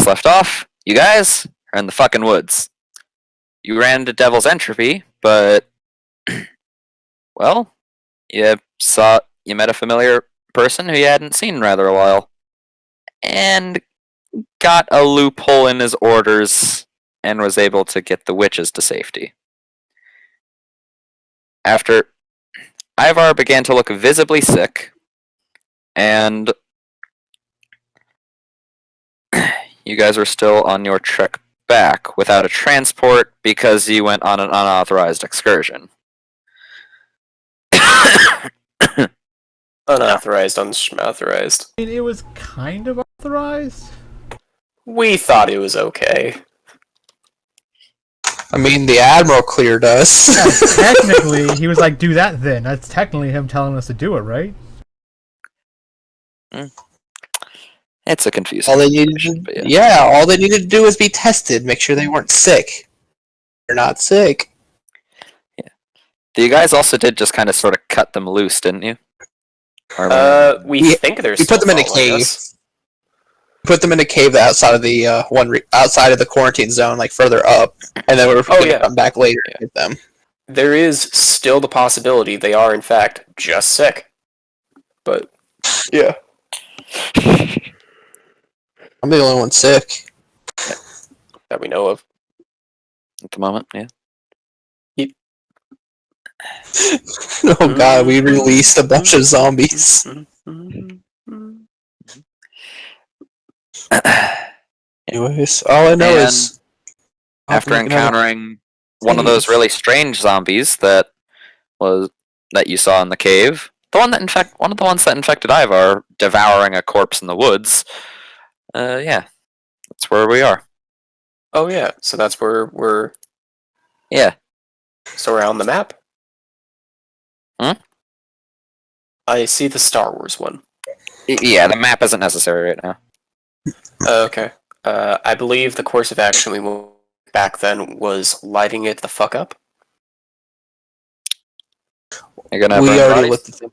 last left off, you guys are in the fucking woods. You ran into Devil's Entropy, but well, you met a familiar person who you hadn't seen in rather a while, and got a loophole in his orders and was able to get the witches to safety. After Ivaar began to look visibly sick, and you guys were still on your trek back without a transport because you went on an unauthorized excursion. Unauthorized, unauthorized. I mean, it was kind of authorized. We thought it was okay. I mean, the Admiral cleared us. Yeah, technically, he was like, do that then. That's technically him telling us to do it, right? It's a confusing All they needed all they needed to do was be tested, make sure they weren't sick. They're not sick. Yeah. You guys also did just kind of sort of cut them loose, didn't you? We think there's. We put them in a cave. Put them in a cave outside of the outside of the quarantine zone, like further up, and then we were going to come back later and get them. There is still the possibility they are in fact just sick, but yeah, I'm the only one sick that we know of at the moment. Yeah. Oh god, we released a bunch of zombies. Anyways, all I know is after encountering one of those really strange zombies that you saw in the cave, one of the ones that infected Ivaar, devouring a corpse in the woods. Yeah, that's where we are. Oh yeah, so that's where we're. Yeah. So we're on the map. I see the Star Wars one. Yeah, the map isn't necessary right now. Okay. I believe the course of action we moved back then was lighting it the fuck up. You're gonna we burn already bodies? looked at them.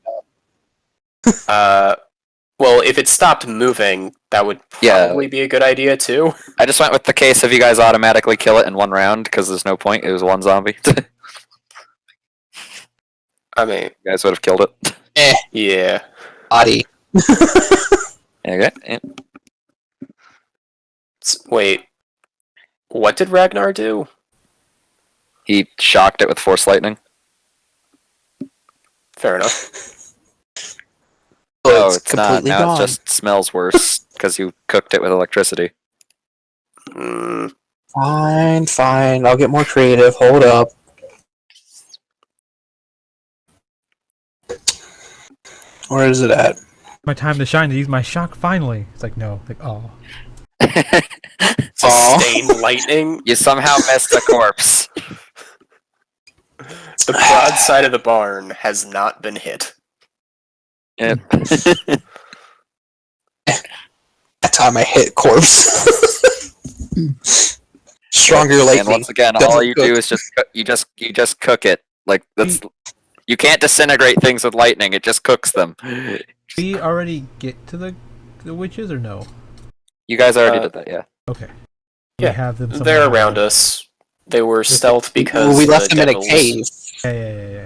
Well, if it stopped moving, that would probably be a good idea too. I just went with the case of you guys automatically kill it in one round because there's no point. It was one zombie. I mean, you guys would have killed it. Yeah. Body. Okay. Yeah. Wait. What did Ragnar do? He shocked it with force lightning. Fair enough. No, it's not. Now it just smells worse because you cooked it with electricity. Fine. I'll get more creative. Hold up. Where is it at? My time to shine to use my shock finally. It's like, no. Like, oh. Sustained lightning? You somehow missed a corpse. The broadside of the barn has not been hit. Yep. That time I hit corpse. Stronger lightning. And once again, all you do is you just cook it. Like that's you can't disintegrate things with lightning. It just cooks them. We already get to the witches or no? You guys already did that, yeah. Okay. Yeah, we have them they're around us. They were stealth because we left them in a cave. Yeah.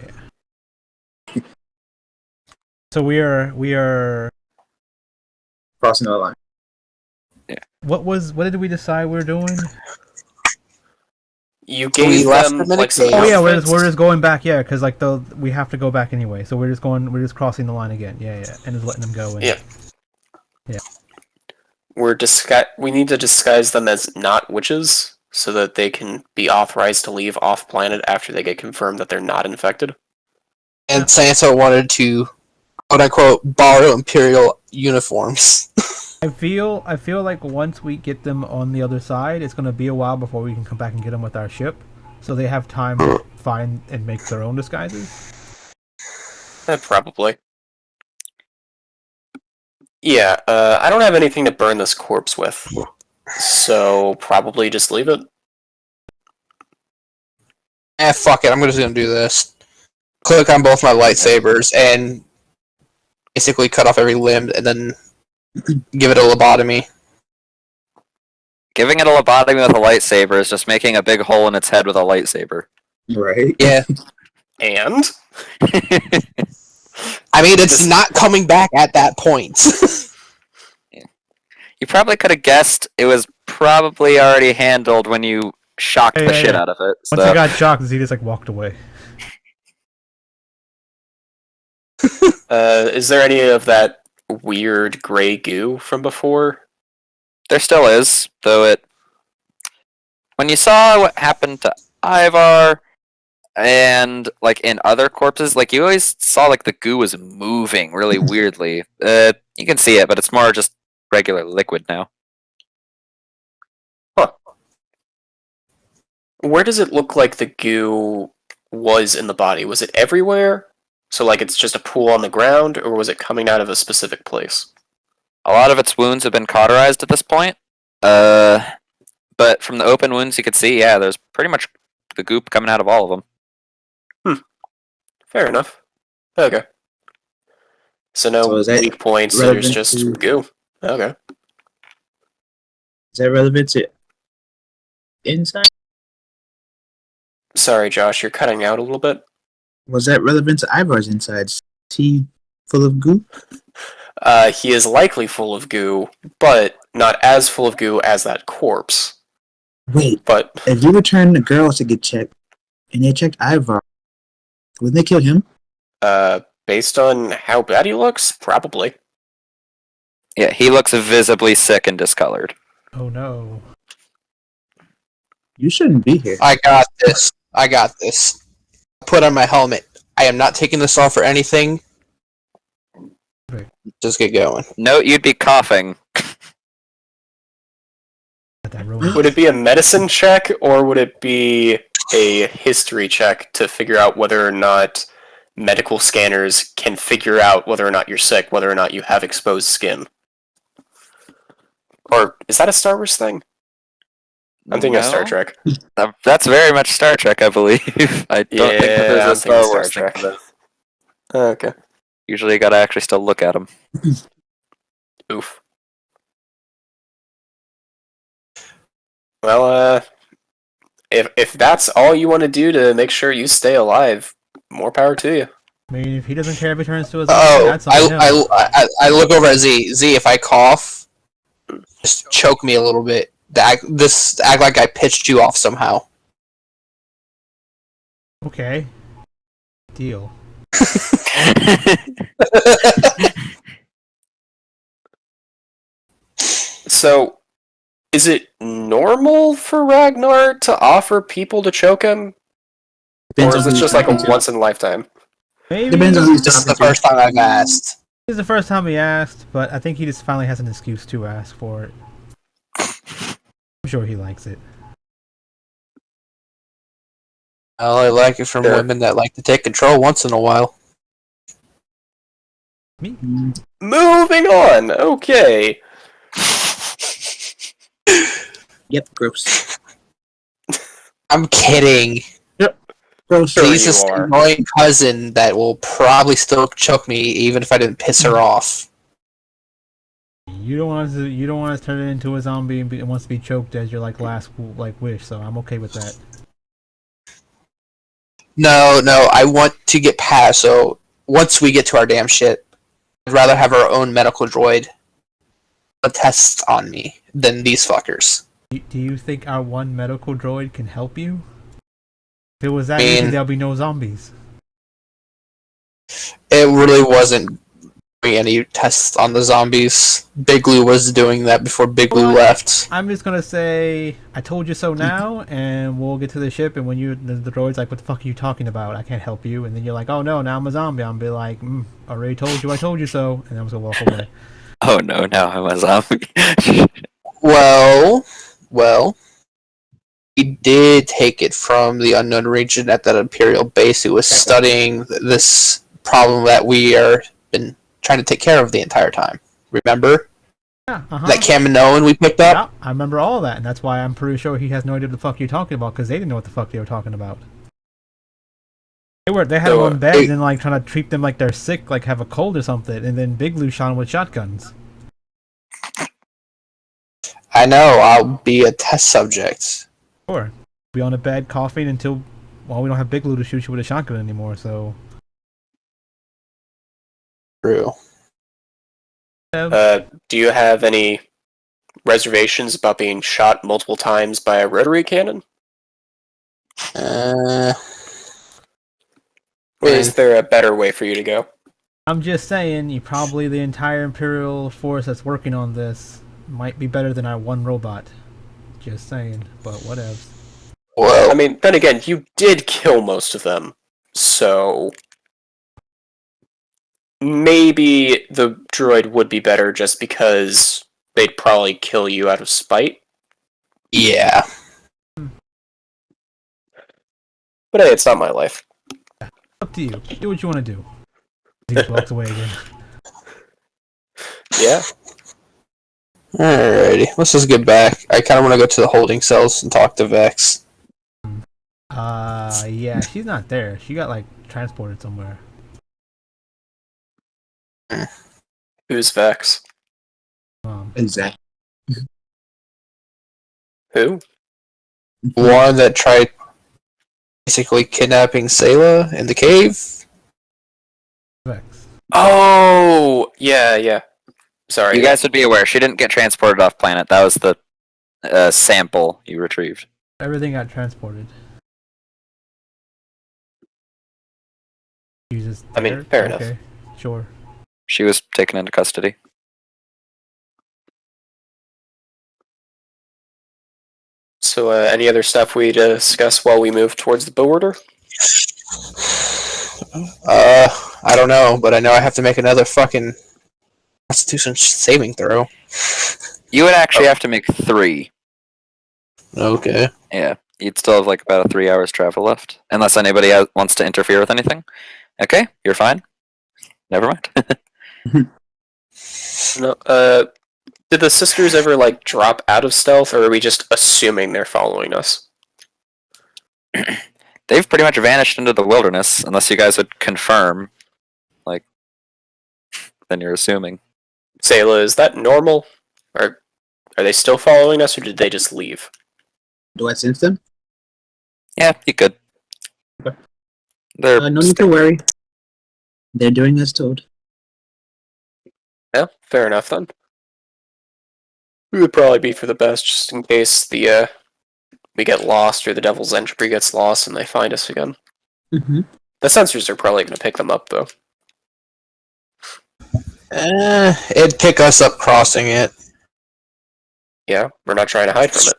So we are crossing the line. Yeah. What did we decide we were doing? You gave them like some oh yeah, we're just going back, yeah, because like we have to go back anyway, so we're just crossing the line again, yeah, and just letting them go. Yeah. We need to disguise them as not witches so that they can be authorized to leave off planet after they get confirmed that they're not infected. And Sansa wanted to, quote unquote, borrow Imperial uniforms. I feel like once we get them on the other side, it's gonna be a while before we can come back and get them with our ship, so they have time to find and make their own disguises. Probably. Yeah, I don't have anything to burn this corpse with, so probably just leave it. Fuck it, I'm just gonna do this. Click on both my lightsabers and basically cut off every limb and then give it a lobotomy. Giving it a lobotomy with a lightsaber is just making a big hole in its head with a lightsaber. Right? Yeah. And I mean, it's not coming back at that point. You probably could have guessed it was probably already handled when you shocked the shit out of it. Once I got shocked, he just like walked away. is there any of that weird gray goo from before? There still is, though it... When you saw what happened to Ivaar, and, like, in other corpses, like, you always saw, like, the goo was moving really weirdly. You can see it, but it's more just regular liquid now. Huh. Where does it look like the goo was in the body? Was it everywhere? So, like, it's just a pool on the ground, or was it coming out of a specific place? A lot of its wounds have been cauterized at this point. But from the open wounds you could see, yeah, there's pretty much the goop coming out of all of them. Fair enough. Okay. So no So is that weak points, there's relevant just to- goo. Okay. Is that relevant to inside? Sorry, Josh, you're cutting out a little bit. Was that relevant to Ivar's insides? Is he full of goo? He is likely full of goo, but not as full of goo as that corpse. Wait, But if you return the girls to get checked, and they checked Ivar, wouldn't they kill him? based on how bad he looks, probably. Yeah, he looks visibly sick and discolored. Oh no. You shouldn't be here. I got this. I got this. Put on my helmet. I am not taking this off for anything. Okay. Just get going. Note you'd be coughing. Got that rolling. Would it be a medicine check, or would it be a history check to figure out whether or not medical scanners can figure out whether or not you're sick, whether or not you have exposed skin? Or is that a Star Wars thing? I'm thinking of Star No? Trek. That's very much Star Trek, I believe. I don't think that there's I'm a Star thinking Wars Star thing Trek. for that. Okay. Usually you gotta actually still look at them. Oof. Well, if that's all you want to do to make sure you stay alive, more power to you. I mean, if he doesn't care if he turns to his Oh, that's on him. I look over at Z. Z, if I cough, just choke me a little bit. Act like I pitched you off somehow. Okay. Deal. So, is it normal for Ragnar to offer people to choke him? Depends Or is on it who just you're like a talking to. once in a lifetime? Maybe Depends on who he's This is the talking to. first time I've asked. This is the first time he asked, but I think he just finally has an excuse to ask for it. I'm sure he likes it. I only like it from Sure. women that like to take control once in a while. Me? Moving on. Okay. Yep, gross. I'm kidding. Gross. Sure She's you this are. annoying cousin that will probably still choke me even if I didn't piss her off. You don't want to. You don't want to turn it into a zombie and wants to be choked as your last wish. So I'm okay with that. No, I want to get past. So once we get to our damn shit, I'd rather have our own medical droid test on me than these fuckers. Do you think our one medical droid can help you? If it was that I mean- easy, there'll be no zombies. It really wasn't doing any tests on the zombies. Big Lou was doing that before Big Lou Well, left. I'm just gonna say, I told you so now, and we'll get to the ship. And when the droid's like, "What the fuck are you talking about? I can't help you." And then you're like, "Oh no, now I'm a zombie." I'm be like, "Already told you, I told you so." And I'm just gonna walk away. Oh no, now I'm a zombie. Well, he did take it from the unknown region at that Imperial base who was studying this problem that we are been trying to take care of the entire time. Remember? Yeah, That Kaminoan we picked up? Yeah, I remember all that, and that's why I'm pretty sure he has no idea what the fuck you're talking about, because they didn't know what the fuck they were talking about. They had them on bed and like trying to treat them like they're sick, like have a cold or something, and then Big Lou shot them with shotguns. I know. I'll be a test subject. Sure. Be on a bed coughing until, well, we don't have Big Lou to shoot you with a shotgun anymore, so. True. Do you have any reservations about being shot multiple times by a rotary cannon? Or is there a better way for you to go? I'm just saying, you probably the entire Imperial force that's working on this might be better than our one robot. Just saying, but whatevs. Well, I mean, then again, you did kill most of them, so maybe the droid would be better just because they'd probably kill you out of spite. yeah. But hey, it's not my life. Up to you. Do what you want to do. He just walks away again. Yeah. Alrighty, let's just get back. I kind of want to go to the holding cells and talk to Vex. Yeah, she's not there. She got, like, transported somewhere. Who's Vex? Exactly. Who? One that tried basically kidnapping Selah in the cave. Vex. Oh, yeah. Sorry. You guys would be aware she didn't get transported off planet. That was the sample you retrieved. Everything got transported. Jesus. I mean, fair enough. Okay, sure. She was taken into custody. So, any other stuff we discuss while we move towards the border? I don't know, but I know I have to make another fucking Constitution saving throw. You would actually have to make 3. Okay. Yeah, you'd still have like about 3 hours travel left, unless anybody wants to interfere with anything. Okay, you're fine. Never mind. No. Did the sisters ever like drop out of stealth, or are we just assuming they're following us? They've pretty much vanished into the wilderness, unless you guys would confirm. Like, then you're assuming. Selah, is that normal? Or are they still following us, or did they just leave? Do I sense them? Yeah, you could. Okay. They're No need to worry. They're doing as told. Yeah, fair enough then. We would probably be for the best, just in case the we get lost or the Devil's Entropy gets lost and they find us again. Mm-hmm. The sensors are probably going to pick them up, though. It'd pick us up crossing it. Yeah, we're not trying to hide from it.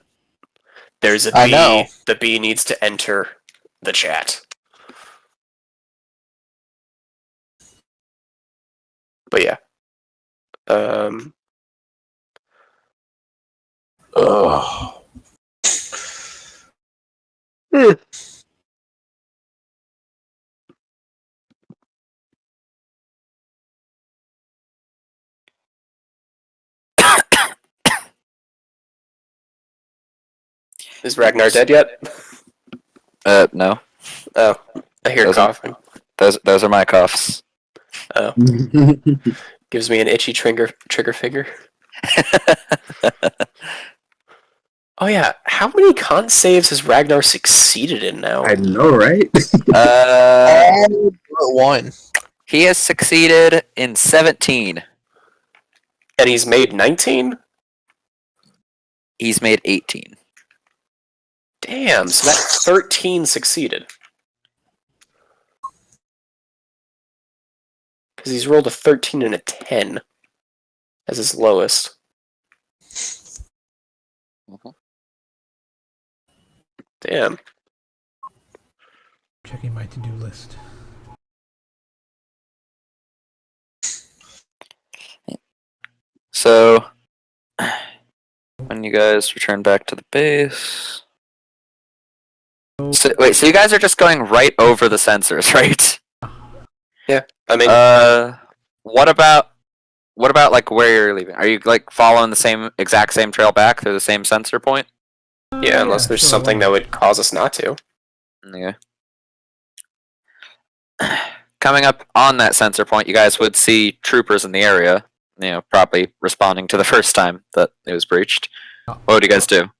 There's a bee. I know. The bee needs to enter the chat. But yeah. Ugh. Is Ragnar dead yet? No. Oh, I hear Those are- coughing. Those are my coughs. Oh, gives me an itchy trigger finger. Oh yeah, how many con saves has Ragnar succeeded in now? I know, right? All but one. He has succeeded in 17. And he's made 19? He's made 18. Damn, so that 13 succeeded. Because he's rolled a 13 and a 10 as his lowest. Mhm. Damn. Checking my to-do list. So, when you guys return back to the base... So, wait, so you guys are just going right over the sensors, right? I mean, What about like where you're leaving? Are you like following the exact same trail back through the same sensor point? yeah, unless there's sure, something why that not? would cause us not to. Yeah. Coming up on that sensor point, you guys would see troopers in the area, probably responding to the first time that it was breached. What do you guys do?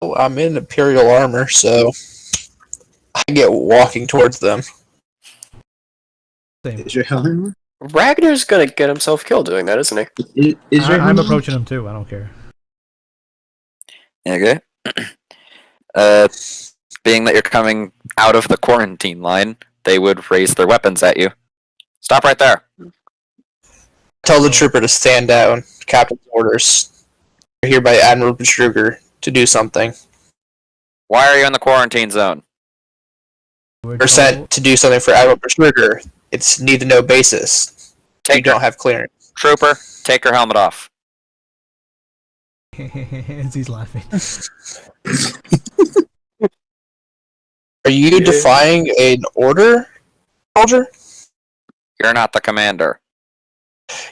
Oh, I'm in Imperial armor, so I get walking towards them. Same. Is your helmet? Ragnar's gonna get himself killed doing that, isn't he? Is your I'm helmet? approaching him too. I don't care. Okay. Being that you're coming out of the quarantine line, they would raise their weapons at you. Stop right there. Tell the trooper to stand down. Captain's orders. You're here by Admiral Betruger to do something. Why are you in the quarantine zone? We're We're sent to do something for Admiral Betruger. It's need to know basis. You Take your don't have clearance. trooper. Take your helmet off. As he's laughing. Are you defying an order, soldier? You're not the commander.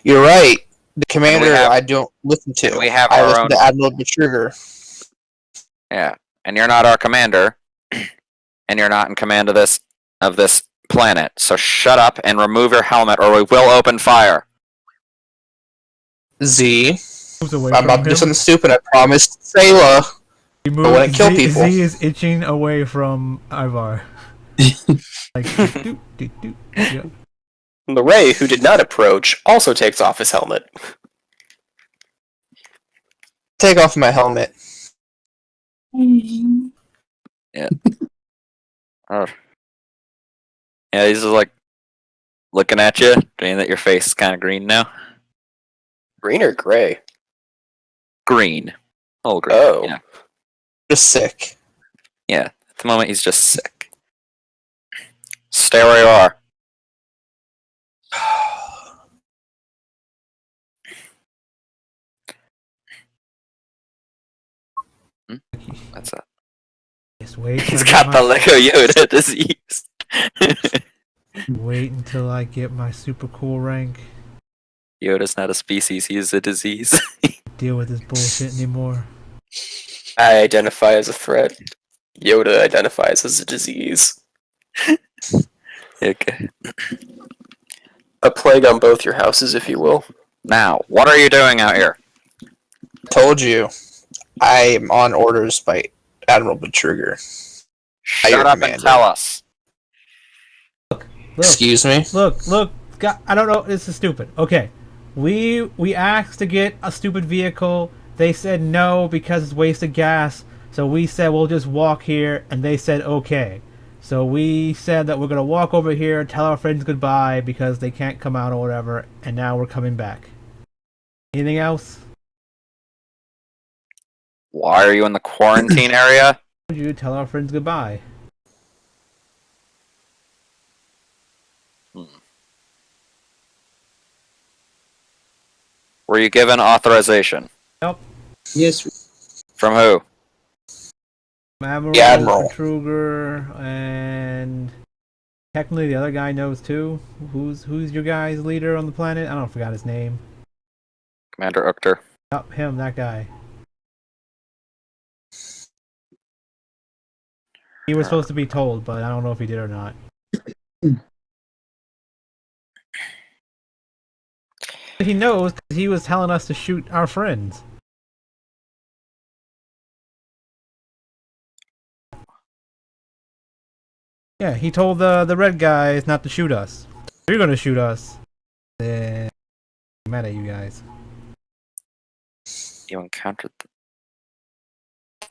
You're right. The commander have- I don't listen to. and we have I our listen own- to Admiral Betruger. Yeah, and you're not our commander, and you're not in command of this planet. So shut up and remove your helmet, or we will open fire. Z. Moves away I'm from about to do him. something stupid. I promised Selah. He wouldn't kill people. Z is itching away from Ivaar. Like, doot, doot, doot. Yeah. Laurae, who did not approach, also takes off his helmet. Take off my helmet. Oh. Yeah, he's just like looking at you, saying that your face is kind of green now. Green or gray? Green. Oh, green. Oh. Yeah. Just sick. Yeah. At the moment, he's just sick. Stay where you are. What's that? Just wait. He's till I got get the Lego Yoda disease. Wait until I get my super cool rank. Yoda's not a species, he is a disease. Deal with this bullshit anymore. I identify as a threat. Yoda identifies as a disease. Okay. A plague on both your houses, if you will. Now, what are you doing out here? Told you. I am on orders by Admiral Betruger. Shut your up and commander. tell us. Look, Excuse me? look. I don't know. This is stupid. Okay, we asked to get a stupid vehicle. They said no because it's wasted gas. So we said we'll just walk here, and they said okay. So we said that we're gonna walk over here, tell our friends goodbye because they can't come out or whatever, and now we're coming back. Anything else? Why are you in the quarantine area? You tell our friends goodbye. Were you given authorization? Yes. From who? Admiral, The Admiral. Truger, and technically the other guy knows too. Who's your guy's leader on the planet? I don't forgot his name. Commander Uchter. Yup, him, that guy. He was supposed to be told, but I don't know if he did or not. He knows because he was telling us to shoot our friends. Yeah, he told the red guys not to shoot us. If you're gonna shoot us, then I'm mad at you guys. You encountered them.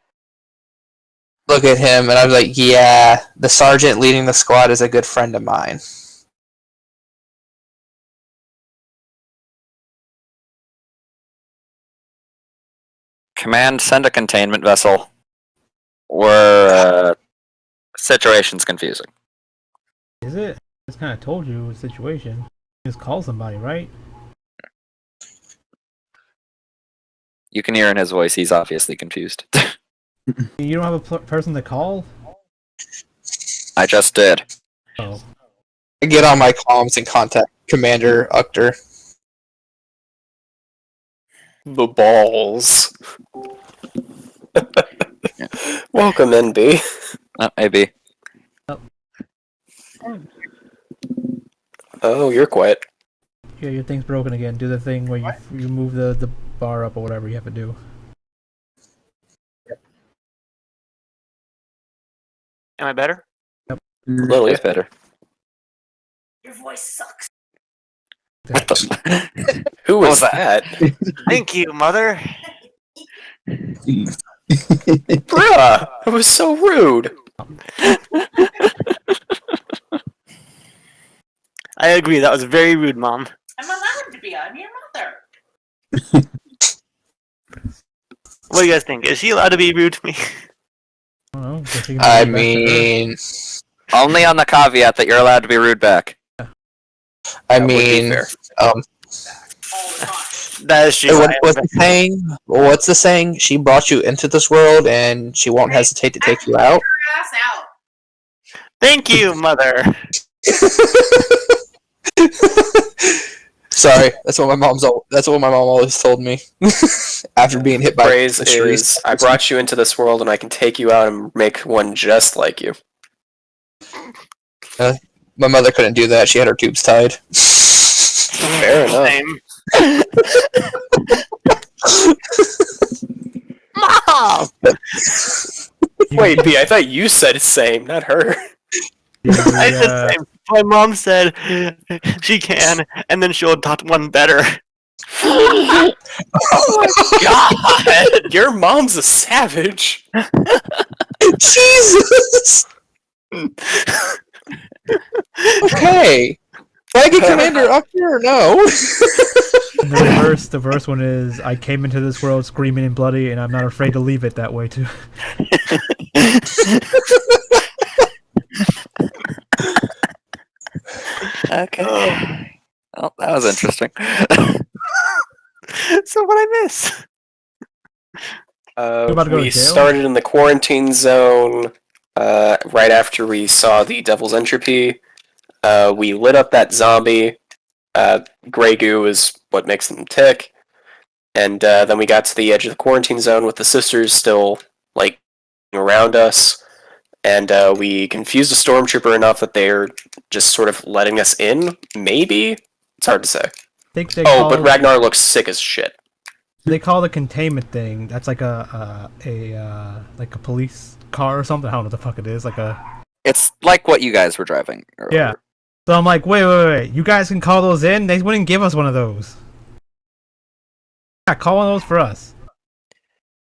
Look at him, and I was like, yeah, the sergeant leading the squad is a good friend of mine. Command, send a containment vessel. We're, situation's confusing. Is it? I just kind of told you the situation. Just call somebody, right? You can hear in his voice, he's obviously confused. You don't have a person to call? I just did. Oh. I get on my comms and contact Commander Uchter. The balls. Welcome, NB. Maybe. Oh, you're quiet. Yeah, your thing's broken again. Do the thing where you move the bar up or whatever you have to do. Am I better? Lily, It's better. Your voice sucks. What the? who What was was that? Thank you, mother. Bruh, it was so rude. I agree. That was very rude, Mom. I'm allowed to be. I'm your mother. What do you guys think? Is she allowed to be rude to me? I don't know. Guess you can I go back to Earth. mean, Only on the caveat that you're allowed to be rude back. I That would be mean, fair. All the time. That is true. what's the saying? What's the saying? She brought you into this world, and she won't hesitate to take you out. Your ass out. Thank you, mother. Sorry, that's what my mom always told me. After being hit by Phrase the trees. is, I brought you into this world and I can take you out and make one just like you. My mother couldn't do that. She had her tubes tied. Fair enough. Same. Mom! Wait, B, I thought you said same, not her. I said same. My mom said she can, and then she'll adopt one better. God, your mom's a savage. Jesus! Okay. Flag Commander up here or no? The first one is I came into this world screaming and bloody, and I'm not afraid to leave it that way too. Okay. Well, that was interesting. So what I miss? about to go We to jail? started in the quarantine zone right after we saw the Devil's Entropy. We lit up that zombie. Grey goo is what makes them tick. And then we got to the edge of the quarantine zone with the sisters still, like, around us. And we confused a stormtrooper enough that they're just sort of letting us in, maybe? It's hard to say. Think they Oh, call, but Ragnar looks sick as shit. they call the containment thing. That's like a police car or something. I don't know what the fuck it is. Like a It's like what you guys were driving. earlier. yeah. So I'm like, wait. You guys can call those in. They wouldn't give us one of those. Yeah, call one of those for us.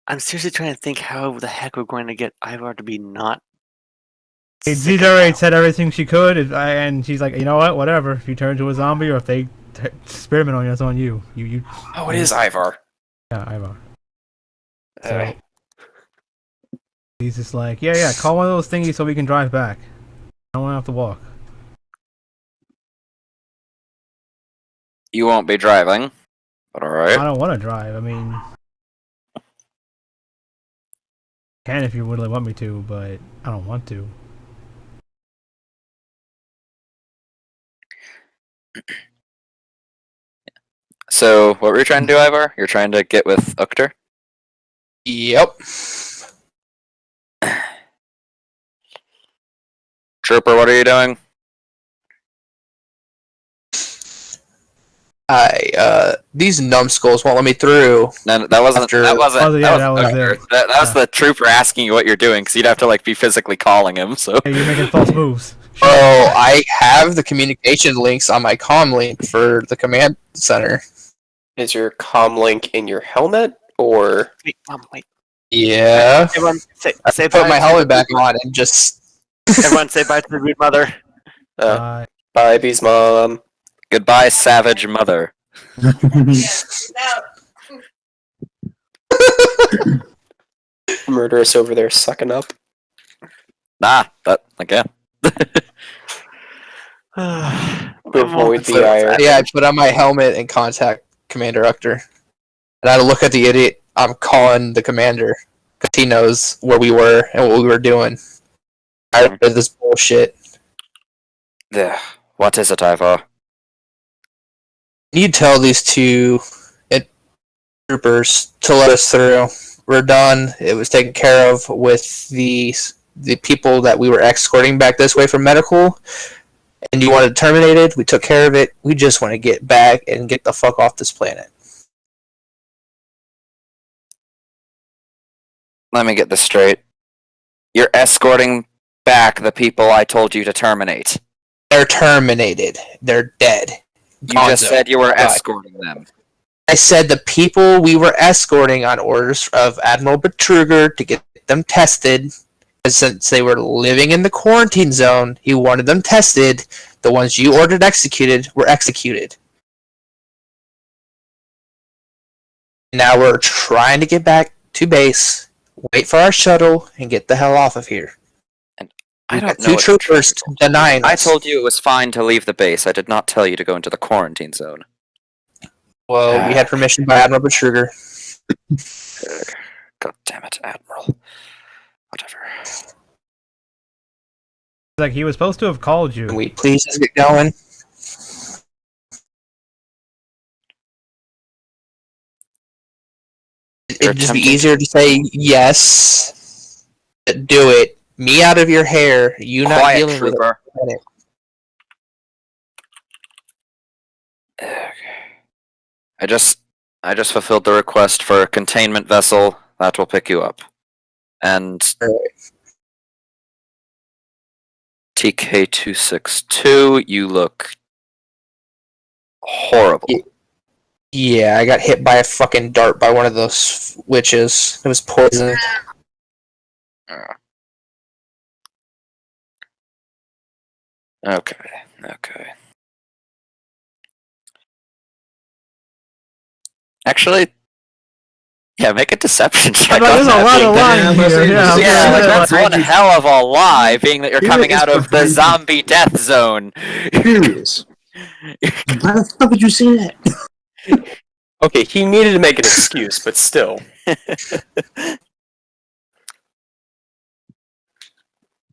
I'm seriously trying to think how the heck we're going to get Ivaar to be not. She's sick already now. said everything she could, and she's like, you know what? Whatever. If you turn into a zombie or if they experiment on you, that's on you. You. Oh, it is Ivaar. Yeah, Ivar. So Alright. he's just like, yeah. Call one of those thingies so we can drive back. I don't want to have to walk. You won't be driving, but alright. I don't want to drive. I mean, can if you really want me to, but I don't want to. So, what were you trying to do, Ivar? You're trying to get with Ukter? Yep. Trooper, what are you doing? These numbskulls won't let me through. No, that wasn't. After- That wasn't. Oh, yeah, that was Ukter. there. That was the trooper asking you what you're doing, because you'd have to like be physically calling him. So. Hey, you're making false moves. Oh, I have the communication links on my comm link for the command center. Is your comm link in your helmet, or... Wait, Mom, wait. Yeah. Everyone say I bye put my to helmet the back rude- on and just. Everyone say bye to the rude mother. Bye, Bee's mom. Goodbye, savage mother. Yes. No. Murderous over there sucking up. Nah, that again. To avoid the ire. Yeah, I put on my helmet and contact Commander Ukter. And I look at the idiot. I'm calling the commander because he knows where we were and what we were doing. I did this bullshit. Yeah. What is it, Ivar? You tell these two troopers to let us through. We're done. It was taken care of with the people that we were escorting back this way from medical, And you wanted it terminated, we took care of it. We just want to get back and get the fuck off this planet. Let me get this straight. You're escorting back the people I told you to terminate. They're terminated. They're dead. You just Gonzo. said you were Bye. escorting them. I said the people we were escorting on orders of Admiral Betruger to get them tested. Since they were living in the quarantine zone, he wanted them tested. The ones you ordered executed were executed. Now we're trying to get back to base, wait for our shuttle, and get the hell off of here. I don't know. Two what troopers denying us. I told you it was fine to leave the base. I did not tell you to go into the quarantine zone. Well, we had permission by Admiral Betruger. God damn it, Admiral. Whatever. Like, he was supposed to have called you. Can we please just get going? It'd just be easier to say yes, but do it. Me out of your hair. You not Quiet, dealing with trooper. it. Okay. I just fulfilled the request for a containment vessel that will pick you up. And TK-262, you look horrible. Yeah, I got hit by a fucking dart by one of those witches. It was poison. Okay. Actually, yeah, make a deception check. There's a on that, lot being of that- lying here. Yeah, like that's I one just- hell of a lie, being that you're Here coming is out of the behind you. zombie death zone. Serious. Why the fuck would you say that? Okay, he needed to make an excuse, but still.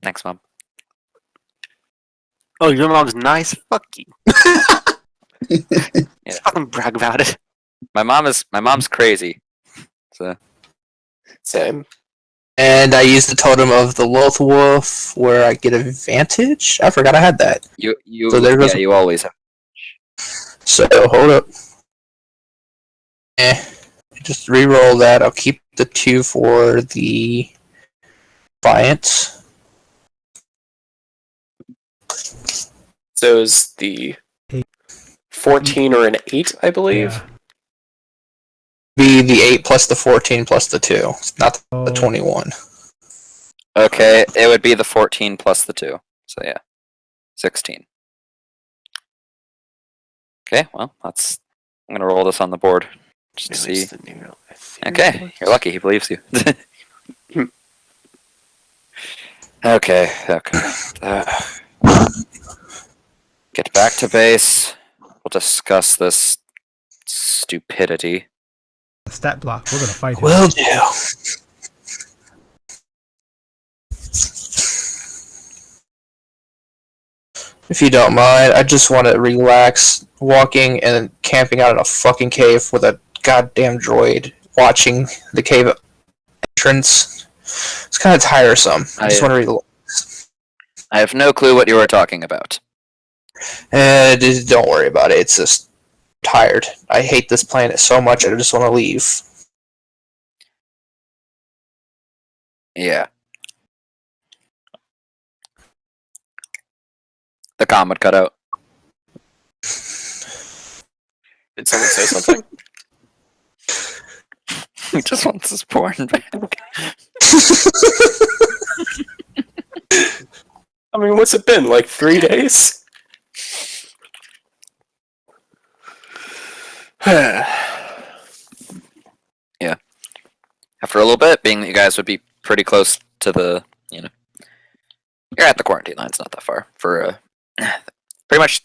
Thanks, Mom. Oh, your mom's nice. Fuck you. Yeah. Fucking brag about it. My mom's crazy. So Same. And I used the totem of the Loth Wolf, where I get advantage. I forgot I had that. you So there goes- you always have. So hold up. Just re-roll that. I'll keep the 2 for the Defiant. So is the 14 or an 8, I believe? Yeah. Be the 8 plus the 14 plus the 2. It's not the 21. Okay, it would be the 14 plus the 2. So yeah, 16. Okay, well, I'm gonna roll this on the board just to see. Okay, you're lucky. He believes you. Okay. Get back to base. We'll discuss this stupidity. Stat block. We're gonna fight him. Will do. If you don't mind, I just want to relax walking and camping out in a fucking cave with a goddamn droid watching the cave entrance. It's kind of tiresome. I just want to relax. I have no clue what you were talking about. Just don't worry about it. It's just tired. I hate this planet so much. I just want to leave. Yeah. The comm would cut out. Did someone say something? He just wants his porn back. I mean, what's it been? Like 3 days? Yeah. After a little bit, being that you guys would be pretty close to the, you're at the quarantine line. It's not that far. For pretty much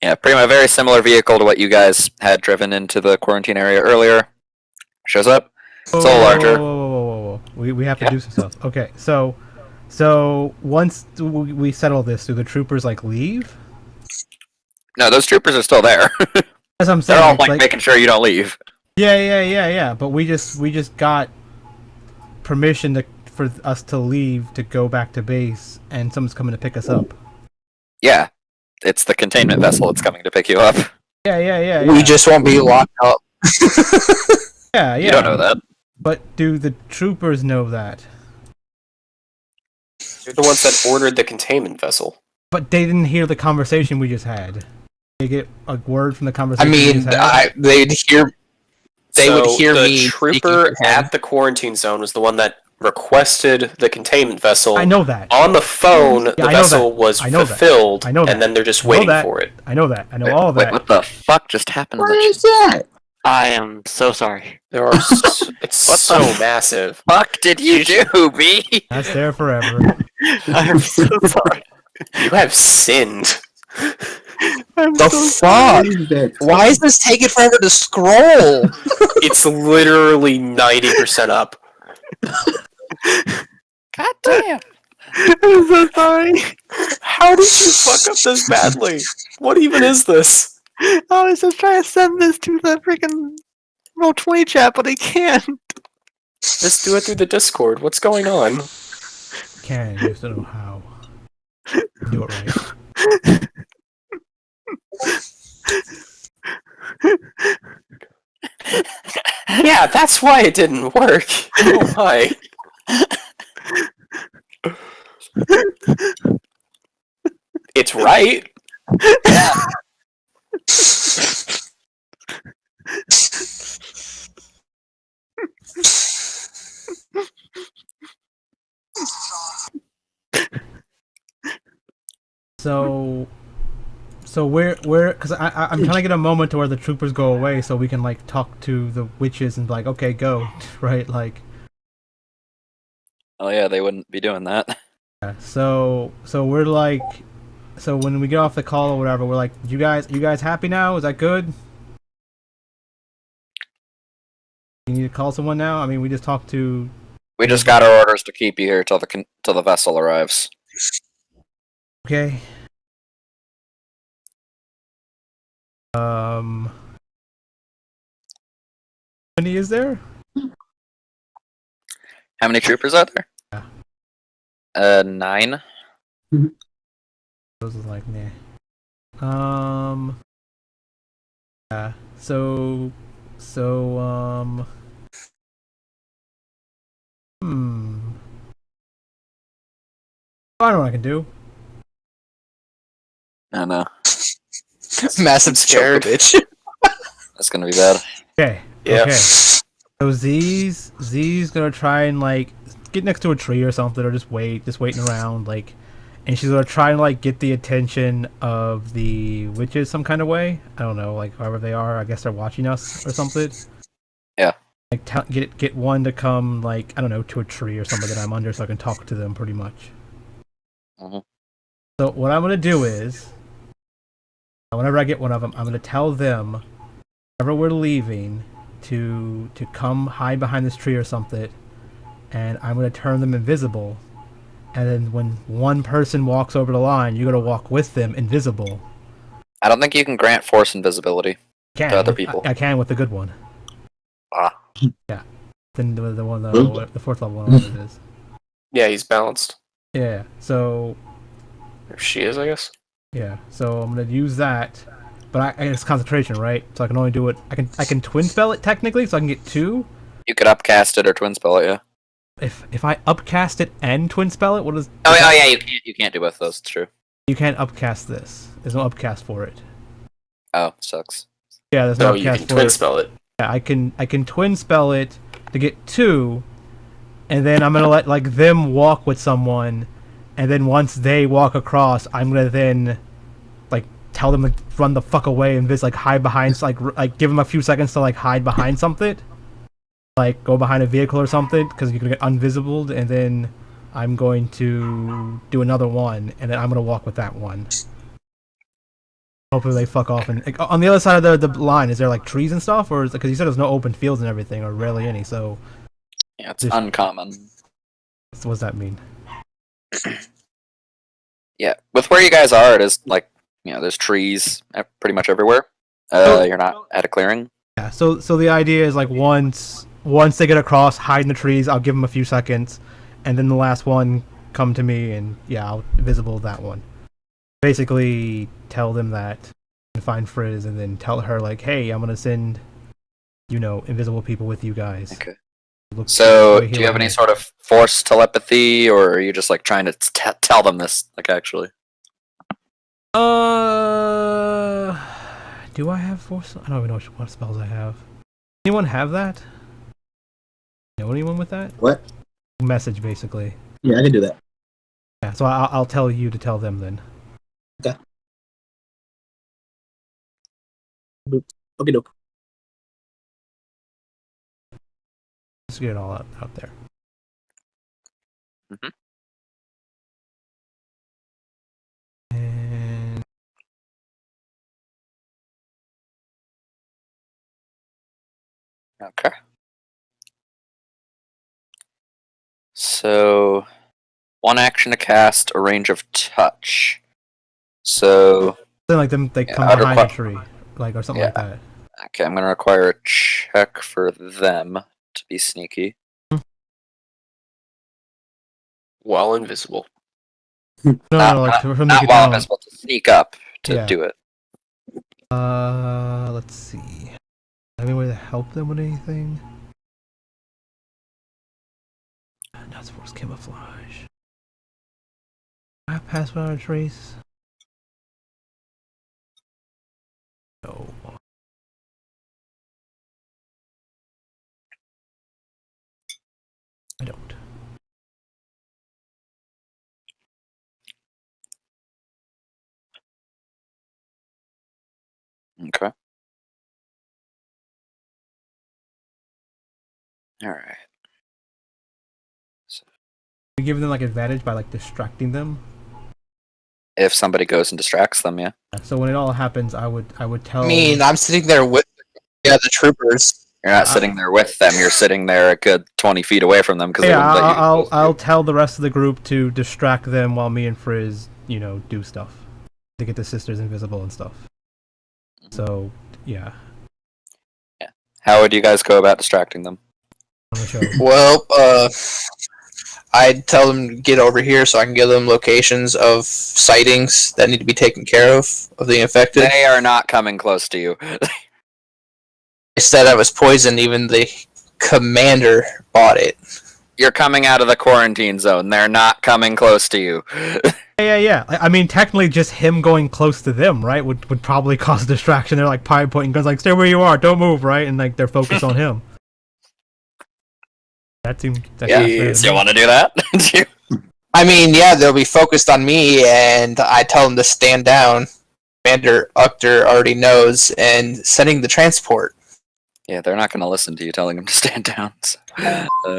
a very similar vehicle to what you guys had driven into the quarantine area earlier. Shows up. It's a little larger. Whoa. We have to do some stuff. Okay, so once we settle this, do the troopers leave? No, those troopers are still there. As I'm saying, They're all making sure you don't leave. Yeah. But we just got permission for us to leave to go back to base, and someone's coming to pick us up. Yeah, it's the containment vessel that's coming to pick you up. Yeah. We just won't be locked up. Yeah. You don't know that. But do the troopers know that? You're the ones that ordered the containment vessel. But they didn't hear the conversation we just had. They get a word from the I conversation we mean, just had? they'd hear. They would hear the me. trooper at the quarantine zone was the one that requested the containment vessel. I know that. On the phone, Yeah, the I know vessel that. was I know that. fulfilled, I know that. and then they're just I know waiting that. for it. I know that. I know all of Wait, that. what the fuck just happened? What is that? I am so sorry. There are it's What so the massive. fuck did you do, B? That's there forever. I am so sorry. You have sinned. The fuck? What is that? Why is this taking forever to scroll? It's literally 90% up. God damn. I'm so sorry. How did you fuck up this badly? What even is this? I was just trying to send this to the freaking Roll20 chat, but I can't. Just do it through the Discord. What's going on? Can just don't know how. Do it right. Yeah, that's why it didn't work. Oh my. It's right. So we're because I'm trying to get a moment to where the troopers go away so we can like talk to the witches and be like, okay, go, right? Like, Oh yeah, they wouldn't be doing that. yeah, so we're like, so when we get off the call or whatever, we're like, you guys happy now? Is that good? You need to call someone now? I mean, we just talked to. We just got our orders to keep you here till the vessel arrives. Okay. How many is there? How many troopers are there? Yeah. 9. Those is like, nah. Yeah. So, I don't know what I can do. I know. Massive Scared. bitch. That's gonna be bad. Okay. Yeah. Okay. So Z's gonna try and like get next to a tree or something, or just waiting around, like, and she's gonna try and like get the attention of the witches some kind of way. I don't know, like however they are. I guess they're watching us or something. Yeah. Like get one to come, like, I don't know, to a tree or something that I'm under, so I can talk to them pretty much. Mhm. So what I'm gonna do is, whenever I get one of them, I'm gonna tell them, whenever we're leaving, to come hide behind this tree or something, and I'm gonna turn them invisible. And then when one person walks over the line, you're gonna walk with them invisible. I don't think you can grant force invisibility. Can To other with- people. I can with the good one. Ah. Yeah. Then the one, the fourth level one, whatever it is. Yeah, he's balanced. Yeah. So Or she is, I guess. yeah. So I'm gonna use that, but it's concentration, right? So I can only do it. I can twin spell it technically, so I can get 2. You could upcast it or twin spell it, yeah. If I upcast it and twin spell it, what is? Oh yeah, you can't do both of those, it's true. You can't upcast this. There's no upcast for it. Oh, sucks. Yeah, there's no No, you upcast can for twin it. spell it. Yeah, I can twin spell it to get 2, and then I'm gonna let like them walk with someone, and then once they walk across, I'm gonna then like tell them to run the fuck away and just like hide behind, like give them a few seconds to like hide behind something, like go behind a vehicle or something, because you're gonna get unvisibled, and then I'm going to do another one, and then I'm gonna walk with that one. Hopefully they fuck off. And like, on the other side of the line, is there like trees and stuff, or because you said there's no open fields and everything, or rarely any? So Yeah, it's Just- uncommon. what does that mean? Yeah, with where you guys are, it is like, there's trees pretty much everywhere. You're not at a clearing. Yeah. So the idea is like once they get across, hide in the trees. I'll give them a few seconds, and then the last one come to me, and yeah, I'll visible that one. Basically, tell them that and find Frizz, and then tell her like, "Hey, I'm gonna send, invisible people with you guys." Okay. Look So, right do here you have any ahead. sort of force telepathy, or are you just like trying to tell them this? Like, actually, Do I have force? I don't even know what spells I have. Anyone have that? Know anyone with that? What? Message, basically. Yeah, I can do that. Yeah, so I'll tell you to tell them then. Okay, doke. Just get it all out there. Mhm. And okay. So, one action to cast, a range of touch. So, then like them, they Yeah, come I'd behind a require- tree, like or something like that. okay, I'm gonna require a check for them to be sneaky. While invisible. No, like to make Not it while down. invisible, to sneak up to Yeah. do it. Let's see. Any way to help them with anything? Not force camouflage. I have pass without a trace. No. I don't. Okay. All right. We give them like advantage by like distracting them. If somebody goes and distracts them, yeah. So when it all happens, I would tell. I mean, I'm sitting there with the troopers. You're not sitting there with them. You're sitting there a good 20 feet away from them because they Yeah, wouldn't let you. I'll tell the rest of the group to distract them while me and Frizz, do stuff to get the sisters invisible and stuff. So yeah, How would you guys go about distracting them? on the show. Well, I'd tell them to get over here so I can give them locations of sightings that need to be taken care of the infected. They are not coming close to you. I said I was poisoned, even the commander bought it. You're coming out of the quarantine zone. They're not coming close to you. Yeah. I mean, technically, just him going close to them, right, would probably cause distraction. They're like pointing guns, like, "Stay where you are, don't move," right, and like they're focused on him. That seems. Yeah, fair do you want to do that? I mean, yeah, they'll be focused on me, and I tell them to stand down. Commander Uchter already knows, and sending the transport. Yeah, they're not going to listen to you telling them to stand down. So,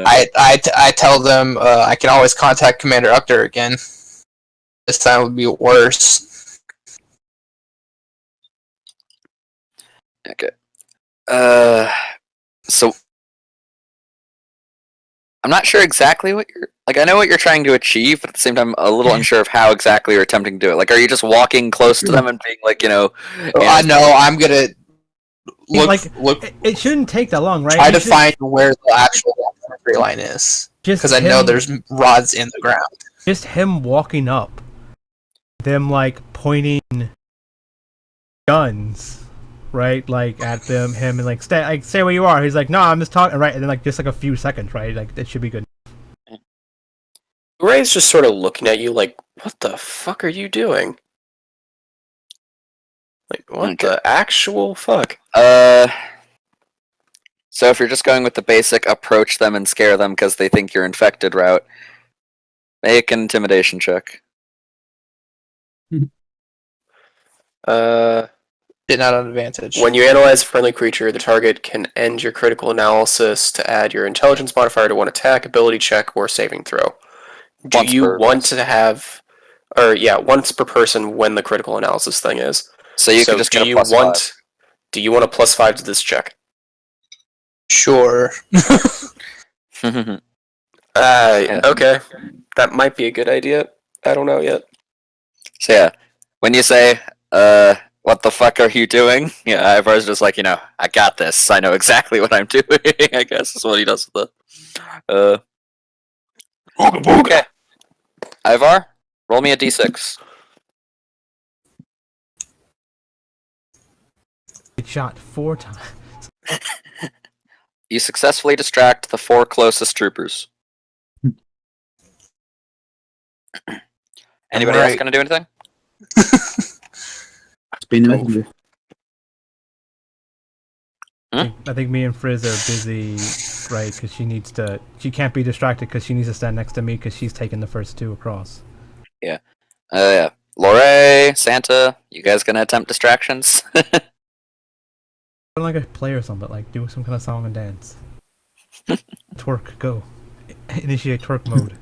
I tell them I can always contact Commander Uchter again. This time would be worse. okay. So I'm not sure exactly what you're like. I know what you're trying to achieve, but at the same time, a little unsure of how exactly you're attempting to do it. Like, are you just walking close to them and being like, I know I'm gonna look. It shouldn't take that long, right? Try to find where the actual tree line is, because I know there's rods in the ground. Just him walking up, them like pointing guns, right, like at him, and like stay where you are. He's like, "No, I'm just talking," right, and then like just like a few seconds, right, like that should be good. Ray's just sort of looking at you like, what the fuck are you doing? Like, what the actual fuck? So if you're just going with the basic approach them and scare them because they think you're infected route, make an intimidation check. Did not an advantage. When you analyze a friendly creature, the target can end your critical analysis to add your intelligence modifier to one attack, ability check, or saving throw. Do Once you per want to have, or yeah, once per person when the critical analysis thing is. So you can just get a plus 5. Do you want a +5 to this check? Sure. Yeah. Okay. That might be a good idea. I don't know yet. So yeah, when you say, what the fuck are you doing? Yeah, Ivaar's just like, I got this. I know exactly what I'm doing. I guess is what he does with the. Okay. Ivaar, roll me a d6. Get shot 4 times. You successfully distract the 4 closest troopers. Anybody else Right. gonna do anything? Spin the messenger. I think me and Frizz are busy, right? Because she can't be distracted because she needs to stand next to me because she's taking the first 2 across. Yeah. Laurae, Santa, you guys gonna attempt distractions? Like a play or something, like do some kind of song and dance. Twerk, go. Initiate twerk mode.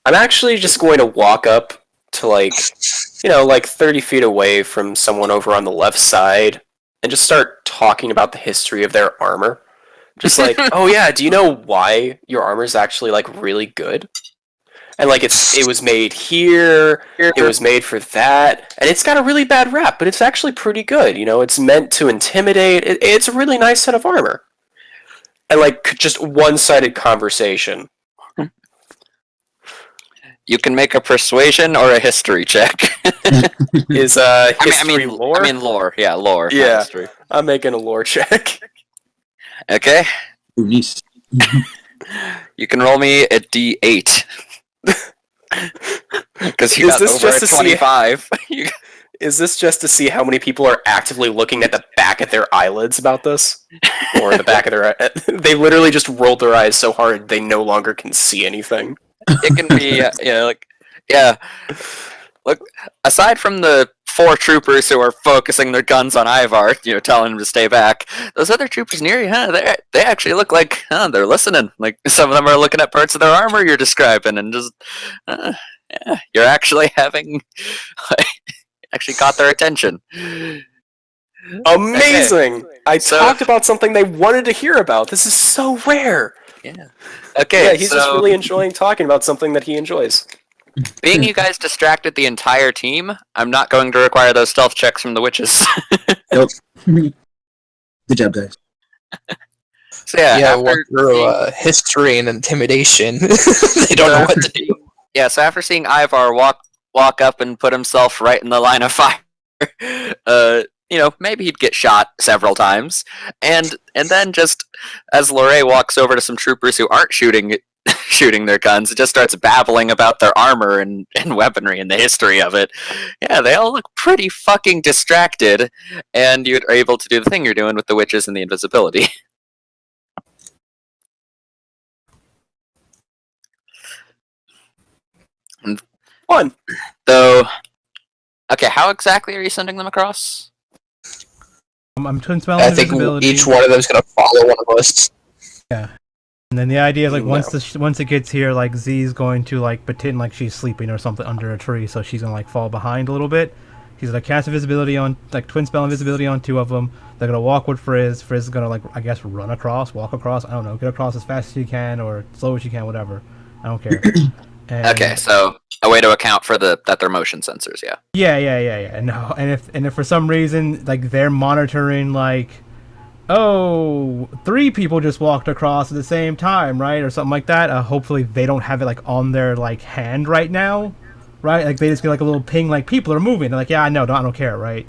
I'm actually just going to walk up to like 30 feet away from someone over on the left side and just start talking about the history of their armor. Just like, oh yeah, do you know why your armor is actually like really good? And like it was made here, it was made for that, and it's got a really bad rap, but it's actually pretty good. You know, it's meant to intimidate. It's a really nice set of armor. And like just one-sided conversation. You can make a persuasion or a history check. Is history lore? I mean lore. Yeah, lore. not Yeah. history. I'm making a lore check. Okay. Ooh, nice. You can roll me a d8. Because you Is got this over just a to see- 25. Is this just to see how many people are actively looking at the back of their eyelids about this? Or the back of their... They literally just rolled their eyes so hard they no longer can see anything. It can be, Look, aside from the 4 troopers who are focusing their guns on Ivaar, telling him to stay back, those other troopers near you, they actually look like, they're listening. Like, some of them are looking at parts of their armor you're describing, and just, you're actually having, actually caught their attention. Amazing! I So- talked about something they wanted to hear about. This is so rare. Yeah. Okay, Yeah, he's so, just really enjoying talking about something that he enjoys. being you guys distracted the entire team, I'm not going to require those stealth checks from the witches. Nope. Good job, guys. So yeah, Yeah, after walk through seeing- history and intimidation. They don't know what to do. Yeah, so after seeing Ivaar walk up and put himself right in the line of fire, maybe he'd get shot several times, and then just as Laurae walks over to some troopers who aren't shooting their guns, it just starts babbling about their armor and weaponry and the history of it. Yeah, they all look pretty fucking distracted, and you're able to do the thing you're doing with the witches and the invisibility. Fun. So, okay, how exactly are you sending them across? I'm twin spelling I think invisibility. each one of them is gonna follow one of us. And then the idea is like No. once it gets here, like Z's going to like pretend like she's sleeping or something under a tree, so she's gonna like fall behind a little bit. He's gonna cast invisibility on twin spell invisibility on 2 of them. They're gonna walk with Frizz. Frizz is gonna run across, walk across. I don't know, get across as fast as you can or slow as you can, whatever. I don't care. And Okay, so a way to account for that they're motion sensors, yeah. Yeah. No, and if for some reason like they're monitoring like, oh, 3 people just walked across at the same time, right, or something like that. Hopefully they don't have it like on their like hand right now, right? Like they just get like a little ping, like people are moving. They're like, yeah, I know, I don't care, right?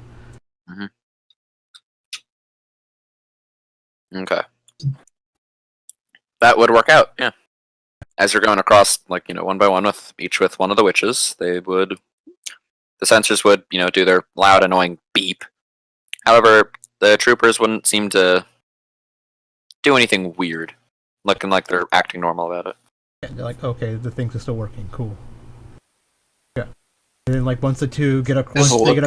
Okay. That would work out, yeah. As you're going across, one by one with one of the witches, the sensors would, do their loud, annoying beep. However, the troopers wouldn't seem to do anything weird, looking like they're acting normal about it. Yeah, they're like, okay, the things are still working, cool. Yeah. And then like once the 2 get across, I look at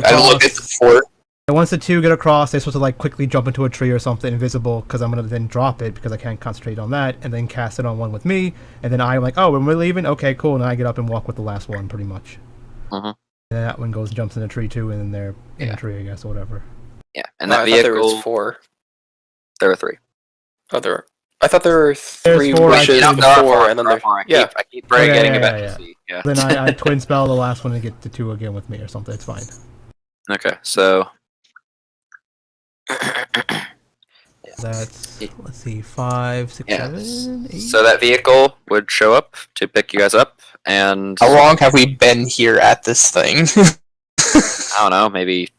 the fort. and once the 2 get across, they're supposed to like quickly jump into a tree or something invisible, because I'm gonna then drop it because I can't concentrate on that, and then cast it on one with me, and then I'm like, oh, when we're leaving, okay, cool, and I get up and walk with the last one, pretty much. Mhm. And then that one jumps in a tree too, and then they're in Yeah. a tree, I guess, or whatever. Yeah, and No, that I thought there vehicle, was 4. there were 3. Oh, I thought there were 3 4, wishes actually. There are before, 4, and then there are there... 4. Yeah. I keep forgetting yeah, about yeah. PC. Yeah. Then I twin spell the last one and get the 2 again with me or something. It's fine. Okay, so That's, let's see, 5, 6, Yeah. 7, 8. so that vehicle would show up to pick you guys up, and How long have we been here at this thing? I don't know, maybe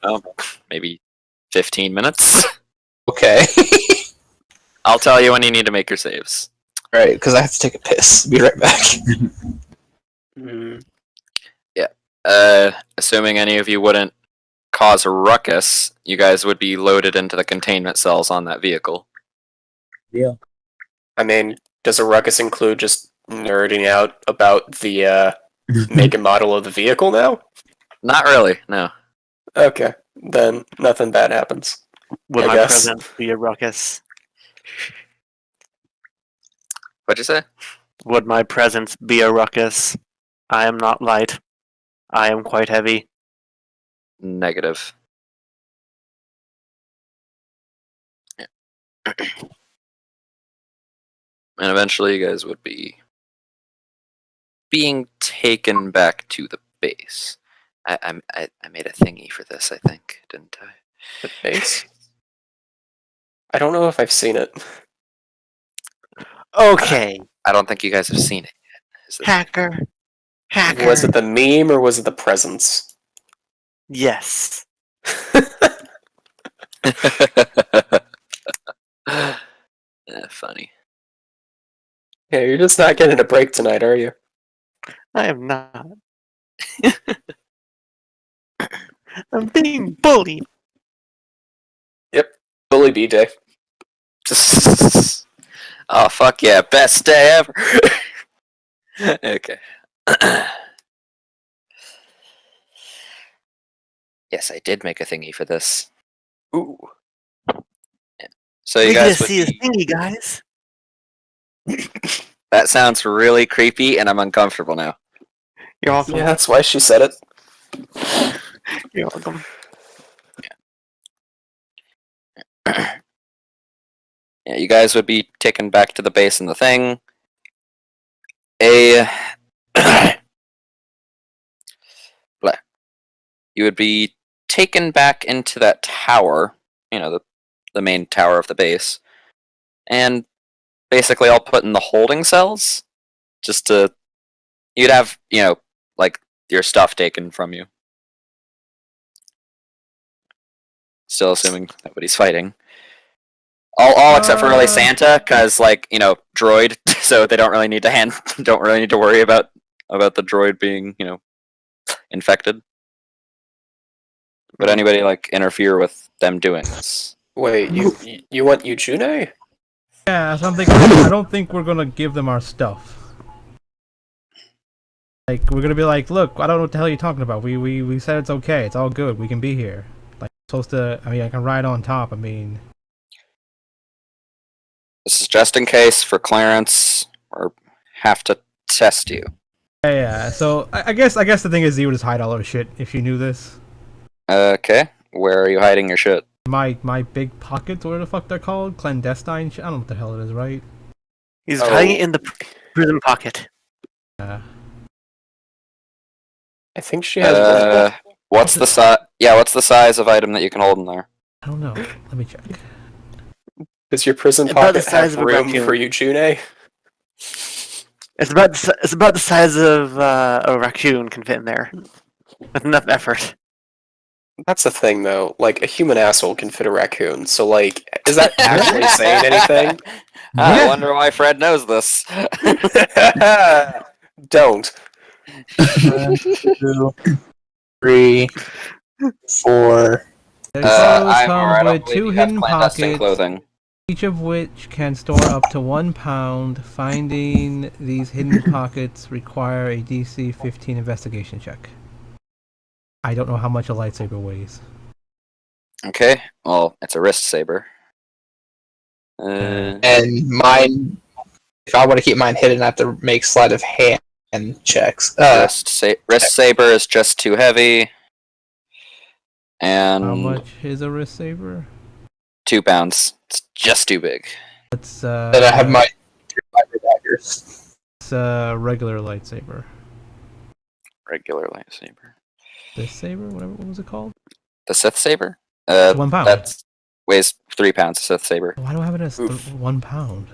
15 minutes. Okay. I'll tell you when you need to make your saves. Right, because I have to take a piss. Be right back. Mm. Assuming any of you wouldn't cause a ruckus, you guys would be loaded into the containment cells on that vehicle. Yeah. I mean, does a ruckus include just nerding out about the make and model of the vehicle now? Not really, no. Okay, then nothing bad happens. Would I my guess. presence be a ruckus? What'd you say? Would my presence be a ruckus? I am not light. I am quite heavy. Negative. Yeah. And eventually you guys would be being taken back to the base. I made a thingy for this, I think, didn't I? The base? I don't know if I've seen it. Okay, I don't think you guys have seen it yet. Is this- hacker. Hacker. Was it the meme or was it the presence? Yes. Funny. Yeah, you're just not getting a break tonight, are you? I am not. I'm being bullied. Bully B day. Oh fuck yeah, best day ever. Okay. Yes, I did make a thingy for this. Ooh. So you We guys get to would see his be- thingy, guys. that sounds really creepy and I'm uncomfortable now. You're welcome. Yeah, that's why she said it. You're welcome. Yeah, you guys would be taken back to the base and the thing. A Blah. You would be taken back into that tower, you know, the main tower of the base, and basically all put in the holding cells, just to you'd have, you know, like your stuff taken from you. Still assuming nobody's fighting. All except for really Santa, because like, you know, droid, so they don't really need to worry about the droid being, you know, infected. Would anybody like interfere with them doing this? Wait, you want Eugene? Yeah, so I'm thinking. I don't think we're gonna give them our stuff. Like we're gonna be like, look, I don't know what the hell you're talking about. We said it's okay. It's all good. We can be here. Like supposed to. I mean, I can ride on top. I mean, This is just in case for clearance or have to test you. yeah. So I guess the thing is, you would just hide all our shit if you knew this. Okay, where are you hiding your shit? My big pockets, whatever the fuck they're called, clandestine shit. I don't know what the hell it is, right? He's Oh. hiding it in the prison pocket. Yeah. I think she has one. What's the size? Yeah, what's the size of item that you can hold in there? I don't know. Let me check. Does your prison About the pocket size have of a room raccoon. for Eugene? It's about the size of a raccoon can fit in there, with enough effort. That's the thing, though. Like, a human asshole can fit a raccoon, so, like, is that actually saying anything? I Yeah. wonder why Fred knows this. Don't. 1, 2, 3, 4. The clothes Ivaar, I come don't with believe 2 you have hidden clandestine pockets, clothing. each of which can store up to 1 pound. Finding these hidden pockets require a DC 15 investigation check. I don't know how much a lightsaber weighs. Okay, well, it's a wrist saber. And mine, if I want to keep mine hidden, I have to make sleight of hand checks. Wrist saber is just too heavy. And How much is a wrist saber? 2 pounds. It's just too big. It's Then I have my 2 fiber daggers. it's a regular lightsaber. Regular lightsaber. This saber, whatever, what was it called? The Sith saber? 1 pound. That weighs 3 pounds. The Sith saber. Why do I have it as Oof. 1 pound?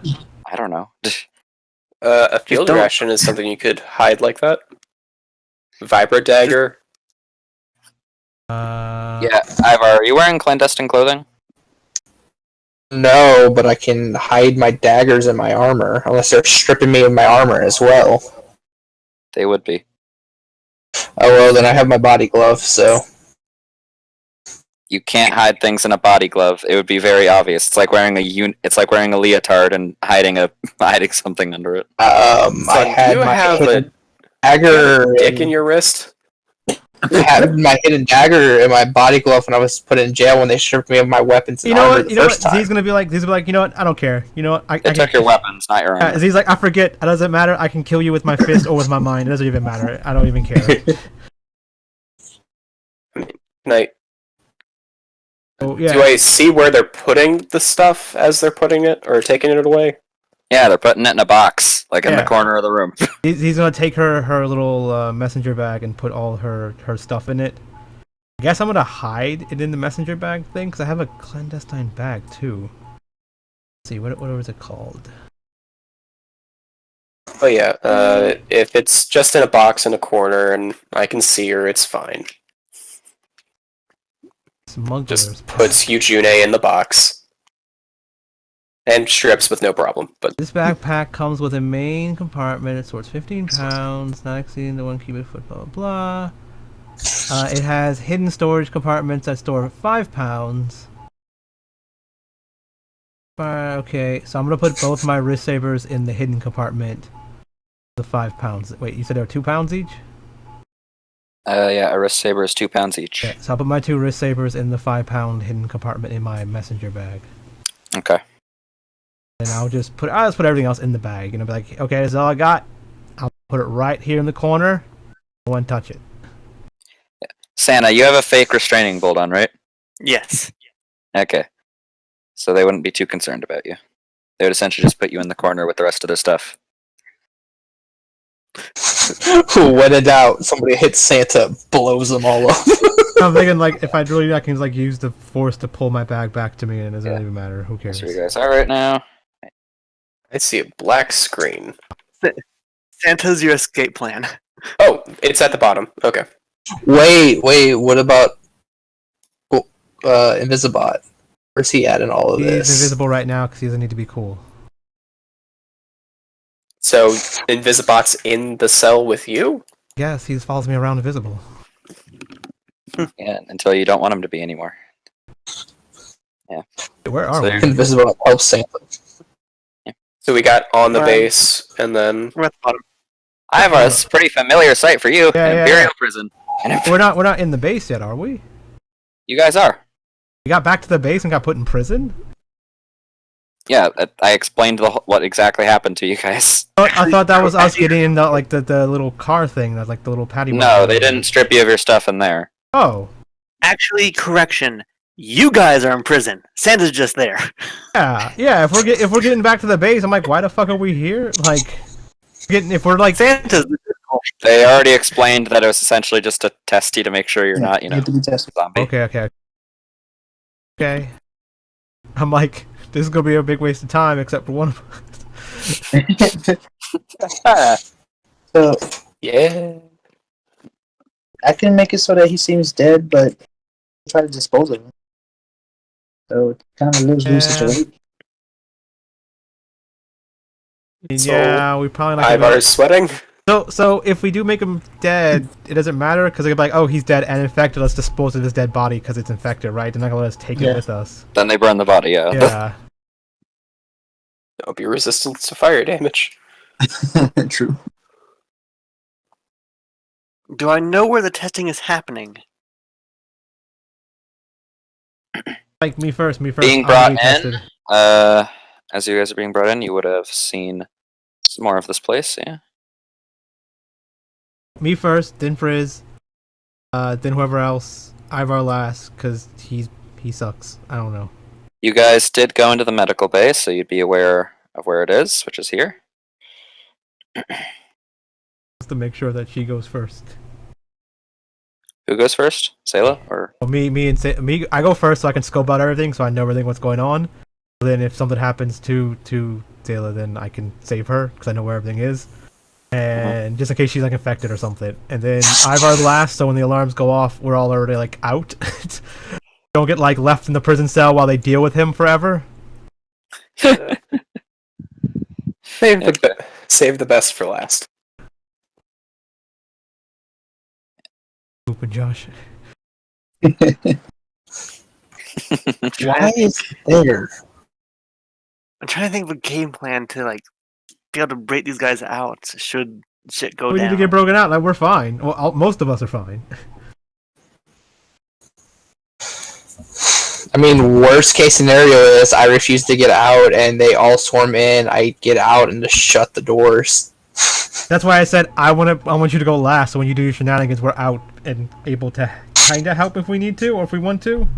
I don't know. A field don't- ration is something you could hide like that. Vibra dagger. Yeah, Ivar, are you wearing clandestine clothing? No, but I can hide my daggers and my armor, unless they're stripping me of my armor as well. They would be. Oh well, then I have my body glove, so... You can't hide things in a body glove. It would be very obvious. It's like wearing It's like wearing a leotard and hiding something under it. I Son, had do you my have hidden a dagger... dick in your wrist? I had my hidden dagger in my body glove when I was put in jail when they stripped me of my weapons and You know armor what? the You know what? first time. He's gonna be like, you know what? I don't care. You know what? I They took your weapons, not your armor. He's like, I forget. It doesn't matter. I can kill you with my fist or with my mind. It doesn't even matter. I don't even care. Night. So, yeah. Do I see where they're putting the stuff as they're putting it or taking it away? Yeah, they're putting it in a box, like in the Yeah. corner of the room. He's gonna take her little messenger bag and put all her stuff in it. I guess I'm gonna hide it in the messenger bag thing because I have a clandestine bag too. Let's see, what was it called? Oh yeah, if it's just in a box in a corner and I can see her, it's fine. Smuggler's Just bag. puts Yujune in the box. And strips with no problem, but This backpack comes with a main compartment. It stores 15 pounds, not exceeding the 1 cubic foot, blah blah blah. It has hidden storage compartments that store 5 pounds. Okay, so I'm gonna put both my wrist sabers in the hidden compartment. The 5 pounds. Wait, you said they were 2 pounds each? Yeah, a wrist saber is 2 pounds each. Okay, so I'll put my 2 wrist sabers in the 5 pound hidden compartment in my messenger bag. Okay. And I'll just put everything else in the bag. And I'll be like, okay, this is all I got. I'll put it right here in the corner. No one touch it. Santa, you have a fake restraining bolt on, right? Yes. Okay. So they wouldn't be too concerned about you. They would essentially just put you in the corner with the rest of their stuff. When in doubt, somebody hits Santa, blows them all up. I'm thinking like if I really I can like use the force to pull my bag back to me and it doesn't even matter. Who cares? That's where you guys are right now. I see a black screen. Santa's your escape plan. Oh, it's at the bottom. Okay. Wait, what about Invisibot? Where's he at in all of He's this? invisible right now because he doesn't need to be cool. So Invisibot's in the cell with you? Yes, he just follows me around invisible. Yeah, until you don't want him to be anymore. Where are So we? you're- Invisibot helps Santa. So we got on the Right. base, and then We're at the bottom. Ivar, it's a pretty familiar sight for you. Yeah, An yeah, Imperial yeah. prison. We're not in the base yet, are we? You guys are. We got back to the base and got put in prison? Yeah, I explained what exactly happened to you guys. I thought that was us getting in the like the little car thing, that like the little patty. No, they didn't strip you of your stuff in there. Oh, Actually, correction. You guys are in prison. Santa's just there. yeah. If we're getting back to the base, I'm like, why the fuck are we here? Like, if we're like, Santa's. They already explained that it was essentially just to test you to make sure you're not, You have to be tested. zombie. okay. I'm like, this is gonna be a big waste of time, except for one of us. So yeah. I can make it so that he seems dead, but try to dispose of him. So it kind of lose Yeah. situation. Yeah, we probably not. Ivar's sweating. So if we do make him dead, it doesn't matter because they're like, oh, he's dead and infected. Let's dispose of his dead body because it's infected, right? They're not gonna let us take Yeah. it with us. Then they burn the body, yeah. Yeah. There'll be resistance to fire damage. True. Do I know where the testing is happening? Like me first. Being I'm brought gonna be tested. As you guys are being brought in, you would have seen some more of this place, yeah. Me first, then Frizz, then whoever else. Ivar last, because he sucks. I don't know. You guys did go into the medical bay, so you'd be aware of where it is, which is here. Just to make sure that she goes first. Who goes first? Selah? Or Well, me. I go first so I can scope out everything, so I know everything what's going on. Then if something happens to Selah, then I can save her because I know where everything is. and just in case she's like infected or something. And then Ivar last, so when the alarms go off, we're all already like out. Don't get like left in the prison cell while they deal with him forever. Save the best for last. Stupid Josh. Why is it there? I'm trying to think of a game plan to like be able to break these guys out. Should shit go We down? need to get broken out. Like we're fine. Well, most of us are fine. I mean, worst case scenario is I refuse to get out and they all swarm in. I get out and just shut the doors. That's why I said I want you to go last. So when you do your shenanigans, we're out and able to kind of help if we need to or if we want to.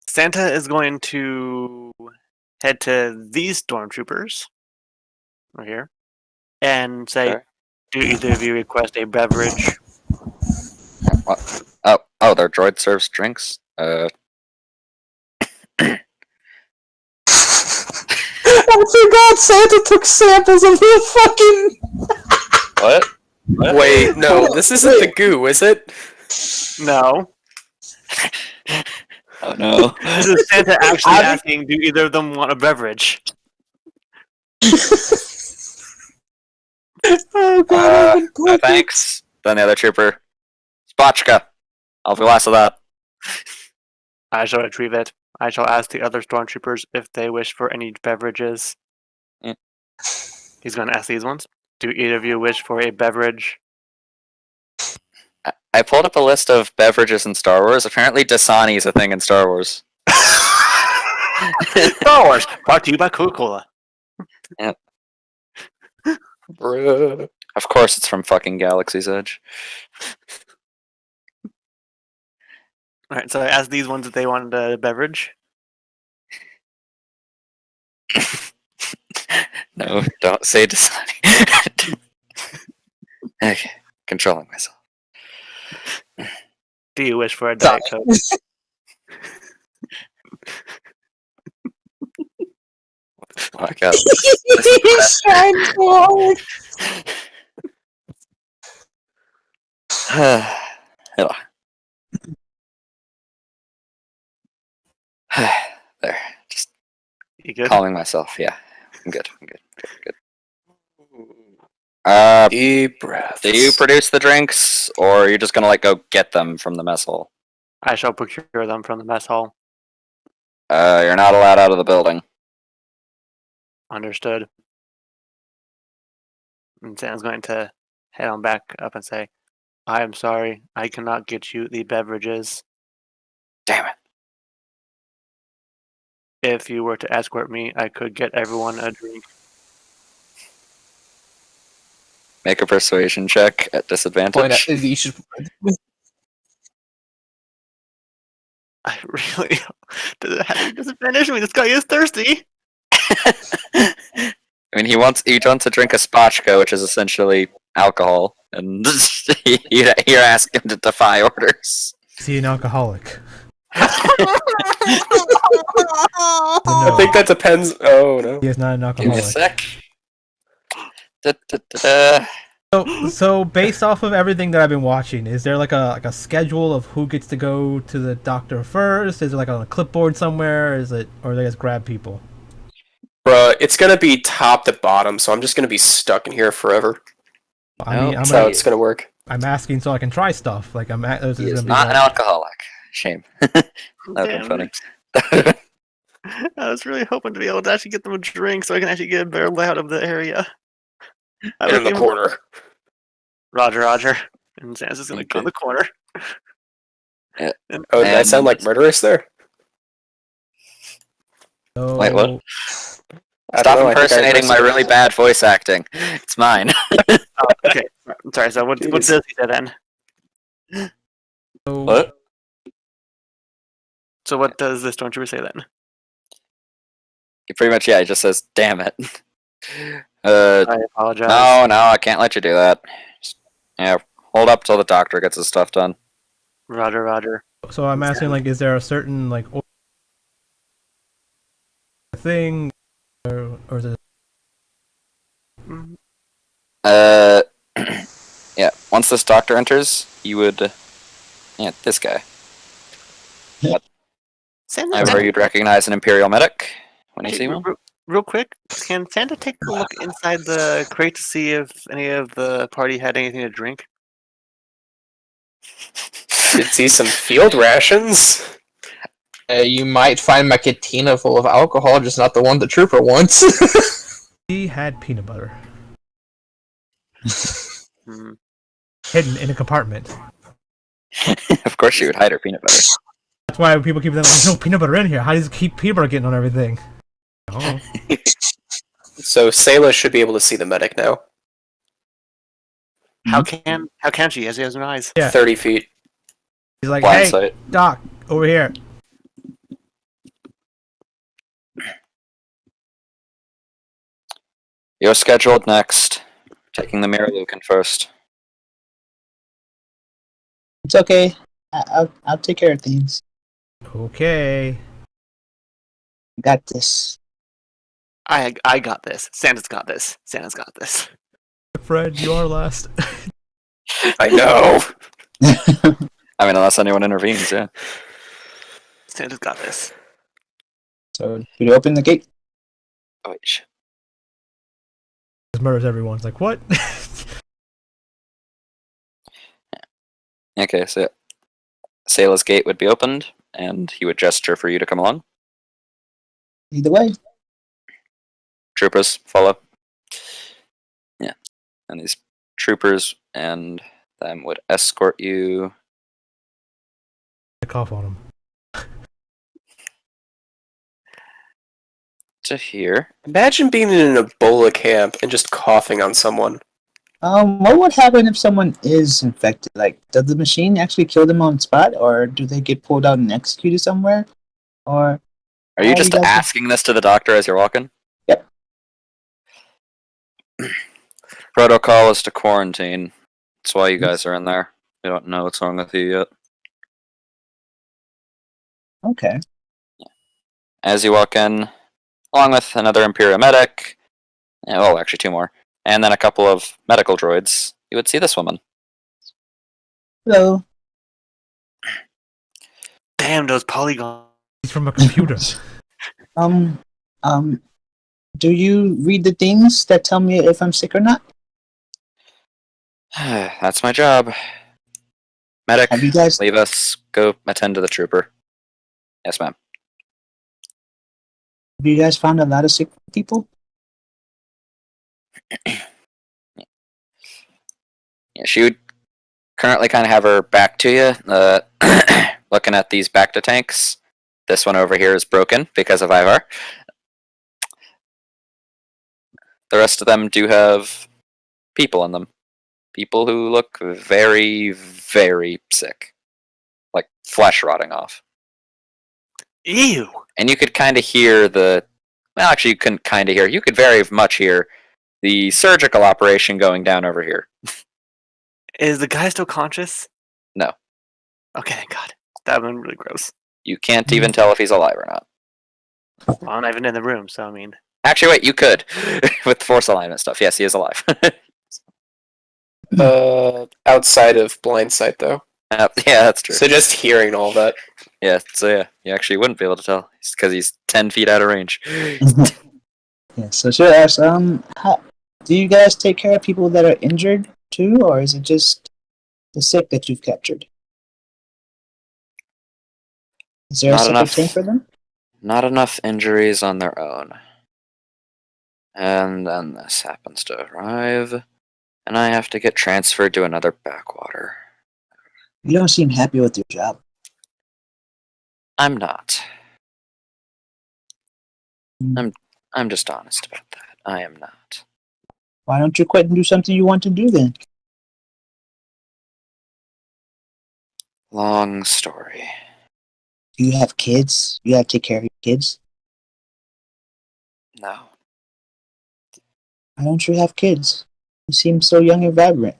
Santa is going to head to these stormtroopers right here and say, Okay. "Do either of you request a beverage?" What? Oh, their droid serves drinks. I forgot Santa took samples of the fucking. What? Wait, no, this isn't the goo, is it? No. Oh no. This is Santa actually asking, "Do either of them want a beverage?" Oh god. No thanks. Then the other trooper. Spotchka. I'll be last of that. I shall retrieve it. I shall ask the other stormtroopers if they wish for any beverages. Mm. He's going to ask these ones. Do either of you wish for a beverage? I pulled up a list of beverages in Star Wars. Apparently Dasani is a thing in Star Wars. Star Wars, brought to you by Coca-Cola. Bruh. Of course it's from fucking Galaxy's Edge. All right, so I asked these ones if they wanted a beverage. No, don't say Dasani. Okay, controlling myself. Do you wish for a Diet Coke? Oh my god. Hello. There. Just You good? calming myself. Yeah. I'm good. I'm good. Good. Deep breaths. Do you produce the drinks, or are you just gonna like go get them from the mess hall? I shall procure them from the mess hall. You're not allowed out of the building. Understood. And Santa's going to head on back up and say, "I am sorry, I cannot get you the beverages. Damn it. If you were to escort me, I could get everyone a drink." Make a persuasion check at disadvantage. You should. I really does it have any disadvantage? I mean, this guy is thirsty. I mean, he wants to drink a spotchka, which is essentially alcohol, and you're asking him to defy orders. Is he an alcoholic? I think that depends. Oh no. He is not an Give me a alcoholic. sec. Da-da-da-da. So based off of everything that I've been watching, is there like a schedule of who gets to go to the doctor first? Is it like on a clipboard somewhere? Is it, or they just grab people? Bruh, it's gonna be top to bottom, so I'm just gonna be stuck in here forever. I mean, That's how it's gonna work. I'm asking so I can try stuff. Like this He is is gonna be not an like- alcoholic. Shame. That would be Damn funny. it. I was really hoping to be able to actually get them a drink so I can actually get a better layout of the area. I In the was corner. Roger, Roger. And Santa's just gonna go in the corner. Yeah. And Oh, did I sound like murderous there? So, Wait, what? I Stop don't know, I think I impersonating my really impersonated- bad voice acting. It's mine. oh, okay. I'm sorry, so what does he say then? So, What? So what does the stormtrooper say then? He pretty much, he just says, damn it. I apologize. No, I can't let you do that. Just, hold up till the doctor gets his stuff done. Roger, Roger. So I'm asking, like, is there a certain like thing or is it? Mm, Uh, yeah. Once this doctor enters, you would. Yeah, this guy. Santa, You'd recognize an Imperial medic when you hey, see one. real quick, can Santa take a look inside the crate to see if any of the party had anything to drink? Did see some field rations. You might find my cantina full of alcohol, just not the one the trooper wants. He had peanut butter Hmm. hidden in a compartment. Of course, she would hide her peanut butter. That's why people keep saying, "There's no peanut butter in here. How does it keep peanut butter getting on everything?" Oh, So Selah should be able to see the medic now. How can she? As he has no eyes. yeah. 30 feet. He's like, Blind "Hey, sight. Doc, over here." You're scheduled next. Taking the mirror Lucan first. It's okay. I'll take care of things. Okay. Got this. I got this. Santa's got this. Santa's got this. Fred, you are last. I know. I mean, unless anyone intervenes, yeah. Santa's got this. So, did you open the gate? Oh, wait, shit. Just murders everyone. It's like, what? Okay, so Selah's gate would be opened, and he would gesture for you to come along. Either way. Troopers, follow. Yeah. And these troopers and them would escort you. I cough on him. To here. Imagine being in an Ebola camp and just coughing on someone. What would happen if someone is infected? Like, does the machine actually kill them on spot, or do they get pulled out and executed somewhere? Or Are you how just guys- asking this to the doctor as you're walking? Yep. Protocol is to quarantine. That's why you guys are in there. You don't know what's wrong with you yet. Okay. As you walk in, along with another Imperial medic, well, actually two more, and then a couple of medical droids, you would see this woman. Hello. Damn those polygons. He's from a computer. Um, do you read the things that tell me if I'm sick or not? That's my job. Medic, Have you guys? leave us. Go attend to the trooper. Yes, ma'am. Have you guys found a lot of sick people? Yeah, she would currently kind of have her back to you, looking at these back to tanks. This one over here is broken because of Ivaar. The rest of them do have people in them. People who look very, very sick. Like flesh rotting off. Ew. And you could kind of hear the. Well, actually, you couldn't kind of hear. You could very much hear the surgical operation going down over here. Is the guy still conscious? No. Okay, thank God. That would been really gross. You can't even tell if he's alive or not. Well, I'm not even in the room, so I mean. Actually, wait, you could. With force alignment stuff. Yes, he is alive. Outside of blind sight, though. Yeah, that's true. So just hearing all that. Yeah, so yeah, you actually wouldn't be able to tell because he's 10 feet out of range. Yeah. So should I ask? Do you guys take care of people that are injured too, or is it just the sick that you've captured? Is there a Not separate enough. tank for them? Not enough injuries on their own. And then this happens to arrive, and I have to get transferred to another backwater. You don't seem happy with your job. I'm not. Hmm. I'm just honest about that. I am not. Why don't you quit and do something you want to do then? Long story. Do you have kids? You have to take care of your kids? No. Why don't you have kids? You seem so young and vibrant.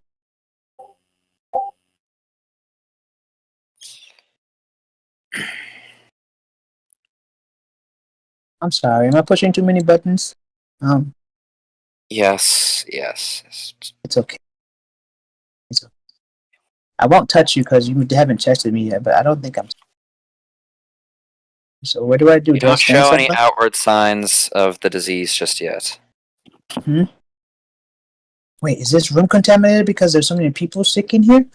I'm sorry. Am I pushing too many buttons? Yes. It's okay. It's okay. I won't touch you because you haven't tested me yet, but I don't think I'm. So what do I do? You Do I don't stand show any somewhere? outward signs of the disease just yet. Wait, is this room contaminated because there's so many people sick in here?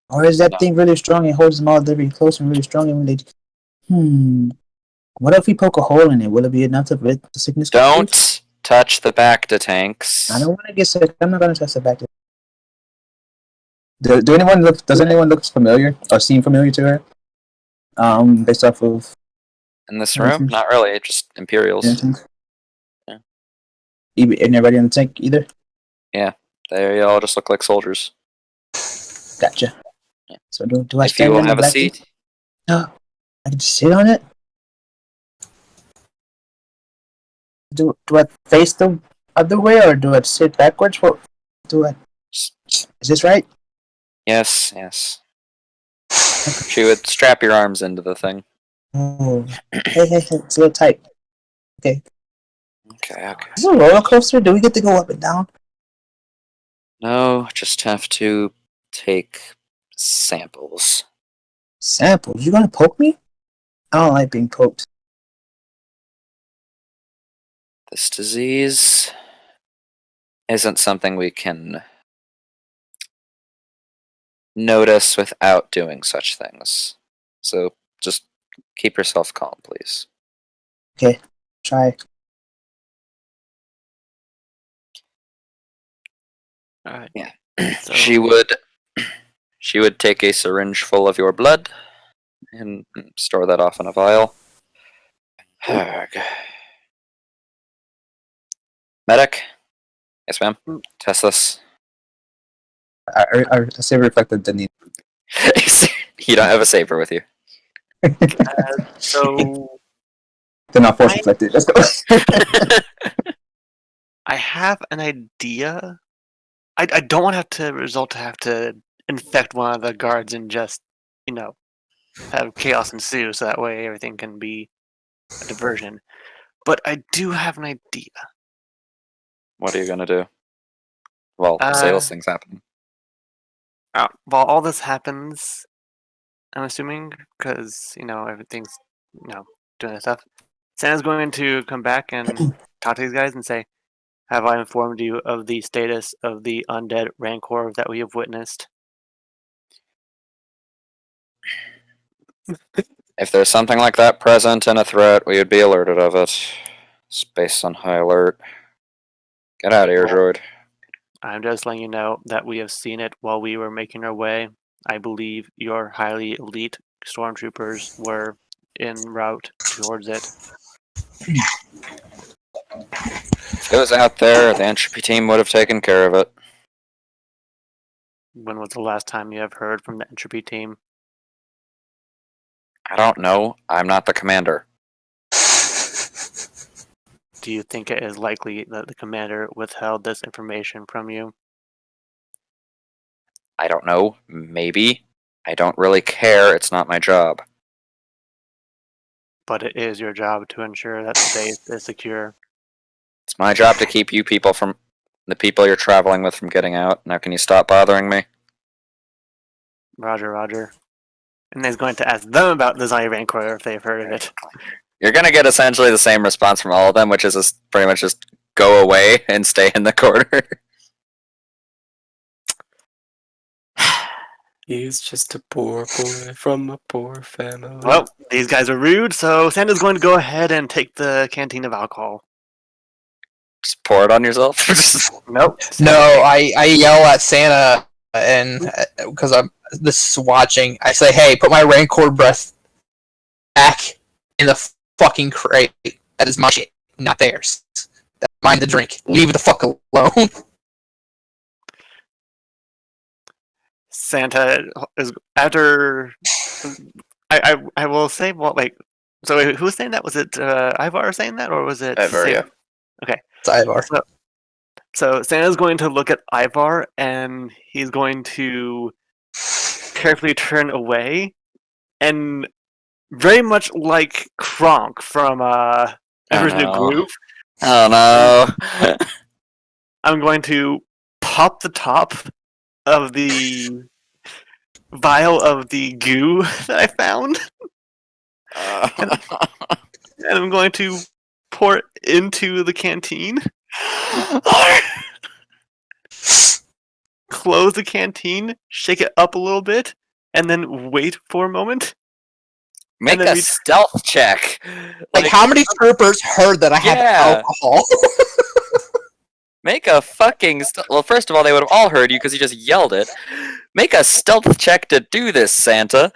Or is that No. thing really strong and holds them all very close and really strong and when they... What if we poke a hole in it? Will it be enough to let the sickness get through? Don't touch the Bacta tanks. I don't want to get sick. I'm not going to touch the back. Does anyone look familiar or seem familiar to her? Based off of In this anything? room? Not really, just Imperials. Anything? Yeah. Anybody in the tank either? They all just look like soldiers. Gotcha. Yeah. So do I If you stand will in the have a back? seat. No. I can just sit on it? Do I face the other way or do I sit backwards? What do I? Is this right? Yes. She would strap your arms into the thing. Oh, hey, it's a little tight. Okay. Is this a roller coaster? Do we get to go up and down? No, just have to take samples. Samples? You gonna poke me? I don't like being poked. This disease isn't something we can notice without doing such things. So just keep yourself calm, please. Okay, try. All right. Yeah. So- She would take a syringe full of your blood and store that off in a vial. Medic? Yes, ma'am. Test this. I say reflected the need. You don't have a saber with you. So They're not force reflected. Let's go. I have an idea. I don't want to have to infect one of the guards and just, have chaos ensue so that way everything can be a diversion. But I do have an idea. What are you gonna do? Well, say those things happen. While all this happens, I'm assuming, because, everything's, doing this stuff, Santa's going to come back and talk to these guys and say, have I informed you of the status of the undead rancor that we have witnessed? If there's something like that present and a threat, we would be alerted of it. It's based on high alert. Get out of here, droid. I'm just letting you know that we have seen it while we were making our way. I believe your highly elite stormtroopers were en route towards it. If it was out there, the entropy team would have taken care of it. When was the last time you have heard from the entropy team? I don't know. I'm not the commander. Do you think it is likely that the commander withheld this information from you? I don't know. Maybe. I don't really care. It's not my job. But it is your job to ensure that the base is secure. It's my job to keep you people from the people you're traveling with from getting out. Now can you stop bothering me? Roger, roger. And he's going to ask them about the Zai Rancor if they've heard of it. You're gonna get essentially the same response from all of them, which is just pretty much just go away and stay in the corner. He's just a poor boy from a poor family. Well, these guys are rude, so Santa's going to go ahead and take the canteen of alcohol. Just pour it on yourself. Nope. No, I yell at Santa, and because I'm this is watching, I say, "Hey, put my Rancor breath back in the fucking crate. That is my shit, not theirs. That's mine to drink. Leave the fuck alone." Santa is after. I will say so who was saying that? Was it Ivaar saying that, or was it Ivaar, yeah. Okay. It's Ivar. So Santa's going to look at Ivar and he's going to carefully turn away, and very much like Kronk from Ever's new no. groove. Oh no. I'm going to pop the top of the vial of the goo that I found, and I'm going to pour it into the canteen. Close the canteen, shake it up a little bit, and then wait for a moment. Make then a we- stealth check. Like, how many troopers heard that I have Yeah. alcohol? Make a fucking well. First of all, they would have all heard you because you just yelled it. Make a stealth check to do this, Santa.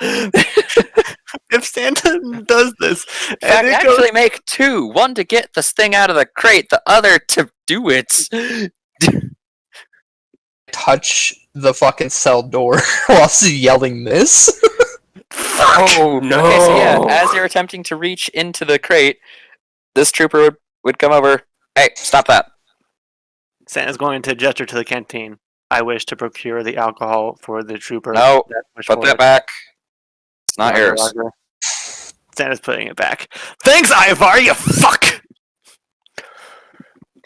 If Santa does this, In and fact, it goes, actually make two. One to get this thing out of the crate, the other to do it. Touch the fucking cell door while yelling this. Oh no! Okay, so yeah, as you're attempting to reach into the crate, this trooper would come over. Hey, stop that. Santa's going to gesture to the canteen. I wish to procure the alcohol for the trooper. No, that wished put for that it. back. It's not Roger, yours. Roger. Santa's putting it back. Thanks, Ivaar, you fuck!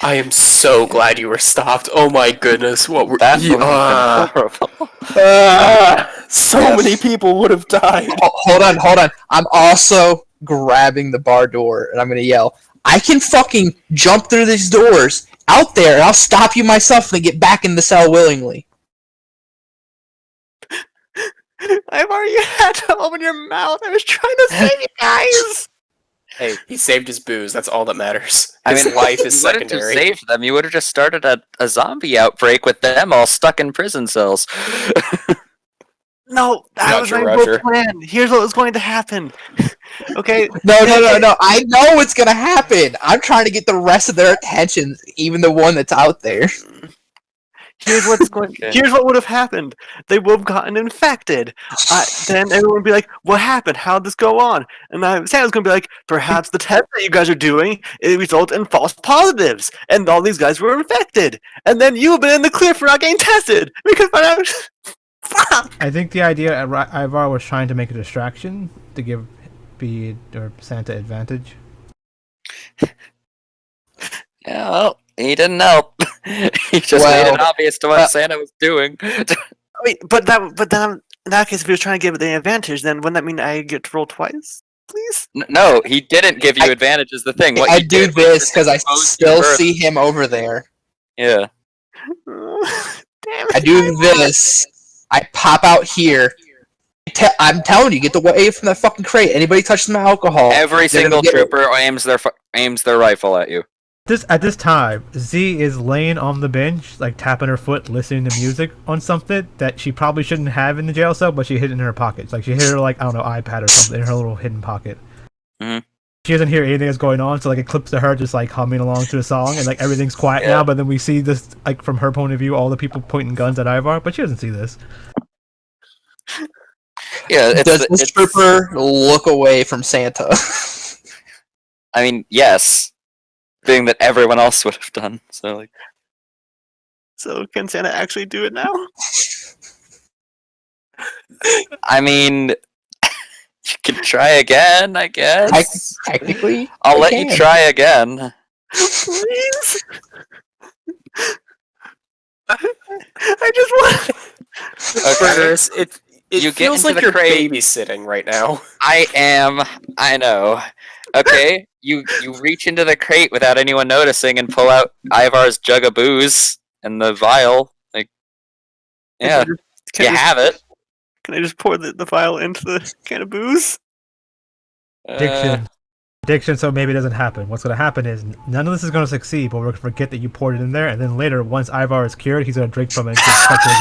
I am so glad you were stopped. Oh my goodness, what were That would have been horrible. so Yes. many people would have died. Hold on. I'm also grabbing the bar door and I'm gonna yell, I can fucking jump through these doors out there and I'll stop you myself and get back in the cell willingly. Ivaar, you had to open your mouth. I was trying to save you guys. Hey, he saved his booze. That's all that matters. I His mean, life is you wouldn't have secondary. saved them. You would have just started a zombie outbreak with them all stuck in prison cells. No, that was Roger, my Roger. whole plan. Here's what was going to happen. Okay, No. I know what's gonna happen. I'm trying to get the rest of their attention, even the one that's out there. here's what's going. Okay. Here's what would have happened. They would have gotten infected. Then everyone would be like, "What happened? How'd this go on?" And Santa's going to be like, "Perhaps the test that you guys are doing it results in false positives, and all these guys were infected. And then you've been in the clear for not getting tested because fuck." I think the idea Ivar was trying to make a distraction to give Santa advantage. Yeah, well, he didn't help. He just made it obvious to what Santa was doing. Wait, but then in that case, if he was trying to give it the advantage, then wouldn't that mean I get to roll twice? Please. No, he didn't give you advantage is the thing. What I you do did was this just because I expose you still further. see him over there. Yeah. Damn it. I do this. I pop out here. I'm telling you, get away from that fucking crate. Anybody touches my alcohol. Every they're gonna single get it. trooper aims their rifle at you. At this time, Z is laying on the bench, like tapping her foot, listening to music on something that she probably shouldn't have in the jail cell, but she hid in her pockets. Like she hid her, like, I don't know, iPad or something in her little hidden pocket. Mhm. She doesn't hear anything that's going on, so like it clips to her just like humming along to a song, and like everything's quiet Yeah. now. But then we see this, like from her point of view, all the people pointing guns at Ivar, but she doesn't see this. Yeah, Does this trooper look away from Santa? I mean, yes. Being that everyone else would have done. So like So can Santa actually do it now? I mean you can try again, I guess. Technically, I'll I let can. you try again. Please. I just want. Okay. Burgers, it You get feels into like the you're crate. babysitting right now. I know. Okay, you reach into the crate without anyone noticing and pull out Ivar's jug of booze and the vial. Like, yeah, Can you I just, have it. Can I just pour the vial into the can of booze? Addiction, so maybe it doesn't happen. What's going to happen is none of this is going to succeed, but we're going to forget that you poured it in there, and then later, once Ivar is cured, he's going to drink from it and just touch it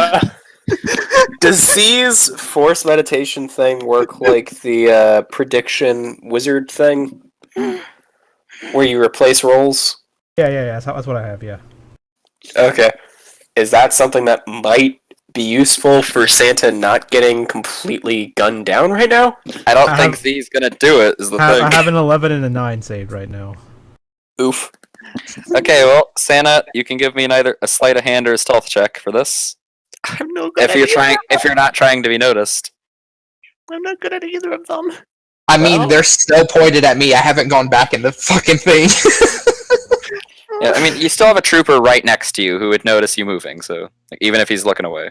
again. Does Z's force meditation thing work like the prediction wizard thing? Where you replace roles? Yeah, that's what I have, yeah. Okay. Is that something that might be useful for Santa not getting completely gunned down right now? I don't I think have- Z's gonna do it. Is the I thing. have an 11 and a 9 saved right now. Oof. Okay, well, Santa, you can give me either a sleight of hand or a stealth check for this. I have no good If you're idea. trying, if you're not trying to be noticed. I'm not good at either of them. I mean, Well- they're still pointed at me. I haven't gone back in the fucking thing. Yeah, I mean, you still have a trooper right next to you who would notice you moving, so like, even if he's looking away.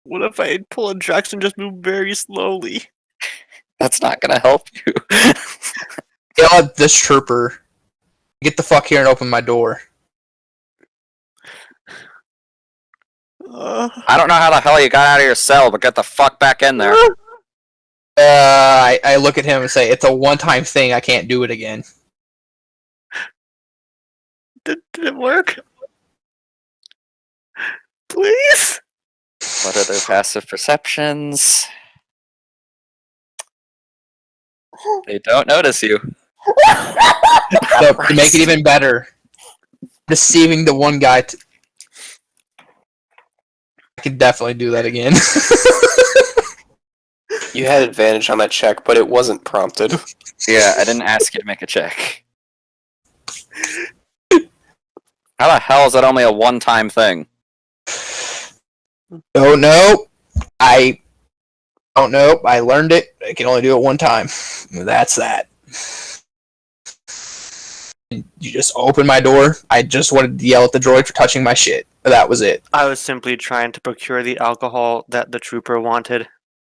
What if I pull a Drax and just move very slowly? That's not gonna help you. Yell at this trooper. Get the fuck here and open my door. I don't know how the hell you got out of your cell, but get the fuck back in there. I look at him and say, it's a one-time thing. I can't do it again. Did it work? Please? What are their passive perceptions? They don't notice you. So, to make it even better, deceiving the one guy. I could definitely do that again. You had advantage on that check, but it wasn't prompted. Yeah, I didn't ask you to make a check. How the hell is that only a one-time thing? Oh no, I don't know. I learned it. I can only do it one time. That's that. You just open my door. I just wanted to yell at the droid for touching my shit. That was it. I was simply trying to procure the alcohol that the trooper wanted.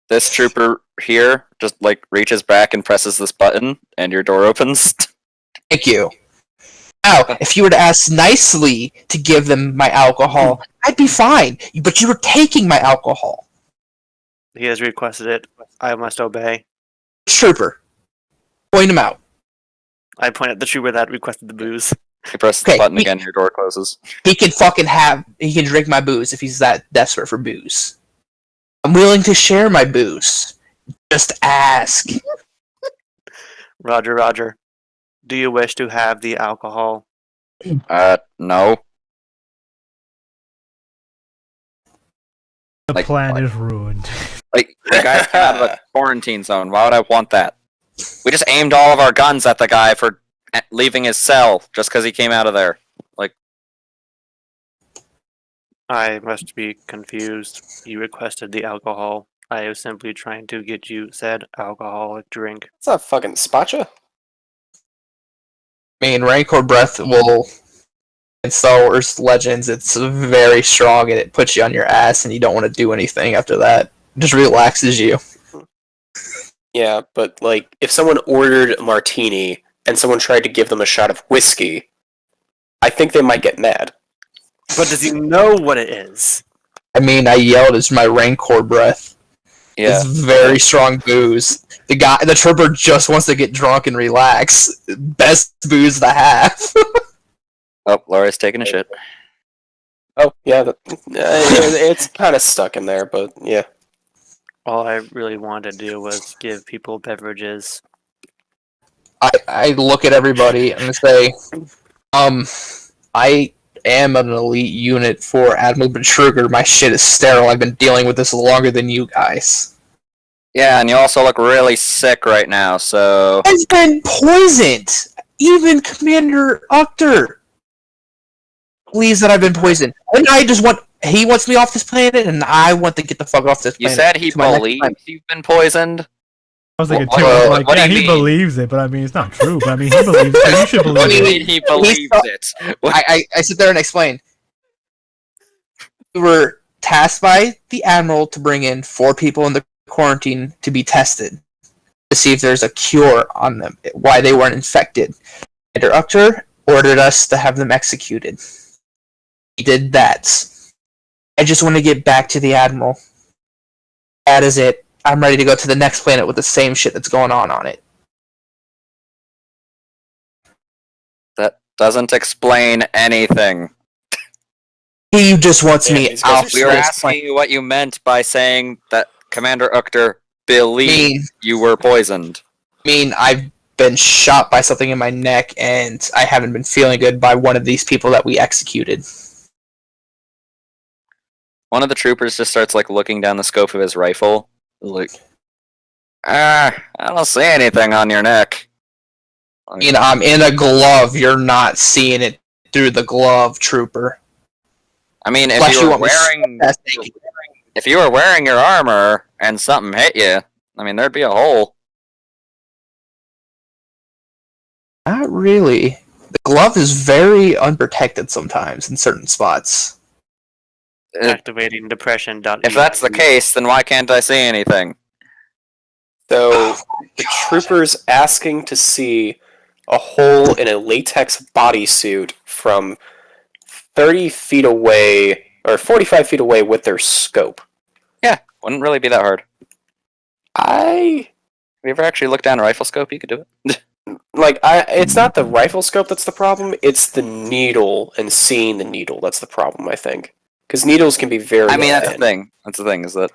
This trooper here just like reaches back and presses this button, and your door opens. Thank you. Now, if you were to ask nicely to give them my alcohol, I'd be fine. But you were taking my alcohol. He has requested it. I must obey. Trooper, point him out. I point at the trooper that requested the booze. You press Okay, the button again, your door closes. He can he can drink my booze if he's that desperate for booze. I'm willing to share my booze. Just ask. Roger, Roger. Do you wish to have the alcohol? No. The Like- plan like- is ruined. Like, the guy came out of a quarantine zone. Why would I want that? We just aimed all of our guns at the guy for leaving his cell just because he came out of there. Like, I must be confused. You requested the alcohol. I was simply trying to get you said alcoholic drink. It's not fucking Spacha. I mean, Rancor Breath will... In Star Wars Legends, it's very strong and it puts you on your ass and you don't want to do anything after that. It just relaxes you. Yeah, but like, if someone ordered a martini and someone tried to give them a shot of whiskey, I think they might get mad. But does he know what it is? I mean, I yelled, it's my Rancor Breath. yeah. It's very strong booze. The trooper just wants to get drunk and relax. Best booze to have. Oh, Laura's taking a shit. Oh, yeah, it's kind of stuck in there, but yeah. All I really wanted to do was give people beverages. I look at everybody and say, I am an elite unit for Admiral Betruger. My shit is sterile. I've been dealing with this longer than you guys. Yeah, and you also look really sick right now, so... I've been poisoned! Even Commander Uchter believes that I've been poisoned. And I just want... He wants me off this planet, and I want to get the fuck off this You planet. said he to my next believes planet. you've been poisoned? I was thinking What- too. I was what- like, what do yeah, you he mean? believes it, but I mean, it's not true. But I mean, he believes it. You should What believe do you it. mean he believes it? What? I sit there and explain. We were tasked by the Admiral to bring in 4 people in the quarantine to be tested to see if there's a cure on them, why they weren't infected. Commander Uchter ordered us to have them executed. He did that. I just want to get back to the Admiral. That is it. I'm ready to go to the next planet with the same shit that's going on it. That doesn't explain anything. He just wants Yeah, me these guys off are We were this asking you what you meant by saying that Commander Uchter believed Mean. you were poisoned. I've been shot by something in my neck, and I haven't been feeling good by one of these people that we executed. One of the troopers just starts like looking down the scope of his rifle. Like, I don't see anything on your neck. I'm in a glove. You're not seeing it through the glove, trooper. I mean, Unless if you you were want me wearing fantastic. if you were wearing your armor and something hit you, I mean, there'd be a hole. Not really. The glove is very unprotected sometimes in certain spots. Activating depression. If that's the case, then why can't I see anything? So the trooper's asking to see a hole in a latex bodysuit from 30 feet away, or 45 feet away with their scope. Yeah, wouldn't really be that hard. Have Have you ever actually looked down a rifle scope? You could do it. it's not the rifle scope that's the problem, it's the needle and seeing the needle that's the problem, I think. Because needles can be very I mean, that's the thin. thing. That's the thing, is that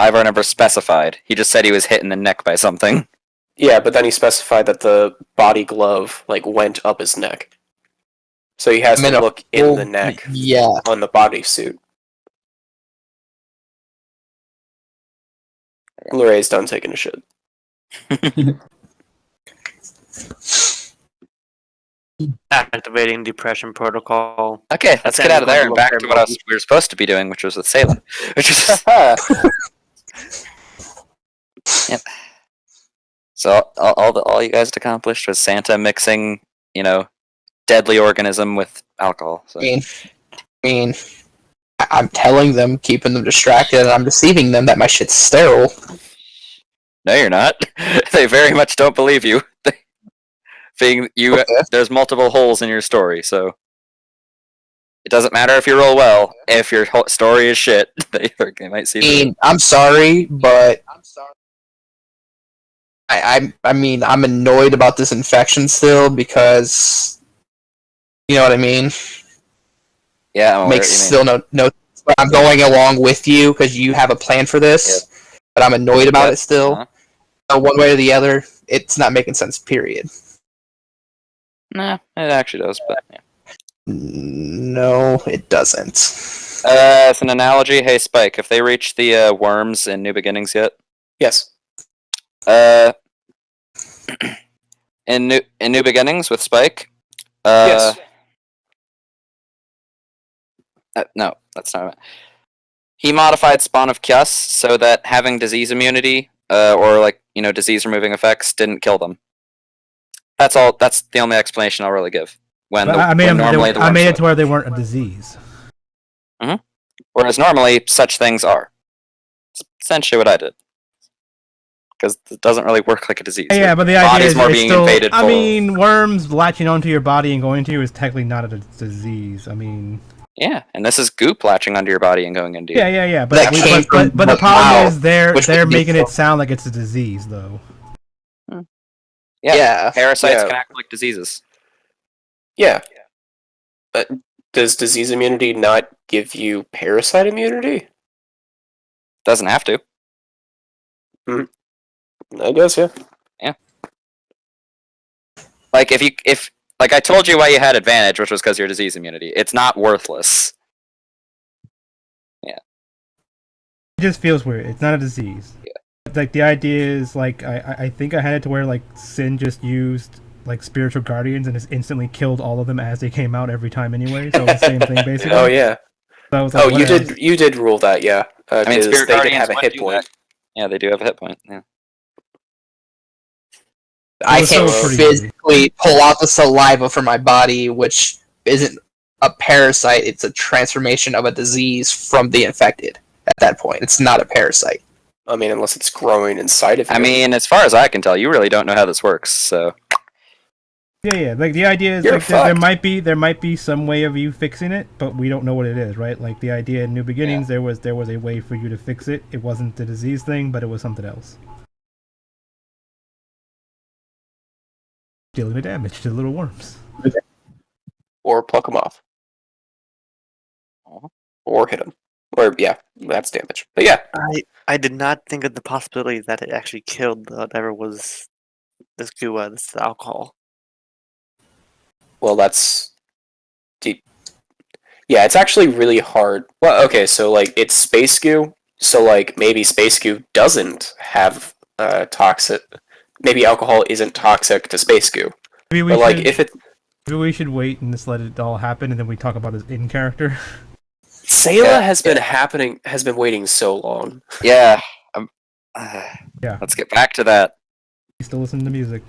Ivaar never specified. He just said he was hit in the neck by something. Yeah, but then he specified that the body glove went up his neck. So he has I mean, to look in the neck Yeah. on the bodysuit. Laurae's done taking a shit. Activating depression protocol. Okay, let's get out of there and back to what we were supposed to be doing, which was with Selah. Which was yep. So all you guys had accomplished was Santa mixing, deadly organism with alcohol. So. I mean, I'm telling them, keeping them distracted, and I'm deceiving them that my shit's sterile. No, you're not. They very much don't believe you. There's multiple holes in your story, so it doesn't matter if you roll well. If your story is shit, they might see. I'm sorry, but I mean, I'm annoyed about this infection still because you know what I mean. Yeah, I'm aware makes what you mean. still no. But I'm going along with you because you have a plan for this, but I'm annoyed about it still. Uh-huh. One way or the other, it's not making sense. Period. Nah, it actually does, but yeah. No, it doesn't. As an analogy, hey Spike, have they reached the worms in New Beginnings yet? Yes. In New Beginnings with Spike. Yes. No, that's not it. He modified Spawn of Kyus so that having disease immunity, or disease removing effects, didn't kill them. That's all. That's the only explanation I'll really give. I made it to where they weren't a disease. Whereas normally such things are. It's essentially what I did. Because it doesn't really work like a disease. Yeah, but the idea is more it's being still, invaded. I mean, worms latching onto your body and going to you is technically not a disease. I mean. Yeah, and this is goop latching onto your body and going into you. Yeah. But the problem is they're making it sound like it's a disease, though. Yeah. Parasites can act like diseases. Yeah. But does disease immunity not give you parasite immunity? Doesn't have to. I guess, yeah. Yeah. Like if I told you why you had advantage, which was because your disease immunity. It's not worthless. Yeah. It just feels weird. It's not a disease. Yeah. Like the idea is I think I had it to where Sin just used spiritual guardians and just instantly killed all of them as they came out every time anyway. So it's the same thing basically. Oh yeah. So I was like, you did rule that, yeah. I mean, spirit they guardians have a would hit do point. that. Yeah, they do have a hit point. Yeah. I can't physically pull out the saliva from my body, which isn't a parasite. It's a transformation of a disease from the infected. At that point, it's not a parasite. I mean, unless it's growing inside of you. I mean, as far as I can tell, you really don't know how this works. So. Yeah. Like the idea is there might be some way of you fixing it, but we don't know what it is, right? Like the idea in New Beginnings, there was a way for you to fix it. It wasn't the disease thing, but it was something else. Dealing the damage to the little worms. Or pluck them off. Or hit them. Or, yeah, that's damage. But yeah. I did not think of the possibility that it actually killed whatever was this gua, this alcohol. Well, that's deep. Yeah, it's actually really hard. Well, okay, so it's space goo. So maybe space goo doesn't have toxic. Maybe alcohol isn't toxic to space goo. Maybe we should wait and just let it all happen, and then we talk about his in character. Selah has been waiting so long. Yeah, Yeah. Let's get back to that. You still listen to music.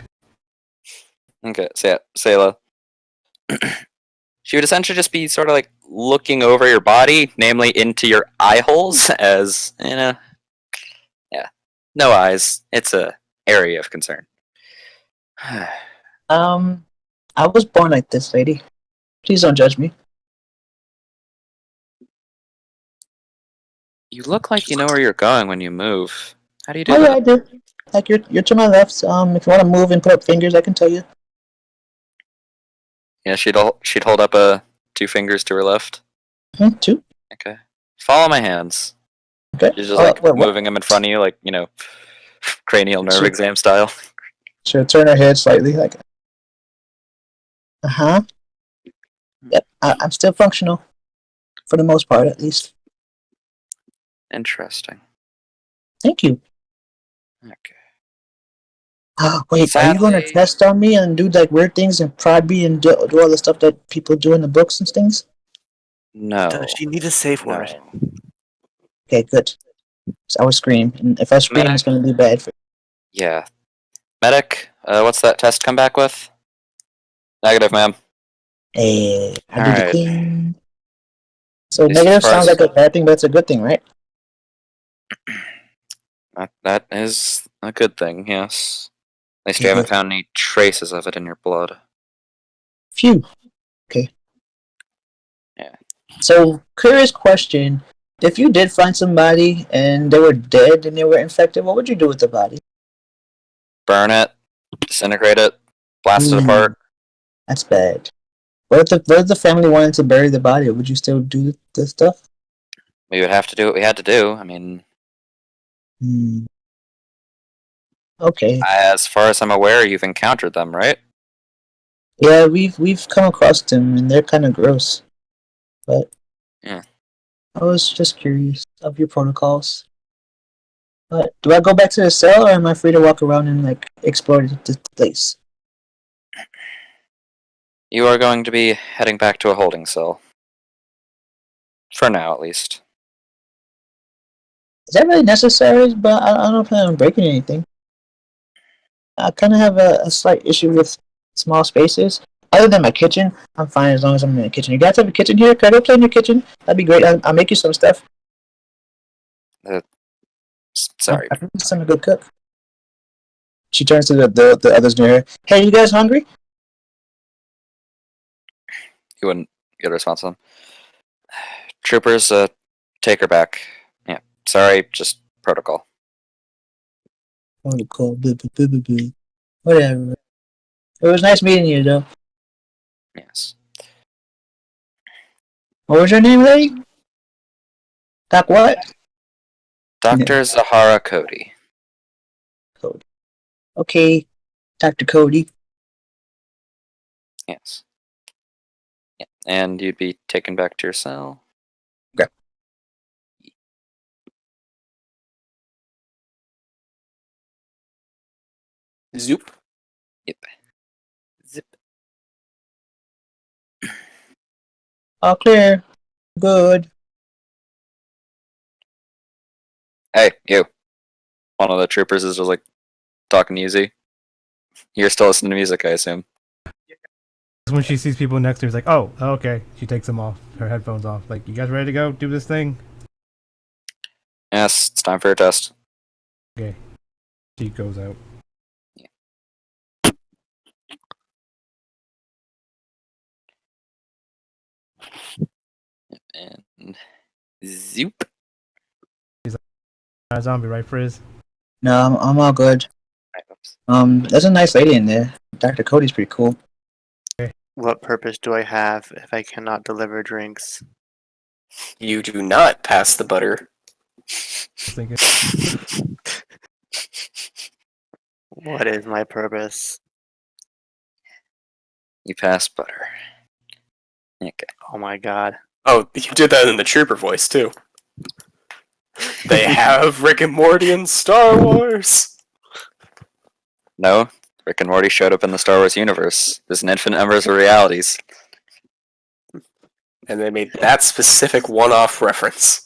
Okay, so yeah, Selah. She would essentially just be sort of like looking over your body, namely into your eye holes, as yeah, no eyes. It's a area of concern. I was born like this, lady. Please don't judge me. You look like you know where you're going when you move. How do you do Oh yeah, that? I do. Like you're to my left. If you want to move and put up fingers, I can tell you. Yeah, she'd hold up 2 fingers to her left. Two. Okay. Follow my hands. Okay. She's just like Wait, what? moving them in front of you, like cranial nerve Sure. exam style. She'll turn her head slightly, like. Yep. I'm still functional, for the most part, at least. Interesting. Thank you. Okay. Wait, are you going to Sadly, test on me and do like weird things and prod me and do all the stuff that people do in the books and things? no. Does she need a safe word? No. Okay, good. So I would scream, and if I scream, Medic? it's going to be bad for. Yeah. Medic, what's that test come back with? Negative, ma'am. Hey, I do the Alright. queen. So At least as negative far sounds as- like a bad thing, but it's a good thing, right? That is a good thing, yes. At least you haven't found any traces of it in your blood. Phew. Okay. Yeah. So, curious question. If you did find somebody and they were dead and they were infected, what would you do with the body? Burn it, disintegrate it, blast it Hmm. apart. That's bad. What if the family wanted to bury the body? Would you still do the stuff? We would have to do what we had to do. I mean, Hmm. Okay. as far as I'm aware, you've encountered them, right? Yeah, we've come across them and they're kind of gross. But Yeah. I was just curious of your protocols. But do I go back to the cell, or am I free to walk around and like explore the place? You are going to be heading back to a holding cell. For now, at least. Is that really necessary? But I don't plan on breaking anything. I kind of have a slight issue with small spaces. Other than my kitchen, I'm fine as long as I'm in the kitchen. You guys have a kitchen here? Can I go play in your kitchen? That'd be great. I'll make you some stuff. Sorry. I promise I'm a good cook. She turns to the others near her. Hey, you guys hungry? You wouldn't get a response from them. Troopers, take her back. Yeah. Sorry, just protocol. Oh, cool. Whatever. It was nice meeting you, though. Yes. What was your name, lady? Doc what? Dr. Zahara Cody. Cody. Okay, Dr. Cody. Yes. Yeah. And you'd be taken back to your cell. Okay. Zoop. Yep. Zip. All clear. Good. Hey, you. One of the troopers is just like talking to you. You're still listening to music, I assume. When she sees people next to her, it's like, oh, okay. She takes them off, her headphones off. Like, you guys ready to go do this thing? Yes, it's time for your test. Okay. She goes out. And zoop. Zombie, right, Frizz? No, I'm all good. Oops. There's a nice lady in there. Dr. Cody's pretty cool. What purpose do I have if I cannot deliver drinks? You do not pass the butter. Thinking, What is my purpose? You pass butter. Okay. Oh my god. Oh, you did that in the trooper voice too. They have Rick and Morty in Star Wars. No, Rick and Morty showed up in the Star Wars universe. There's an infinite numbers of realities. And they made that specific one-off reference.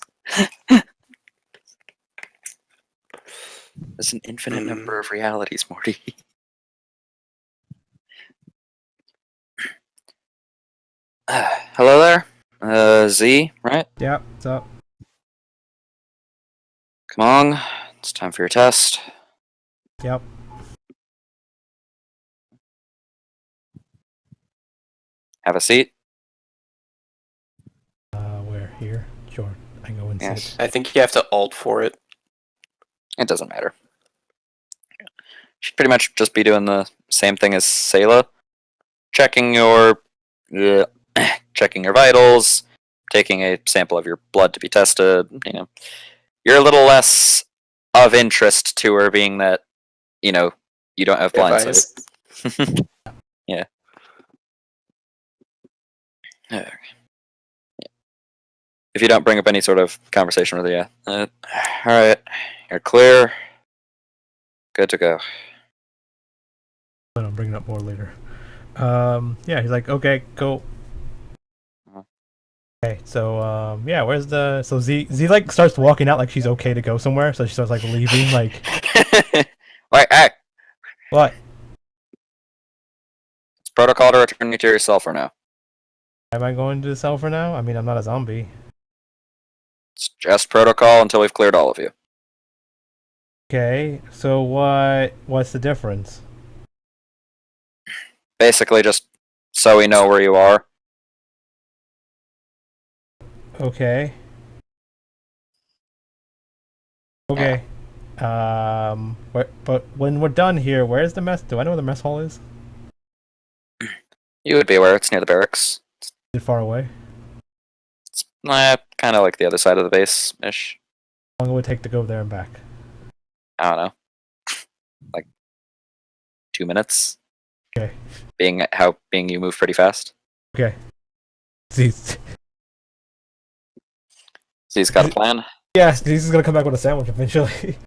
There's an infinite number of realities, Morty. Hello there? Z, right? Yep, what's up? Come on. It's time for your test. Yep. Have a seat. Where? Here? Sure. I can go and Yes. sit. I think you have to alt for it. It doesn't matter. Should pretty much just be doing the same thing as Selah. Checking your vitals, taking a sample of your blood to be tested. You know, you're a little less of interest to her, being that you don't have blind sight. Yeah. If you don't bring up any sort of conversation with her, yeah. All right, you're clear. Good to go. But I'll bring it up more later. Yeah, he's like, okay, cool. Okay, so yeah, where's the Z like starts walking out like she's okay to go somewhere, so she starts like leaving, like Wait, hey, what? it's protocol to return you to your cell for now. Am I going to the cell for now? I mean, I'm not a zombie. It's just protocol until we've cleared all of you. Okay, so what's the difference? Basically, just so we know where you are. Okay. Okay. But when we're done here, where's the mess? Do I know where the mess hall is? You would be aware it's near the barracks. Is it far away? It's kind of like the other side of the base-ish. How long would it take to go there and back? I don't know. Like 2 minutes. Okay. Being you move pretty fast. Okay. He's Got a plan. yeah, he's gonna come back with a sandwich eventually.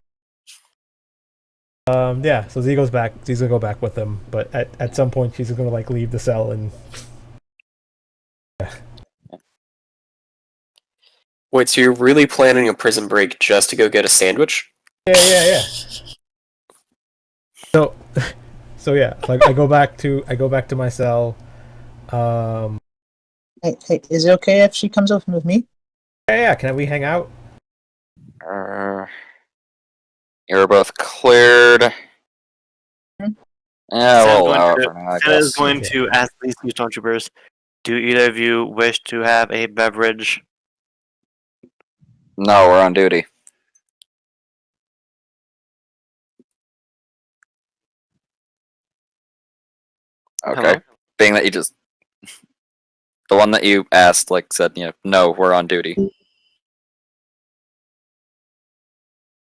Yeah, so Z goes back. Z's gonna go back with him, but at some point she's gonna like leave the cell and. Yeah. Wait, so you're really planning a prison break just to go get a sandwich? Yeah. So yeah, like I go back to my cell. Hey, is it okay if she comes over with me? Yeah. Can we hang out? You're both cleared. Hmm? Yeah, Santa's we'll allow it going for now, I Santa is guess. going to ask these two stormtroopers, do either of you wish to have a beverage? No, we're on duty. Okay. Hello? Being that the one that you asked, like, said, no, we're on duty.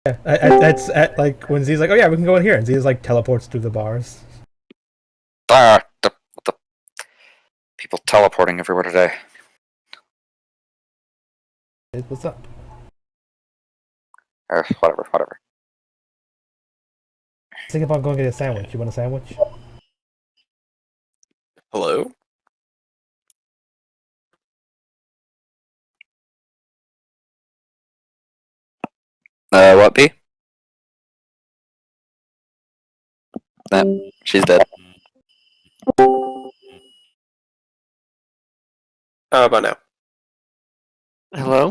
Yeah, that's at like when Z's like, oh yeah, we can go in here, and Z's like teleports through the bars. The people teleporting everywhere today. What's up? Whatever. Think about going to get a sandwich. You want a sandwich? Hello? What, B? She's dead. How about now? Hello?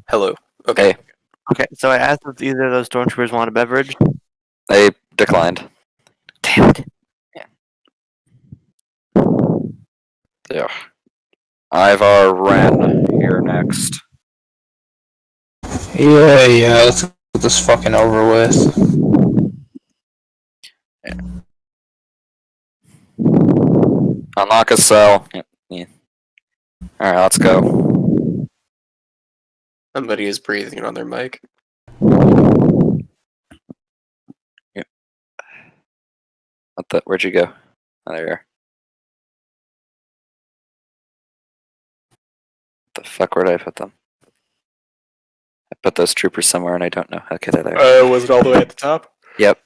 Hello. Okay. Hey, Okay, so I asked if either of those stormtroopers want a beverage. they declined. Damn it. Yeah. Ivaar Ren here next. Yeah, let's get this fucking over with. Unlock a cell. Yeah. Alright, let's go. Somebody is breathing on their mic. Where'd you go? Oh, there you are. The fuck, where'd I put them? I put those troopers somewhere and I don't know. Okay, they're there. Was it all the way at the top? Yep.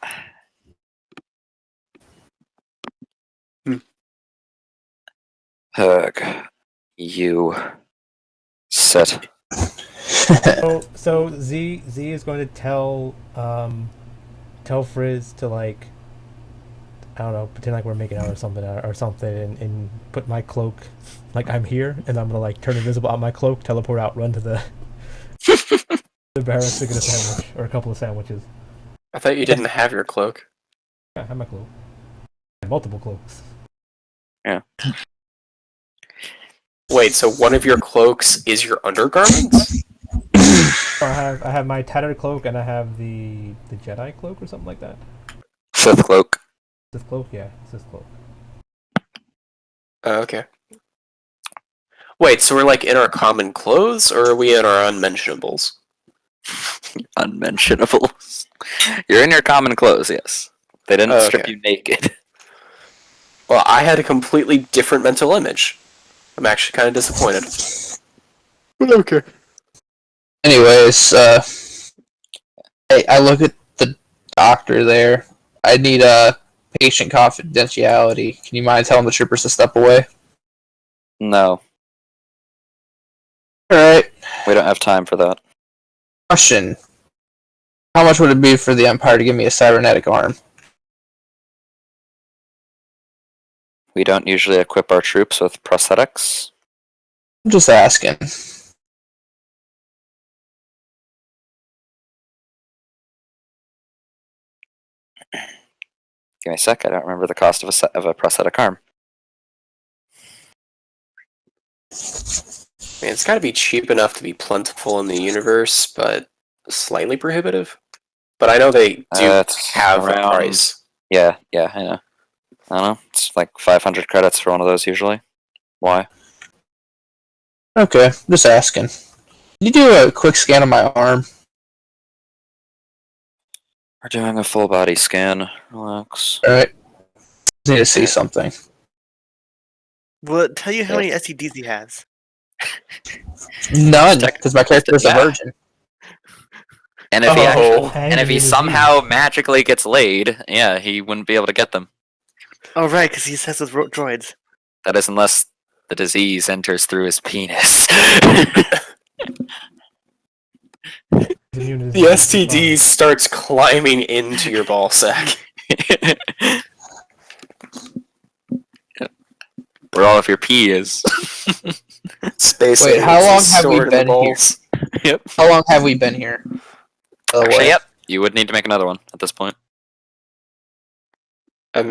Hug. You. Sit. So Z is going to tell tell Frizz to like, I don't know, pretend like we're making out or something, and put my cloak, like I'm here, and I'm gonna like turn invisible out my cloak, teleport out, run to the the barracks to get a sandwich or a couple of sandwiches. I thought you didn't have your cloak. Yeah, I have my cloak. I have multiple cloaks. Wait, so one of your cloaks is your undergarments? So I have my tattered cloak and I have the Jedi cloak or something like that. Sith cloak. This cloak, yeah, it's this cloak. Okay. Wait, so we're like in our common clothes, or are we in our unmentionables? Unmentionables. You're in your common clothes, yes. They didn't Oh, strip okay. you naked. Well, I had a completely different mental image. I'm actually kind of disappointed. But okay. Anyways, I look at the doctor there. I need patient confidentiality. Can you mind telling the troopers to step away? No, Alright. we don't have time for that. Question. How much would it be for the Empire to give me a cybernetic arm? We don't usually equip our troops with prosthetics. I'm just asking. Give me a sec, I don't remember the cost of a prosthetic arm. I mean, it's got to be cheap enough to be plentiful in the universe, but slightly prohibitive. But I know they do It's have a around- price. Yeah, I know. I don't know, it's like 500 credits for one of those usually. Why? Okay, just asking. Can you do a quick scan of my arm? We're doing a full body scan. Relax. Alright. Just need to see something. Will it tell you how Yeah. many STDs he has? None, because my character is a Yeah. virgin. And if he Oh. and if he somehow magically gets laid, yeah, he wouldn't be able to get them. Oh, right, because he says with droids. That is unless the disease enters through his penis. The STD starts climbing into your ball sack. Where all of your pee is. Space. Wait, how aliens long have we stored in the been here? balls. Yep. How long have we been here? By the Actually, way. yep. You would need to make another one at this point. All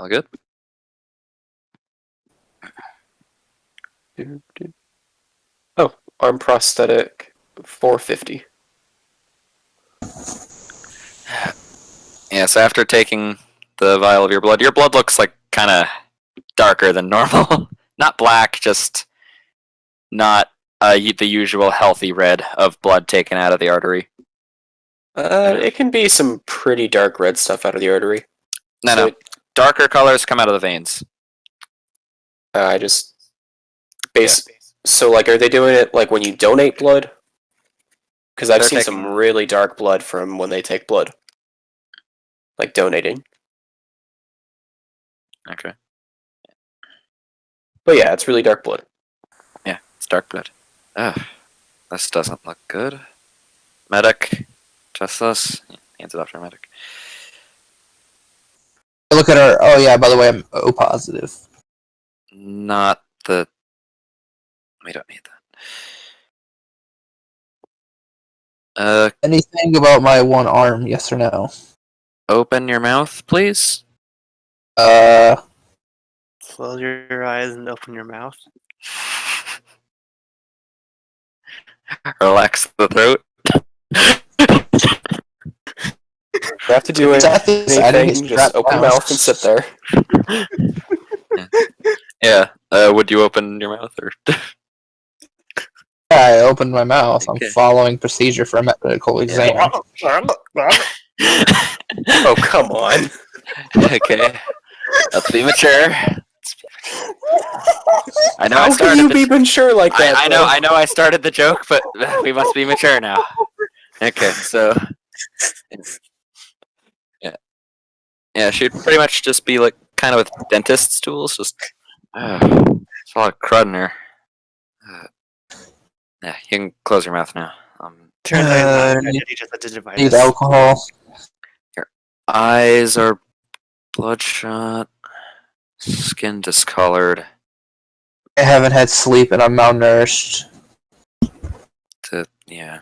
good. Oh, arm prosthetic, 450. Yeah, so after taking the vial of your blood looks like kind of darker than normal. Not black, just not the usual healthy red of blood taken out of the artery. It can be some pretty dark red stuff out of the artery. No. Darker colors come out of the veins. I just So, like, are they doing it like when you donate blood? Because I've They're seen taking- some really dark blood from when they take blood, like donating. Okay. But yeah, it's really dark blood. Yeah, it's dark blood. Ugh, this doesn't look good. Medic, just this. Hands it off to our medic. Look at her. Oh yeah, by the way, I'm O positive. Not the. We don't need that. Anything about my one arm, yes or no? Open your mouth, please. Close your eyes and open your mouth. Relax the throat. If you have to do Is that this? I didn't anything, get just strapped open your down. mouth and sit there. Yeah. Would you open your mouth or? Yeah, I opened my mouth. Okay. I'm following procedure for a medical exam. Oh, come on. Okay. Let's be mature. I know I How can started. you the- be mature like that? I know I started the joke, but we must be mature now. Okay, so yeah, she'd pretty much just be like kind of with dentist's tools, just it's a lot of crud in her. Yeah, you can close your mouth now. Turns out he's not need- he just a Need digivitis. alcohol. Eyes are bloodshot. Skin discolored. I haven't had sleep and I'm malnourished. Yeah.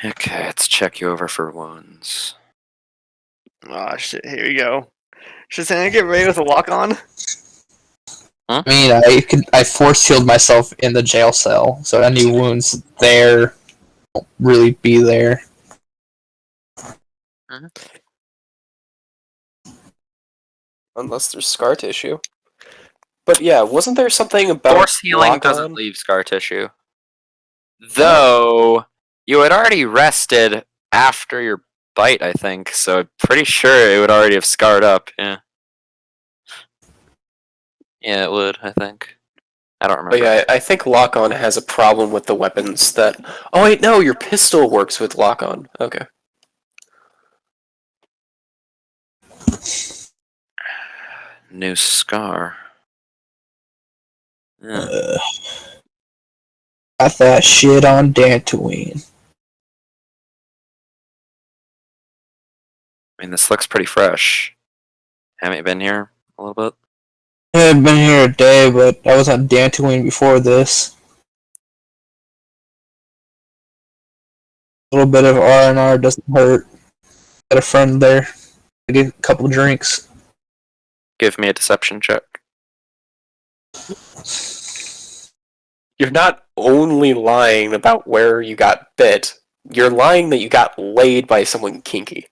Okay, let's check you over for wounds. Oh shit! Here you go. Should Santa get ready with a lock on? I mean, I force healed myself in the jail cell, so any wounds there won't really be there. Unless there's scar tissue. But yeah, wasn't there something about Force healing lock doesn't on? leave scar tissue. Though, you had already rested after your bite, I think, so I'm pretty sure it would already have scarred up, yeah. Yeah, it would, I think. I don't remember. But yeah, I think lock on has a problem with the weapons that. Oh wait, no, your pistol works with lock on. Okay. New scar. Yeah. Got that shit on Dantooine. I mean, this looks pretty fresh. Haven't you been here a little bit? I've been here a day, but I was on Dantooine before this. A little bit of R&R doesn't hurt. Got a friend there. I get a couple drinks. Give me a deception check. You're not only lying about where you got bit, you're lying that you got laid by someone kinky.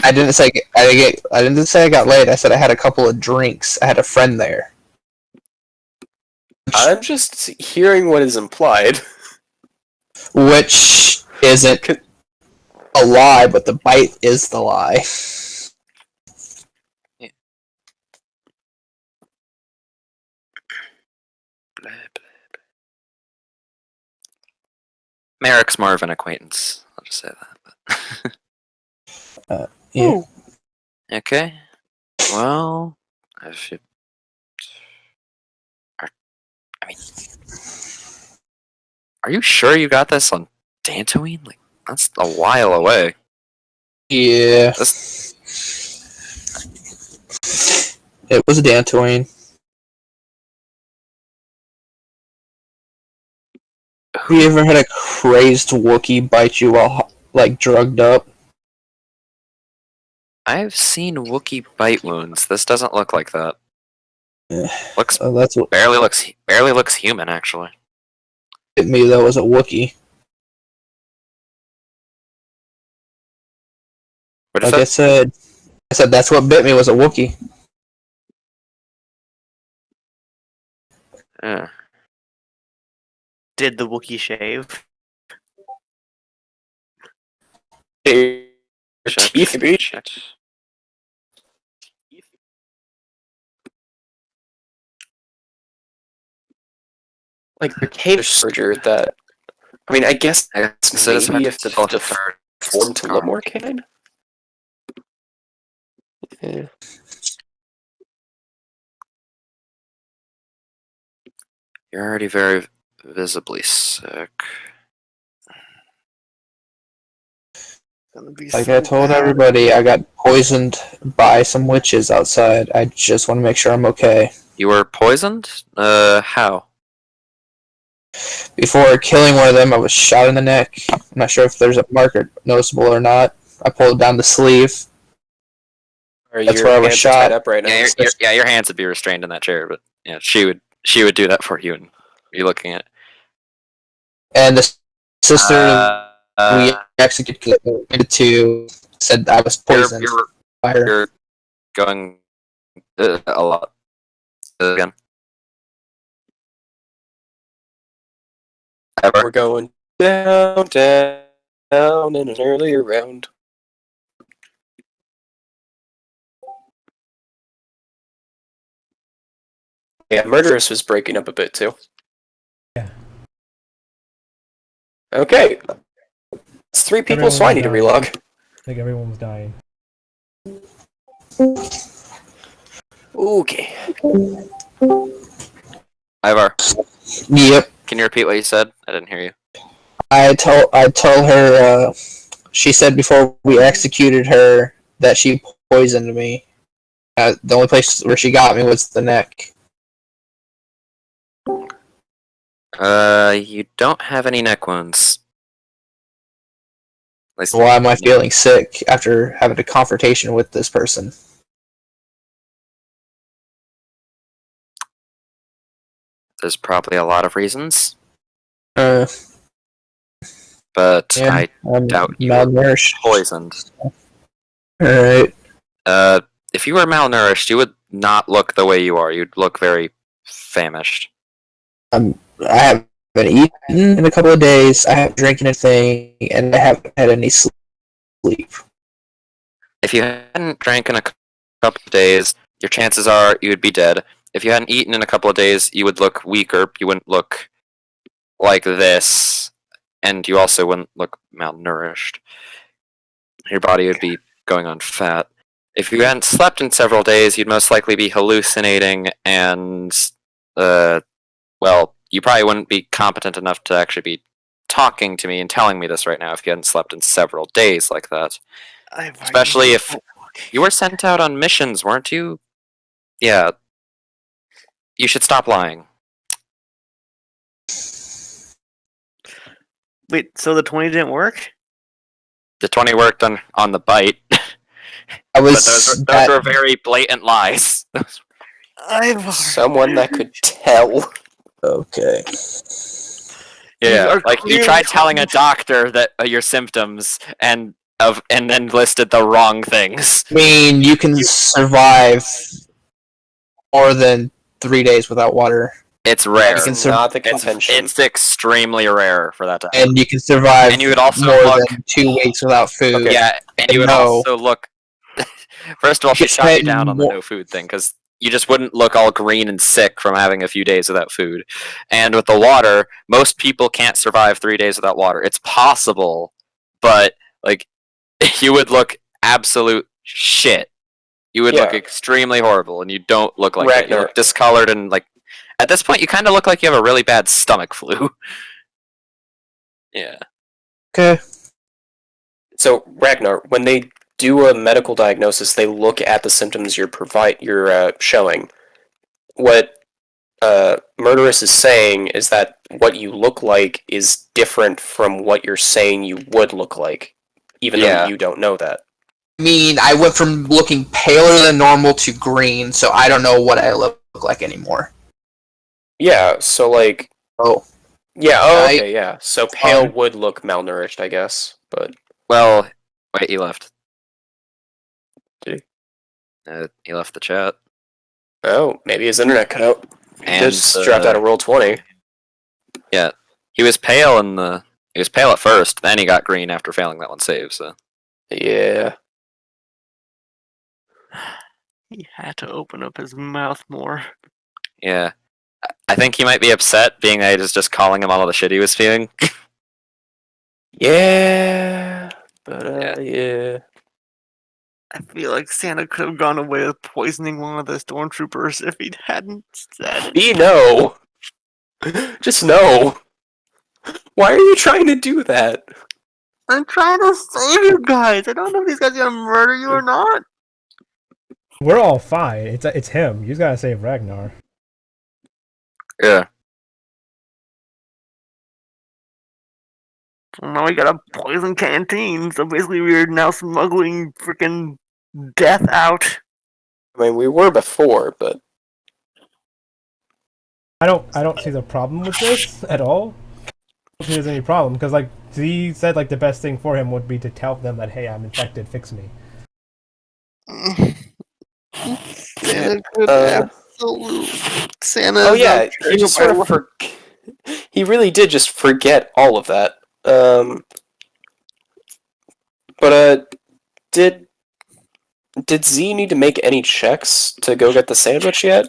I didn't say I didn't say I got laid. I said I had a couple of drinks. I had a friend there. I'm just hearing what is implied. Which isn't a lie, but the bite is the lie. Merrick's more of an acquaintance. I'll just say that. Yeah. Okay. Well, I should. I mean, are you sure you got this on Dantooine? Like, that's a while away. Yeah. It was Dantooine. Have you ever had a crazed Wookiee bite you while, like, drugged up? I've seen Wookiee bite wounds. This doesn't look like that. Looks That's what barely looks human, actually. hit me, though, was a Wookiee. What is Like that? I said that's what bit me was a Wookiee. Yeah. Did the Wookiee shave? Check. Teeth, bitch. Check. Like the cave surger that. I mean, I guess Citizen maybe if the Citizen form to look more canine. Yeah. You're already very visibly sick. Like I told everybody, I got poisoned by some witches outside. I just want to make sure I'm okay. You were poisoned? How? Before killing one of them, I was shot in the neck. I'm not sure if there's a marker noticeable or not. I pulled down the sleeve. That's Your where I was hands are shot. tied up right now. Your hands would be restrained in that chair, but yeah, she would do that for you, and you're looking at. And the sister we Uh, executed to said I was poisoned by her. you're going a lot again. We're going down in an earlier round. Yeah, Murderous was breaking up a bit too. Yeah. Okay. It's 3 people, Everyone so I need to died. relog. I think everyone was dying. Okay. Ivaar, Yep. can you repeat what you said? I didn't hear you. I told her She said before we executed her that she poisoned me. The only place where she got me was the neck. You don't have any neck wounds. At least- Why am I feeling sick after having a confrontation with this person? There's probably a lot of reasons, Uh, but yeah, I I'm doubt you were malnourished. poisoned. Alright. If you were malnourished, you would not look the way you are. You'd look very famished. I haven't eaten in a couple of days, I haven't drank anything, and I haven't had any sleep. If you hadn't drank in a couple of days, your chances are you would be dead. If you hadn't eaten in a couple of days, you would look weaker. You wouldn't look like this, and you also wouldn't look malnourished. Your body would be going on fat. If you hadn't slept in several days, you'd most likely be hallucinating, and well, you probably wouldn't be competent enough to actually be talking to me and telling me this right now if you hadn't slept in several days like that. Especially if you were sent out on missions, weren't you? Yeah. You should stop lying. Wait, so the 20 didn't work? The 20 worked on the bite, I was but those were very blatant lies. Ivaar. Someone that could tell. okay. Yeah, are like you clearly tried telling a talking- doctor that your symptoms and then listed the wrong things. I mean, you can survive more than 3 days without water, It's rare. You can That's not the It's, contention. it's extremely rare for that to happen. and you can survive And you would also more look- than 2 weeks without food. Okay. Yeah, and you would No. also look. First of all, she It's shot you been down on the more- no food thing because you just wouldn't look all green and sick from having a few days without food. And with the water, most people can't survive 3 days without water. It's possible, but like you would look absolute shit. You would look Yeah. extremely horrible, and you don't look like that. You Ragnar. look discolored and like. At this point, you kind of look like you have a really bad stomach flu. Yeah. Okay. So Ragnar, when they do a medical diagnosis, they look at the symptoms you're showing. What Murderous is saying is that what you look like is different from what you're saying you would look like, even Yeah. though you don't know that. I mean, I went from looking paler than normal to green, so I don't know what I look like anymore. Yeah, so like, Oh, yeah, okay, yeah. So pale Fine. would look malnourished, I guess, but Well, wait, he left. Did he left the chat. oh, maybe his internet cut out. He And just dropped out of roll 20. he was pale he was pale at first, then he got green after failing that one save. So Yeah. He had to open up his mouth more. yeah, I think he might be upset, being that I was just calling him all of the shit he was feeling. Yeah. But, yeah. I feel like Santa could have gone away with poisoning one of the stormtroopers if he hadn't said. Be no. Just no. Why are you trying to do that? I'm trying to save you guys. I don't know if these guys are gonna murder you or not. We're all fine. It's him. You just gotta save Ragnar. Yeah, Now we got a poison canteen, so basically we're now smuggling freaking death out. I mean, we were before, but I don't see the problem with this at all. I don't think there's any problem because like he said, like the best thing for him would be to tell them that, hey, I'm infected, fix me. Santa could absolutely. Santa. oh yeah, he just sort of he really did just forget all of that. But did Z need to make any checks to go get the sandwich yet?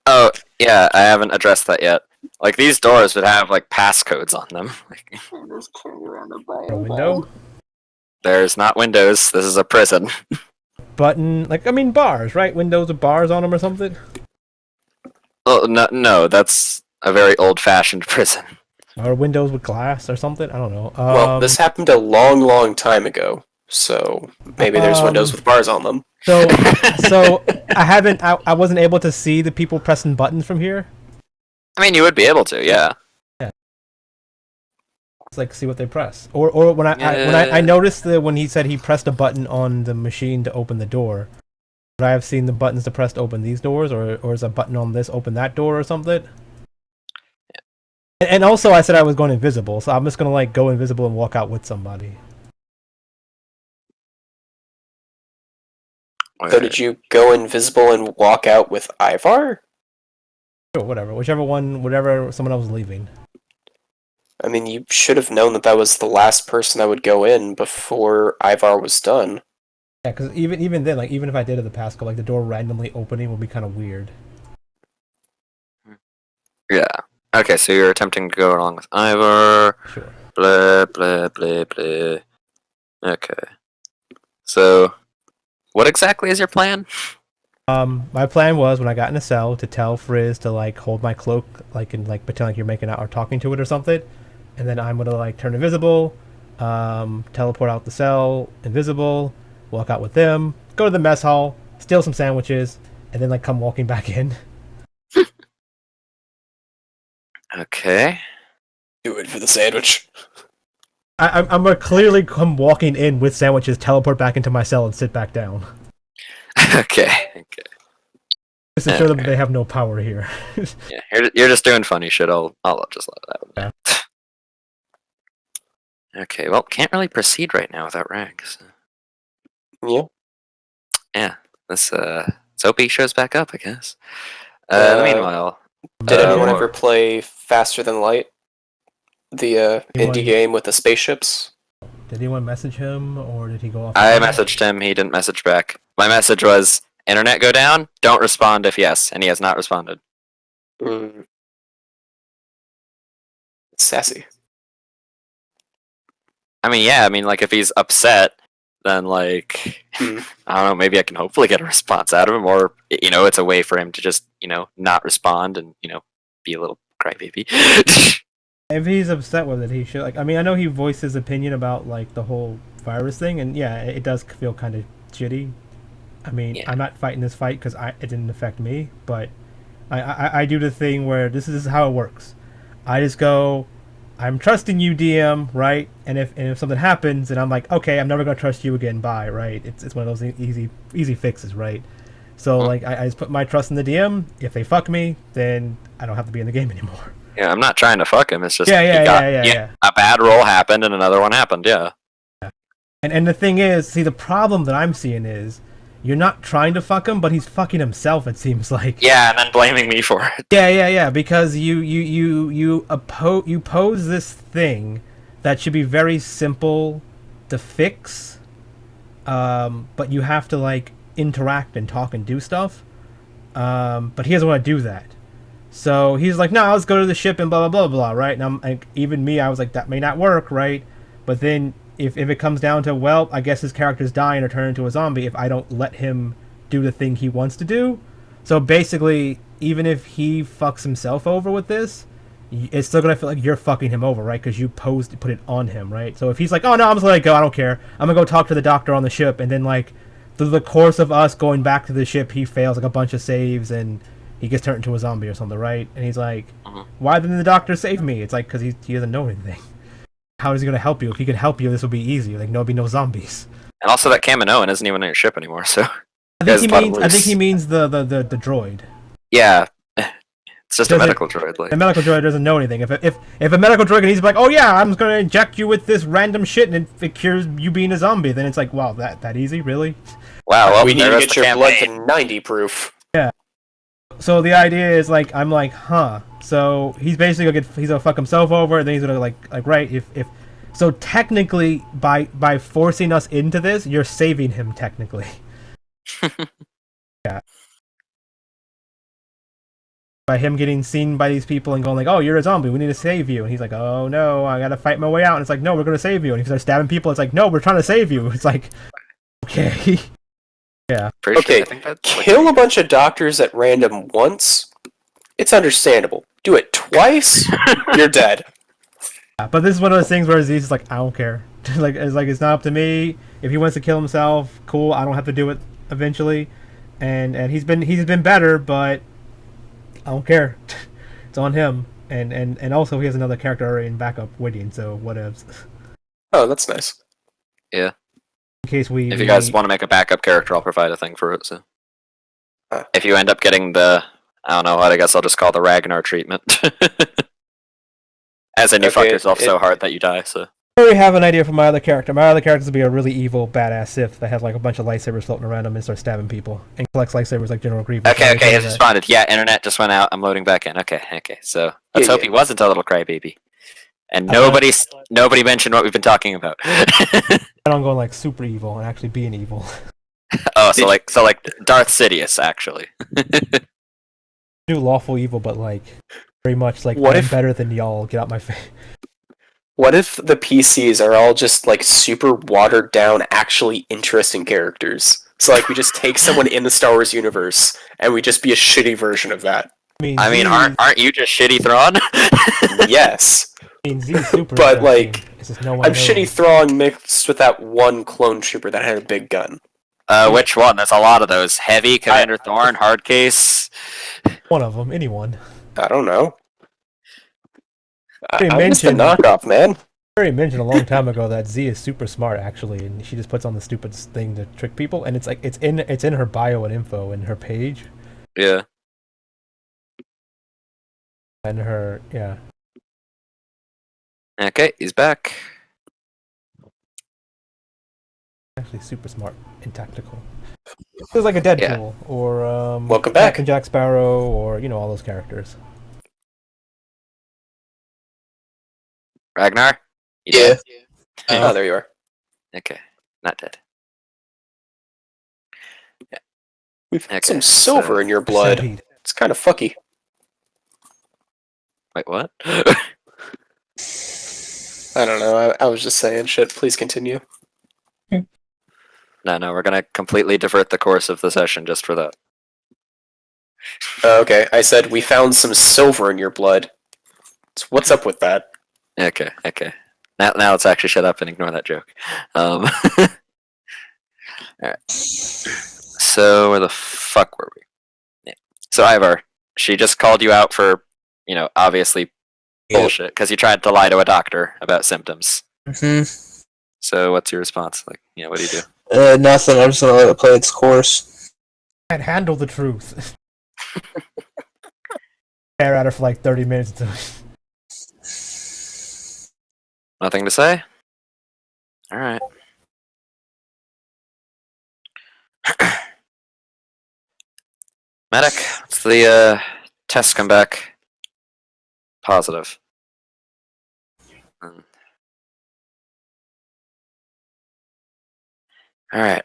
oh yeah, I haven't addressed that yet. Like these doors would have like passcodes on them. A window, There's not windows. This is a prison. button, like I mean bars, right? Windows with bars on them or something. Oh no, that's a very old-fashioned prison. Or windows with glass or something. I don't know. Well, this happened a long, long time ago, so maybe there's windows with bars on them. So I haven't. I wasn't able to see the people pressing buttons from here. I mean, you would be able to, yeah. It's like see what they press. Or when I noticed that when he said he pressed a button on the machine to open the door. Would I have seen the buttons to press to open these doors, or is a button on this open that door or something? And also, I said I was going invisible, so I'm just gonna like go invisible and walk out with somebody. So did you go invisible and walk out with Ivaar? Sure, whatever, whichever one, whatever someone else was leaving. I mean, you should have known that that was the last person that would go in before Ivaar was done. Yeah, because even then, like even if I did it the past go, like the door randomly opening would be kind of weird. Yeah. Okay, so you're attempting to go along with Ivaar. Sure. Blah, blah, blah, blah. Okay. So, what exactly is your plan? My plan was when I got in the cell to tell Frizz to like hold my cloak, like and like pretend like you're making out or talking to it or something, and then I'm gonna like turn invisible, teleport out the cell, invisible, walk out with them, go to the mess hall, steal some sandwiches, and then like come walking back in. Okay. Do it for the sandwich. I'm gonna clearly come walking in with sandwiches, teleport back into my cell, and sit back down. Okay. Just to show them they have no power here. Yeah, you're just doing funny shit. I'll just let that. Okay, well, can't really proceed right now without Rags. Yeah. Yeah, let's hope he shows back up, I guess. Meanwhile, Did anyone more- ever play Faster Than Light? The indie game with the spaceships? Did anyone message him, or did he go off? I messaged him. He didn't message back. My message was, "Internet go down. Don't respond if yes," and he has not responded. Sassy. I mean, yeah. I mean, like if he's upset, then like I don't know. Maybe I can hopefully get a response out of him, or it's a way for him to just not respond and be a little crybaby. If he's upset with it, he should like. I mean, I know he voiced his opinion about like the whole virus thing, and yeah, it does feel kind of shitty. I mean, Yeah. I'm not fighting this fight because it didn't affect me, but I do the thing where this is how it works. I just go, I'm trusting you, DM, right? And if something happens, and I'm like, okay, I'm never gonna trust you again. Bye, right? It's one of those easy fixes, right? So like, I just put my trust in the DM. If they fuck me, then I don't have to be in the game anymore. Yeah, I'm not trying to fuck him. It's just Yeah. a bad roll happened and another one happened. Yeah. And the thing is, see, the problem that I'm seeing is, you're not trying to fuck him, but he's fucking himself. It seems like. Yeah, and then blaming me for it. Yeah. Because you pose this thing that should be very simple to fix, but you have to like interact and talk and do stuff. But he doesn't want to do that. So he's like, no, let's go to the ship and blah blah blah blah, right? And I'm like, even me, I was like, that may not work, right? But then if it comes down to, well, I guess his character's dying or turn into a zombie if I don't let him do the thing he wants to do. So basically, even if he fucks himself over with this, it's still gonna feel like you're fucking him over, right? Because you put it on him, right? So if he's like, oh no, I'm just gonna let it go, I don't care, I'm gonna go talk to the doctor on the ship, and then like through the course of us going back to the ship, he fails like a bunch of saves and he gets turned into a zombie or something, right? And he's like, why didn't the doctor save me? It's like, because he doesn't know anything. How is he going to help you? If he could help you, this would be easy. Like, there'll be no zombies. And also, that Kaminoan isn't even on your ship anymore, so. I think he means the droid. Yeah. It's just a medical droid. Like. The medical droid doesn't know anything. If a medical droid needs to be like, oh yeah, I'm just going to inject you with this random shit and it cures you being a zombie, then it's like, wow, that easy? Really? Wow, well, we need there to goes get the your blood campaign. to 90 proof. Yeah. So the idea is like, I'm like, huh. So he's basically gonna fuck himself over, and then he's gonna like right, if so technically by forcing us into this, you're saving him technically. Yeah. By him getting seen by these people and going like, oh, you're a zombie, we need to save you, and he's like, oh no, I gotta fight my way out, and it's like, no, we're gonna save you, and he starts stabbing people. It's like, no, we're trying to save you. It's like, okay. Yeah. Pretty sure, Okay, I think that's like- kill a bunch of doctors at random once. It's understandable. Do it twice, you're dead. But this is one of those things where Aziz is like, I don't care. It's not up to me. If he wants to kill himself, cool. I don't have to do it eventually. And he's been better, but I don't care. It's on him. And also he has another character already in backup waiting, so whatevs. Oh, that's nice. Yeah. In case we If you guys want to make a backup character, I'll provide a thing for it. So, if you end up getting the, I don't know what, I guess I'll just call the Ragnar treatment. As in, you fuck Okay, yourself so hard that you die. So. I already have an idea for my other character. My other character is to be a really evil, badass Sith that has like a bunch of lightsabers floating around him and starts stabbing people and collects lightsabers like General Grievous. Okay, it's responded. Yeah, internet just went out. I'm loading back in. Okay. So let's hope he wasn't a little crybaby. And nobody mentioned what we've been talking about. And I'm going like super evil and actually being evil. Oh, so like Darth Sidious actually. Do lawful evil, but like very much like What I'm if- better than y'all. Get out my face. What if the PCs are all just like super watered down, actually interesting characters? So like we just take someone in the Star Wars universe and we just be a shitty version of that. I mean, aren't you just shitty Thrawn? Yes. Z's super But, like, interesting. It's just no one I'm knows. shitty Thrawn mixed with that one clone trooper that had a big gun. Which one? There's a lot of those. Heavy, Commander Thorn, Hardcase. One of them, anyone. I don't know. They I'm just a mentioned- knockoff, man. I already mentioned a long time ago that Z is super smart actually, and she just puts on the stupid thing to trick people, and it's like it's in her bio and info in her page Yeah. and her Okay, he's back. actually super smart and tactical. It's like a Deadpool or Welcome back. Captain Jack Sparrow or all those characters. Ragnar? You Yeah. dead? Oh, there you are. Okay, not dead. We've got Okay, some silver in your blood. Centipede. It's kind of fucky. Wait, what? I don't know. I was just saying shit. Please continue. No, we're gonna completely divert the course of the session just for that. Okay, I said we found some silver in your blood. So what's up with that? Okay. Now let's actually shut up and ignore that joke. Alright. So where the fuck were we? Yeah. So Ivaar, she just called you out for, obviously bullshit, because you tried to lie to a doctor about symptoms. Mm-hmm. So what's your response? Like, what do you do? Nothing. I'm just gonna let it play its course. Can't handle the truth. Stare at her for like 30 minutes until Nothing to say? Alright. Medic, what's the test come back? Positive. Alright.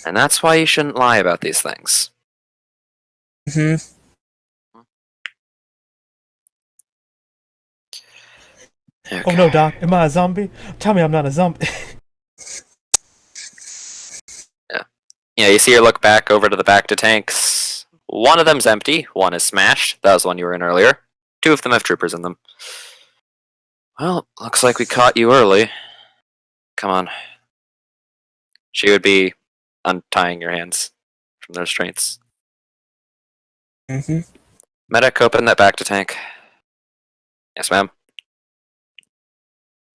And that's why you shouldn't lie about these things. Mm-hmm. Okay. Oh no, Doc, am I a zombie? Tell me I'm not a zombie. Yeah, you see her look back over to the back to tanks. One of them's empty, one is smashed. That was the one you were in earlier. Two of them have troopers in them. Well, looks like we caught you early. Come on. She would be untying your hands from the restraints. Mm-hmm. Medic, open that back to tank. Yes, ma'am.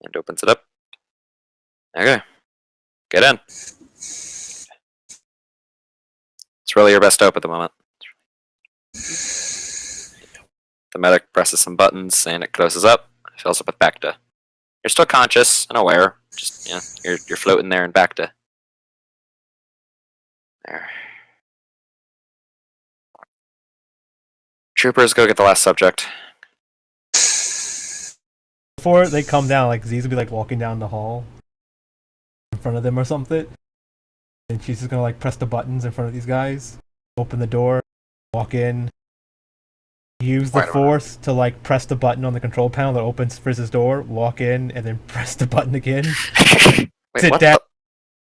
And opens it up. Okay. Get in. It's really your best hope at the moment. The medic presses some buttons and it closes up. Fills up with Bacta. You're still conscious and aware. Just you're floating there in Bacta. There. Troopers, go get the last subject. Before they come down, like Z's will be like walking down the hall in front of them or something. And she's just gonna like press the buttons in front of these guys, open the door, walk in, use the Right on. force to like press the button on the control panel that opens Frizz's door, walk in, and then press the button again, Wait, sit what down,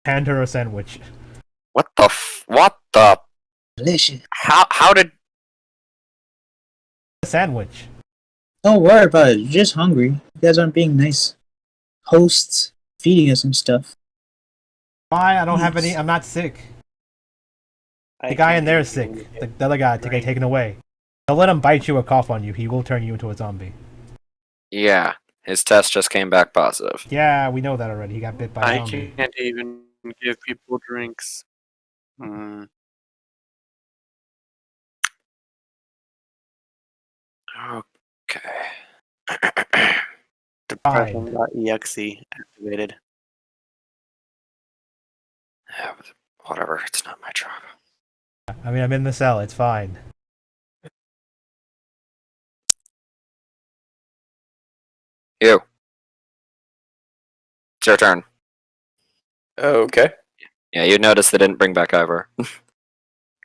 the? hand her a sandwich. What the? What the? Delicious. How did? A sandwich. Don't worry about it. You're just hungry. You guys aren't being nice hosts, feeding us some stuff. Why? I don't have Please. any. I'm not sick. I The guy in can't there is even sick. get The other guy to get taken away. Don't let him bite you or cough on you. He will turn you into a zombie. Yeah, his test just came back positive. Yeah, we know that already. He got bit by a I zombie. can't even give people drinks. Hmm. Okay. Depression.exe activated. Yeah, but whatever, it's not my job. I mean, I'm in the cell. It's fine. You. It's your turn. Okay. Yeah, you noticed they didn't bring back Ivaar.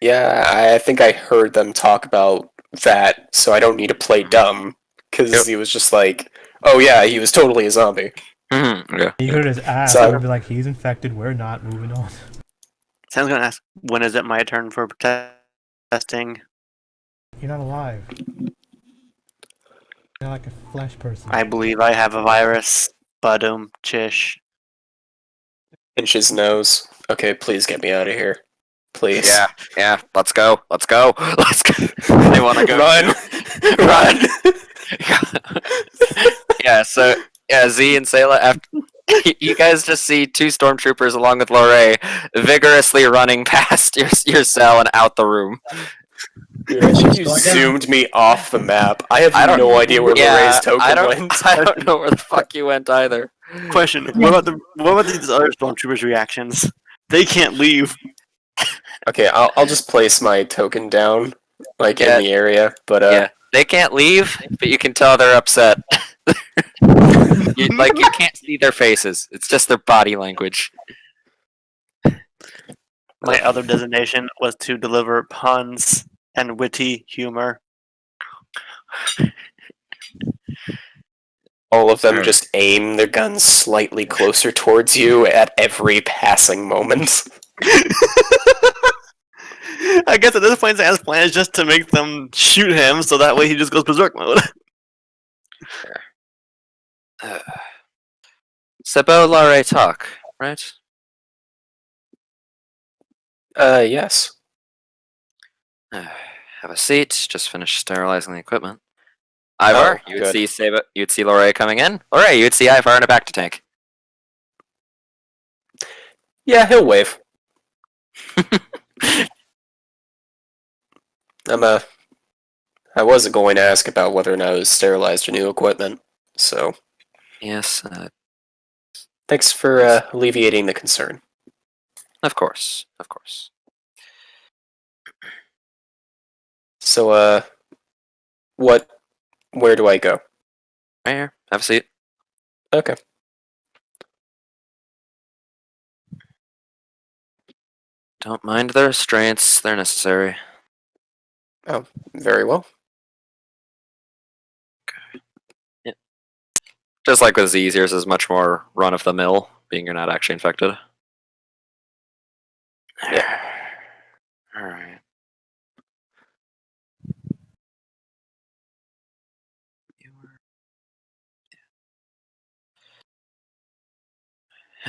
Yeah, I think I heard them talk about that, so I don't need to play dumb, because Yep. he was just like, oh yeah, he was totally a zombie. Yeah. You could have just asked. So- I would be like, he's infected. We're not. Moving on. Sam's gonna ask, when is it my turn for testing? You're not alive. You're like a flesh person. I believe I have a virus. Badum, chish. Pinch his nose. Okay, please get me out of here. Please. Yeah, let's go. Let's go. Let's go. They want to go. Run! too. Run! Yeah, so, yeah, Z and Selah, after, you guys just see two stormtroopers along with Laurae vigorously running past your cell and out the room. Dude, I think you Going down. zoomed me off the map. I have I don't- no idea where Lorraine's token I don't, went. I don't know where the fuck you went either. Question: What about these other stormtroopers' reactions? They can't leave. Okay, I'll just place my token down, like, Yeah. in the area, but, Yeah, they can't leave, but you can tell they're upset. you can't see their faces. It's just their body language. My other designation was to deliver puns and witty humor. all of them just aim their guns slightly closer towards you at every passing moment. I guess at this point, Sam's plan is just to make them shoot him, so that way he just goes berserk mode. Sebo Laurae talk, right? Yes. Have a seat. Just finished sterilizing the equipment. Ivaar, Oh, you would good. see Seba, you'd see Laurae coming in. Laurae, you would see Ivaar in a back to tank. Yeah, he'll wave. I wasn't going to ask about whether or not it was sterilized or new equipment, so Yes, thanks for alleviating the concern. of course, of course. So, where do I go? Right here. Have a seat. Okay. Don't mind the restraints. They're necessary. Very well. Just like with Z's, yours is much more run of the mill, being you're not actually infected. Yeah. Alright.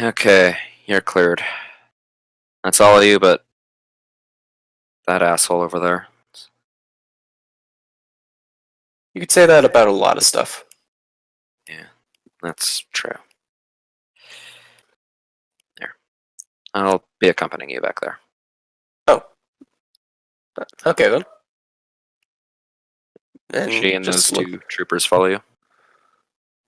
Okay, you're cleared. That's all of you, but that asshole over there. You could say that about a lot of stuff. That's true. There. I'll be accompanying you back there. Okay, then. And She and those just look- two troopers follow you.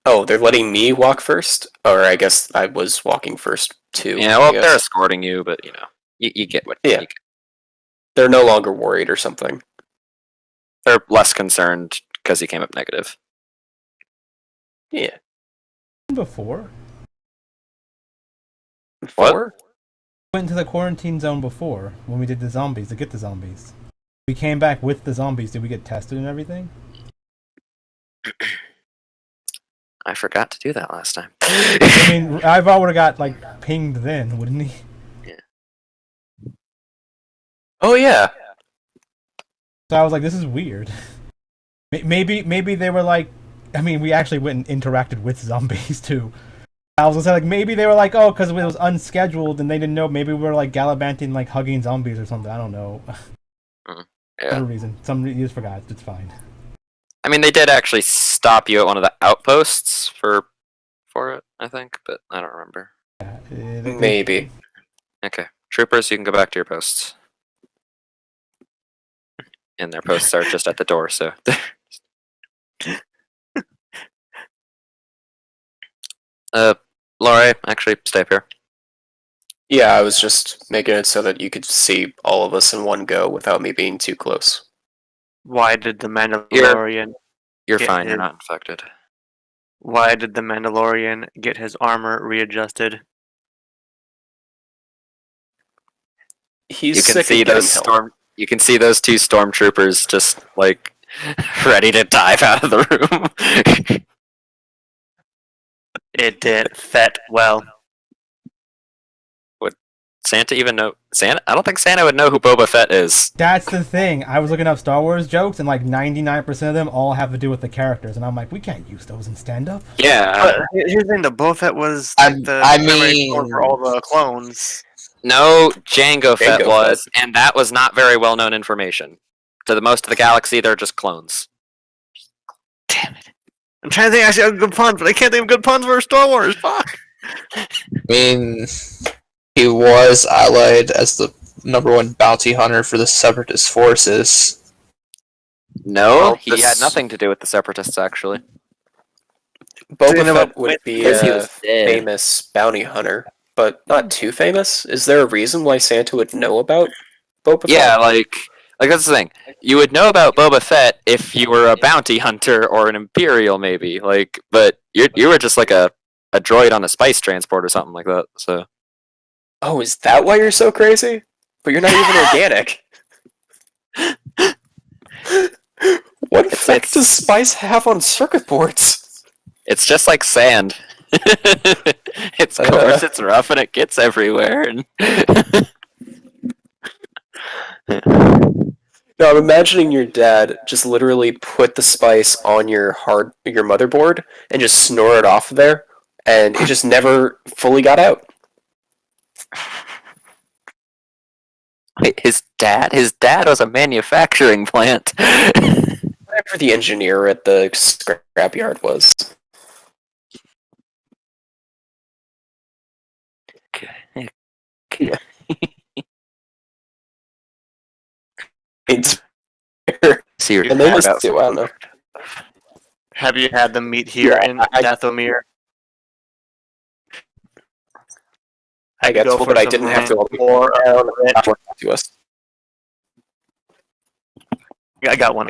Oh, they're letting me walk first? Or I guess I was walking first, too. Yeah, I well, guess. they're escorting you, but you know, you get what. Yeah. You get. They're no longer worried or something. They're less concerned because you came up negative. Yeah. Before? What? Went into the quarantine zone before when we did the zombies to get the zombies. We came back with the zombies. Did we get tested and everything? I forgot to do that last time. I mean, Ivaar would have got like pinged then, wouldn't he? Oh, yeah. So I was like, this is weird. Maybe they were like, I mean, we actually went and interacted with zombies too. I was gonna say like maybe they were like, oh, because it was unscheduled and they didn't know. Maybe we were like gallivanting, like hugging zombies or something. I don't know. Yeah. For a reason. Some you just forgot. It's fine. I mean, they did actually stop you at one of the outposts for it, I think, but I don't remember. Maybe. Okay, troopers, you can go back to your posts. And their posts are just at the door, so. Laurae, actually, stay up here. Yeah, I was just making it so that you could see all of us in one go without me being too close. Why did the Mandalorian? You're Get fine, you're his- not infected. Why did the Mandalorian get his armor readjusted? He's You can sick see of getting those killed. You can see those two stormtroopers just like ready to dive out of the room. It did fet well. Santa even know Santa? I don't think Santa would know who Boba Fett is. That's the thing. I was looking up Star Wars jokes, and like 99% of them all have to do with the characters, and I'm like, we can't use those in stand-up. Yeah. But here's the thing: the Boba Fett was I- like the I primary mean- clone for all the clones. No, Jango Fett Jango was, and that was not very well known information. To the most of the galaxy, they're just clones. Damn it! I'm trying to think actually of good puns, but I can't think of good puns for Star Wars. Fuck. I mean, he was allied as the #1 bounty hunter for the Separatist forces. No, Well, he this- had nothing to do with the Separatists, actually. Boba You know Fett what? would be Because he a was dead. famous bounty hunter, but not too famous. Is there a reason why Santa would know about Boba Yeah, Fett? like that's the thing. You would know about Boba Fett if you were a bounty hunter or an Imperial, maybe. Like, but you were just like a droid on a spice transport or something like that. So Oh, is that why you're so crazy? But you're not even organic. What effect does spice have on circuit boards? it's just like sand. It's coarse, it's rough, and it gets everywhere. And No, I'm imagining your dad just literally put the spice on your motherboard and just snore it off there, and it just never fully got out. Wait, his dad was a manufacturing plant. Whatever the engineer at the scrapyard was. It's See, you're and they mad listen about to, I don't know. Have you had them meet here Yeah, in I- Dathomir? I got Go told for that I some didn't have to more of it. to us. I got one.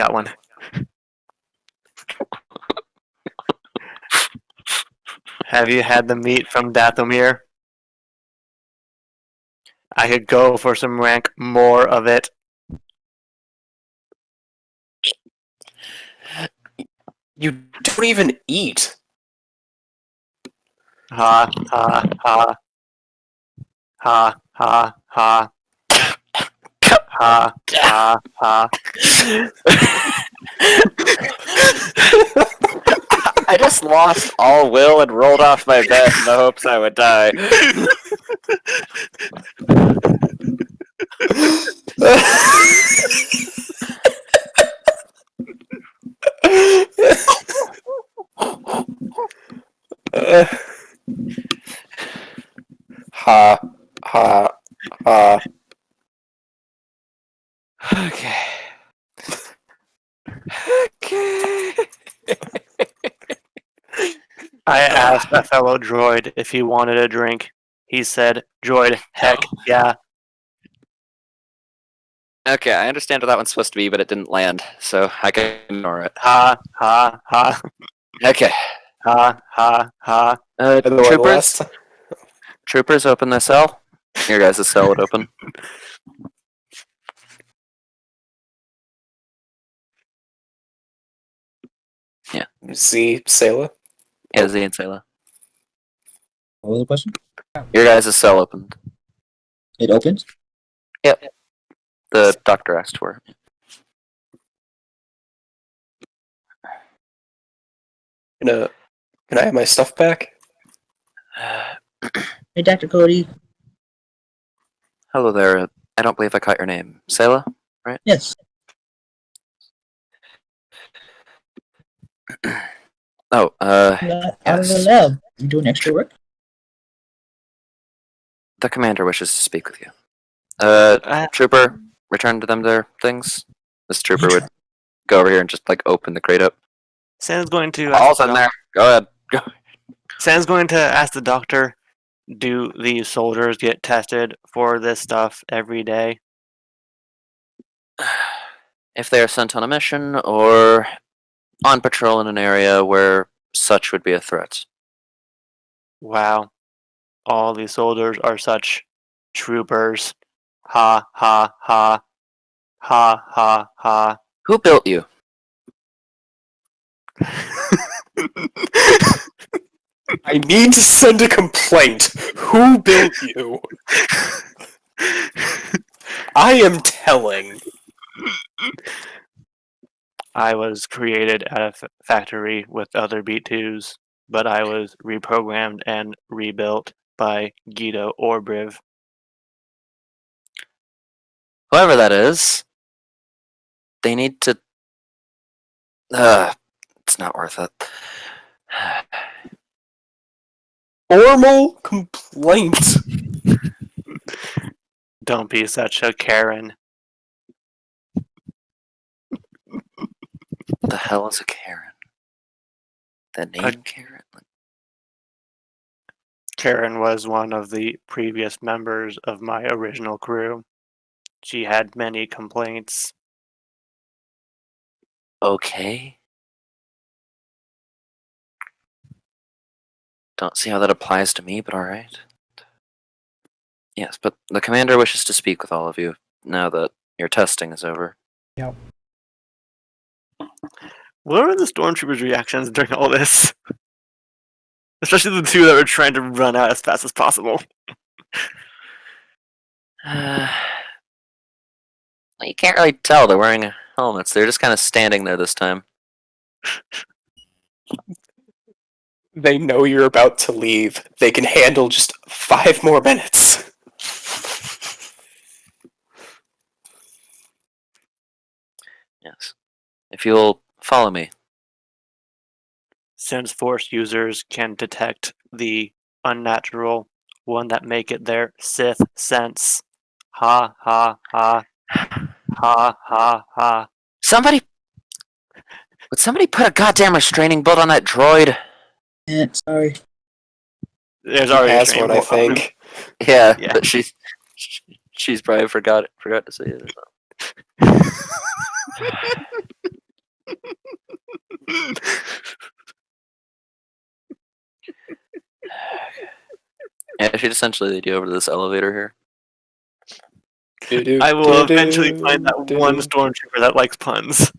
Have you had the meat from Dathomir? I could go for some rank more of it. You don't even eat. Ha ha ha. Ha ha ha. Ha ha ha. I just lost all will and rolled off my bed in the hopes I would die. Ha ha ha. Okay. Okay. I asked a fellow droid if he wanted a drink. He said, "Droid, heck yeah." Okay, I understand what that one's supposed to be, but it didn't land, so I can ignore it. Ha ha ha. Okay. Ha ha ha. By the way, the Troopers, last time- troopers, open the cell. Your guys' cell would open. Z Selah. Yeah, Z and Selah. What was the question? Your guys' cell opened. It opens? The doctor asked for it. Can I have my stuff back? Hey, Dr. Cody. Hello there. I don't believe I caught your name. Selah? Yes. Oh, Out of the yes. lab. You doing extra work? The commander wishes to speak with you. Uh, Trooper, return to them their things. This trooper would go over here and just, like, open the crate up. Sam's going to All's in there. Go ahead. Go. Sam's going to ask the doctor, do these soldiers get tested for this stuff every day? If they are sent on a mission or on patrol in an area where such would be a threat. Wow. All these soldiers are such troopers. Ha ha ha. Ha ha ha. Who built you? I need to send a complaint. Who built you? I am telling. I was created at a factory with other B2s, but I was reprogrammed and rebuilt by Guido Orbriv. Whoever that is, they need to. It's not worth it. Formal complaint. Don't be such a Karen. The hell is a Karen? The name Karen? Karen was one of the previous members of my original crew. She had many complaints. Okay. Don't see how that applies to me, but alright. Yes, but the commander wishes to speak with all of you now that your testing is over. Yep. What were the stormtroopers' reactions during all this? Especially the two that were trying to run out as fast as possible. Well, you can't really tell. They're wearing helmets. They're just kind of standing there this time. They know you're about to leave. They can handle just 5 more minutes. Yes. If you'll follow me. Since Force users can detect the unnatural, one that make it their Sith sense. Ha ha ha. Ha ha ha. Somebody! Would somebody put a goddamn restraining bolt on that droid? Yeah, sorry. There's He already a has training one, I bolt on him. think. Yeah, Yeah. but she's probably forgot to say it. Yeah, she'd essentially lead you over to this elevator here. I will eventually find that one stormtrooper that likes puns.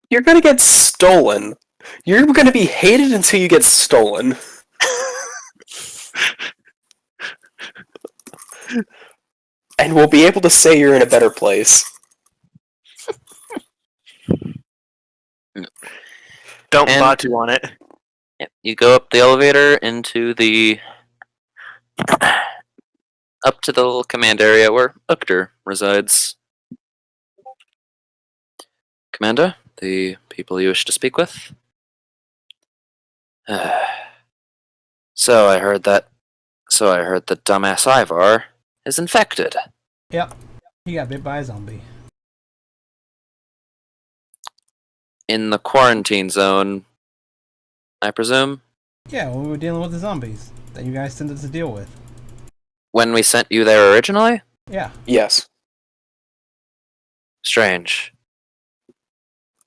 You're gonna get stolen. You're gonna be hated until you get stolen. And we'll be able to say you're in a better place. Don't And- Batu on it. Yep, you go up the elevator into the up to the little command area where Ukter resides. Commander, the people you wish to speak with. So I heard that dumbass Ivaar is infected. Yep. He got bit by a zombie. In the quarantine zone, I presume? Yeah, when we were dealing with the zombies that you guys sent us to deal with. When we sent you there originally? Yeah. Yes. Strange.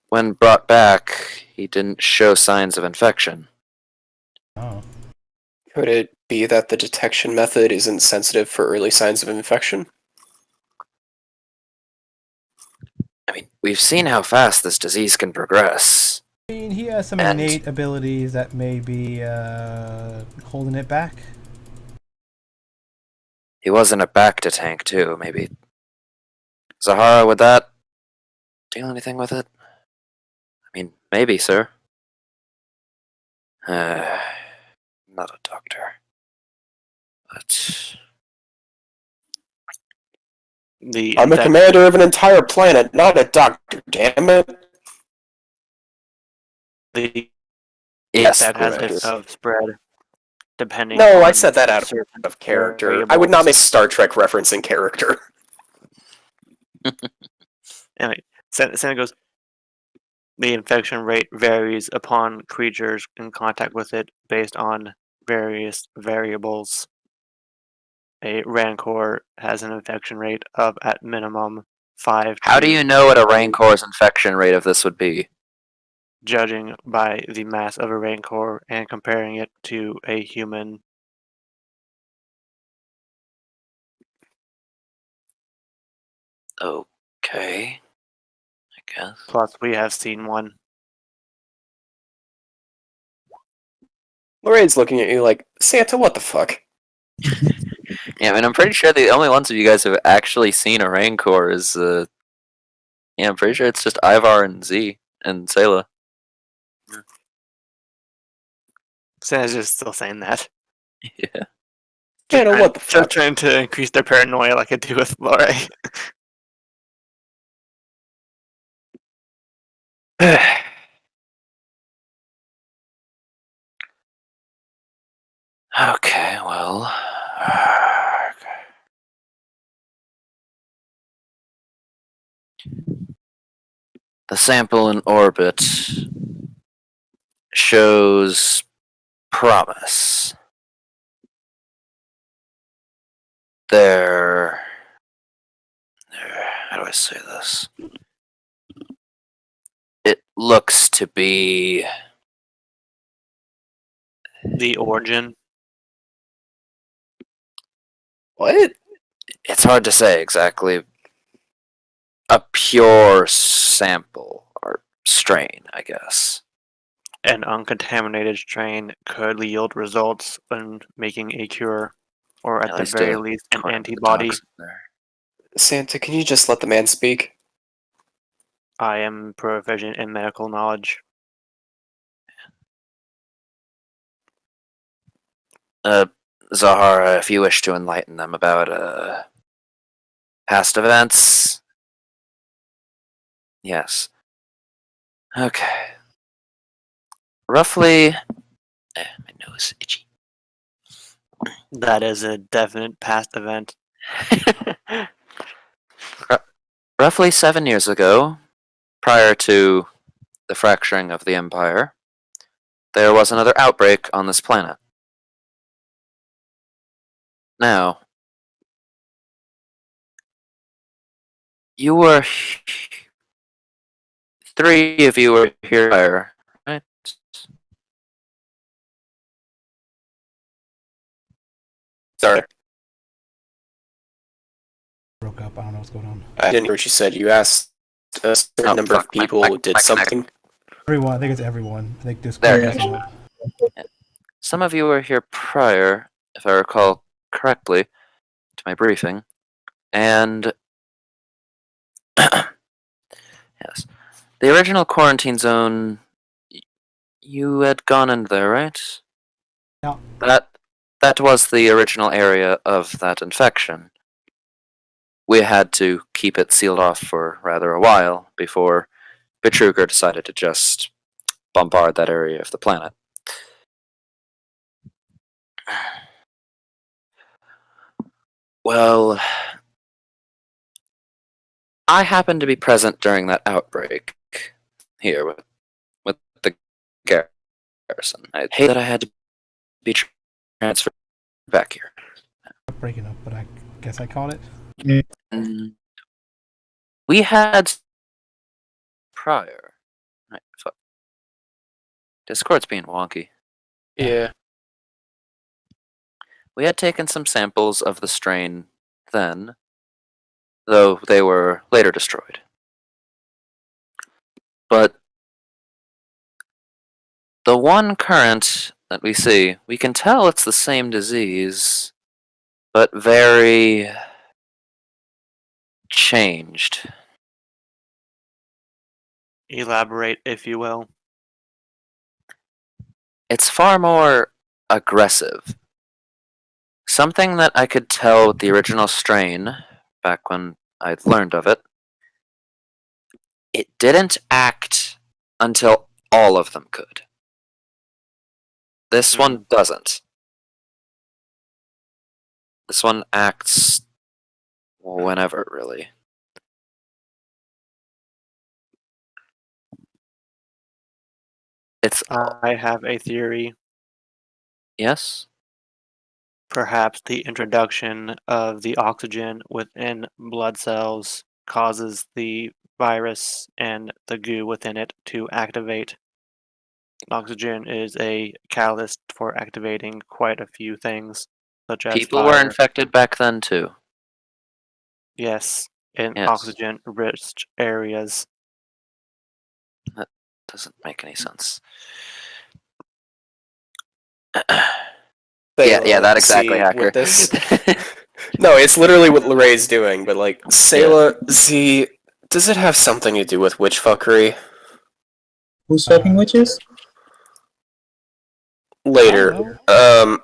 When brought back, he didn't show signs of infection. Oh. Could it be that the detection method isn't sensitive for early signs of infection? I mean, we've seen how fast this disease can progress. I mean, he has some And- innate abilities that may be holding it back. He wasn't a Bacta tank, too, maybe. Zahara, would that do anything with it? Maybe, sir. Not a doctor. But I'm a commander of an entire planet, not a doctor, damn it. The yes, that has correct. of spread depending No, on I said that out certain of character. I would not make Star Trek reference in character. Anyway, Santa goes, the infection rate varies upon creatures in contact with it based on various variables. A rancor has an infection rate of at minimum 5. How do you know what a rancor's infection rate of this would be? Judging by the mass of a rancor and comparing it to a human. Okay. I guess. Plus, we have seen one. Laurae's looking at you like, Santa, what the fuck? Yeah, I mean, I'm pretty sure the only ones of you guys who have actually seen a rancor is, yeah, I'm pretty sure it's just Ivaar and Z and Selah. Santa's just still saying that. Yeah. Santa, what the Just fuck? trying to increase their paranoia like I do with Laurae. Okay, well. The sample in orbit shows promise. How do I say this? It looks to be The origin. What? it's hard to say exactly. A pure sample or strain, I guess. An uncontaminated strain could yield results when making a cure, or at the very least, an according to the antibody. docs there. Santa, can you just let the man speak? I am proficient in medical knowledge. Zahara, if you wish to enlighten them about past events. Yes. Okay. Roughly. My nose itchy. That is a definite past event. Roughly 7 years ago, prior to the fracturing of the Empire, there was another outbreak on this planet. Now, you were. 3 of you were here prior, right? Sorry, Broke up. I don't know what's going on. I didn't hear what you said. You asked a certain Oh, number of fuck, my- people my- did my something. Everyone. I think it's everyone. I think There Discord it messing up. Some of you were here prior, if I recall correctly, to my briefing, and yes, the original quarantine zone. You had gone in there, right? Yeah. That was the original area of that infection. We had to keep it sealed off for rather a while before Betruger decided to just bombard that area of the planet. Well, I happened to be present during that outbreak here with the garrison. I hate that I had to be transferred back here. Breaking up, but I guess I caught it. And we had prior. Right, fuck. Discord's being wonky. Yeah. We had taken some samples of the strain then, though they were later destroyed. But the one current that we see, we can tell it's the same disease, but very changed. Elaborate, if you will. It's far more aggressive. Something that I could tell with the original strain, back when I'd learned of it, it didn't act until all of them could. This one doesn't. This one acts whenever, really. It's I have a theory. yes. Perhaps the introduction of the oxygen within blood cells causes the virus and the goo within it to activate. Oxygen is a catalyst for activating quite a few things, such as People were fire. infected back then too. Yes, in Yes. oxygen-rich areas. That doesn't make any sense. Yeah, that exactly, See, Hacker. with this, no, it's literally what Laurae's doing. But like Selah, see, does it have something to do with witch fuckery? Who's fucking witches? Later, know.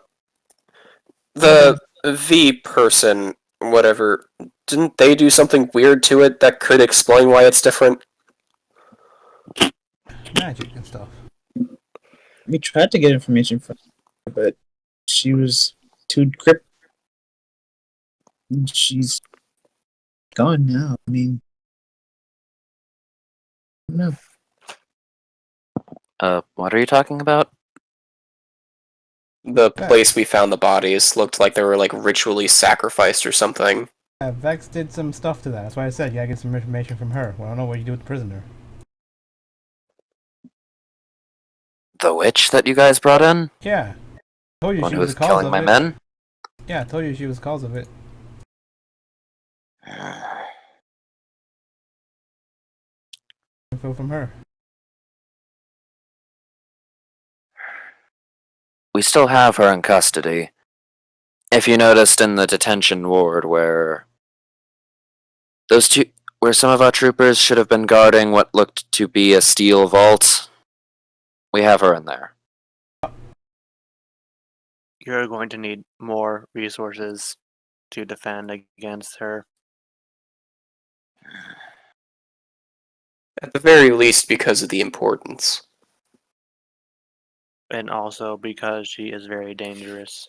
the V person, whatever, didn't they do something weird to it that could explain why it's different? Magic and stuff. We tried to get information from her, but she was too cryptic. She's gone now. I mean, I don't know. What are you talking about? The place we found the bodies looked like they were like ritually sacrificed or something. Vex did some stuff to that. That's why I said you gotta get some information from her. Well, I don't know what you do with the prisoner. The witch that you guys brought in? Yeah. I told you One she who was was the cause killing of my it. men? Yeah, I told you she was the cause of it. Info from her. We still have her in custody. If you noticed in the detention ward where where some of our troopers should have been guarding what looked to be a steel vault, we have her in there. You're going to need more resources to defend against her. At the very least, because of the importance. And also because she is very dangerous.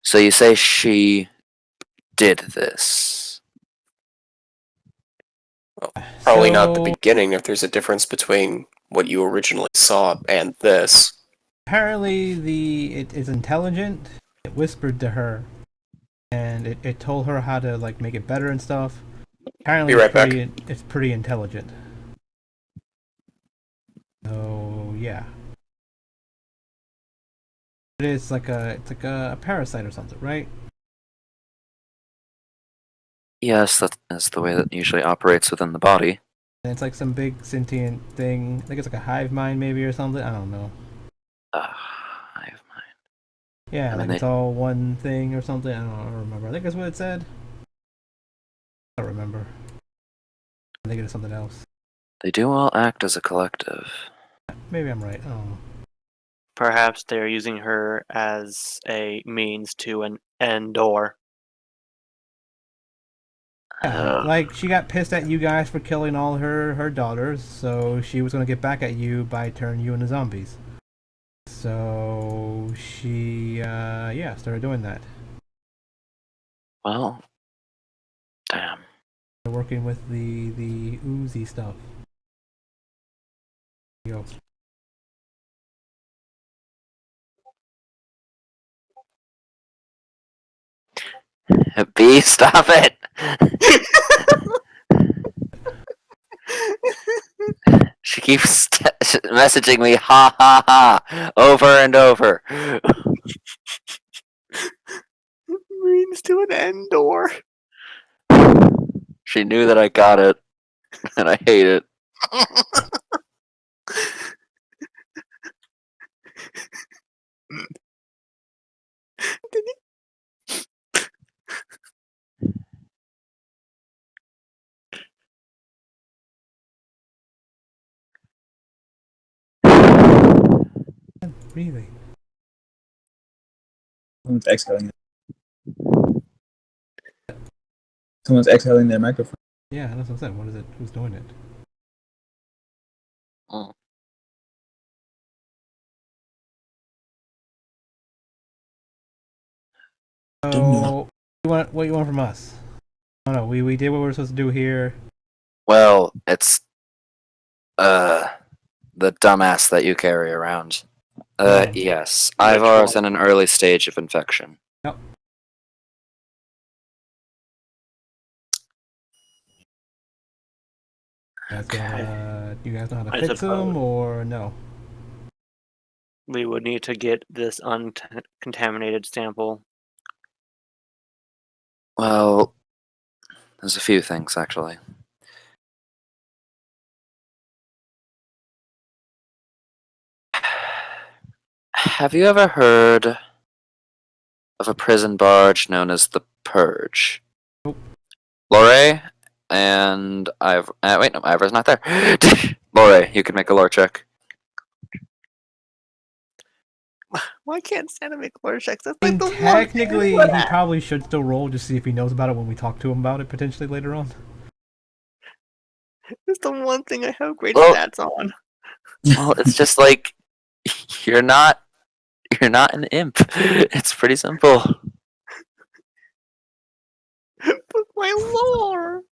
So you say she did this? Probably not the So, beginning if there's a difference between what you originally saw and this. apparently it is intelligent. It whispered to her, and it told her how to like make it better and stuff. Apparently, Be right back. it's pretty intelligent. So yeah, it's like a parasite or something, right? Yes, that is the way that usually operates within the body. And it's like some big sentient thing. I think it's like a hive mind maybe or something. I don't know. I have mine. Yeah, I mean, like it's all one thing or something. I don't remember. I think that's what it said. I don't remember. I think it was something else. They do all act as a collective. Maybe I'm right. I don't know. Perhaps they're using her as a means to an end door. Yeah, like she got pissed at you guys for killing all her daughters, so she was gonna get back at you by turning you into zombies. So she yeah, started doing that. Well, damn. Working with the oozy stuff. Yo. B, stop it! She keeps messaging me, ha ha ha, over and over. Means to an end door. She knew that I got it, and I hate it. breathing. Someone's exhaling. Someone's exhaling their microphone. Yeah, that's what I said. What is it? Who's doing it? Oh. So, what you want from us? Oh no, we did what we were supposed to do here. Well, it's the dumbass that you carry around. Oh. Yes. Which Ivaar's one? in an early stage of infection. Yep. You guys know how to I fix suppose. them, or no? We would need to get this uncontaminated sample. Well, there's a few things actually. Have you ever heard of a prison barge known as the Purge? Nope. Laurae and wait, no, Ivar's not there. Laurae, you can make a lore check. Why can't Santa make lore checks? That's I mean, like the technically, one. he probably should still roll just to see if he knows about it when we talk to him about it potentially later on. It's the one thing I have great Well- stats on. Well, it's just like you're not an imp. It's pretty simple. But my lore.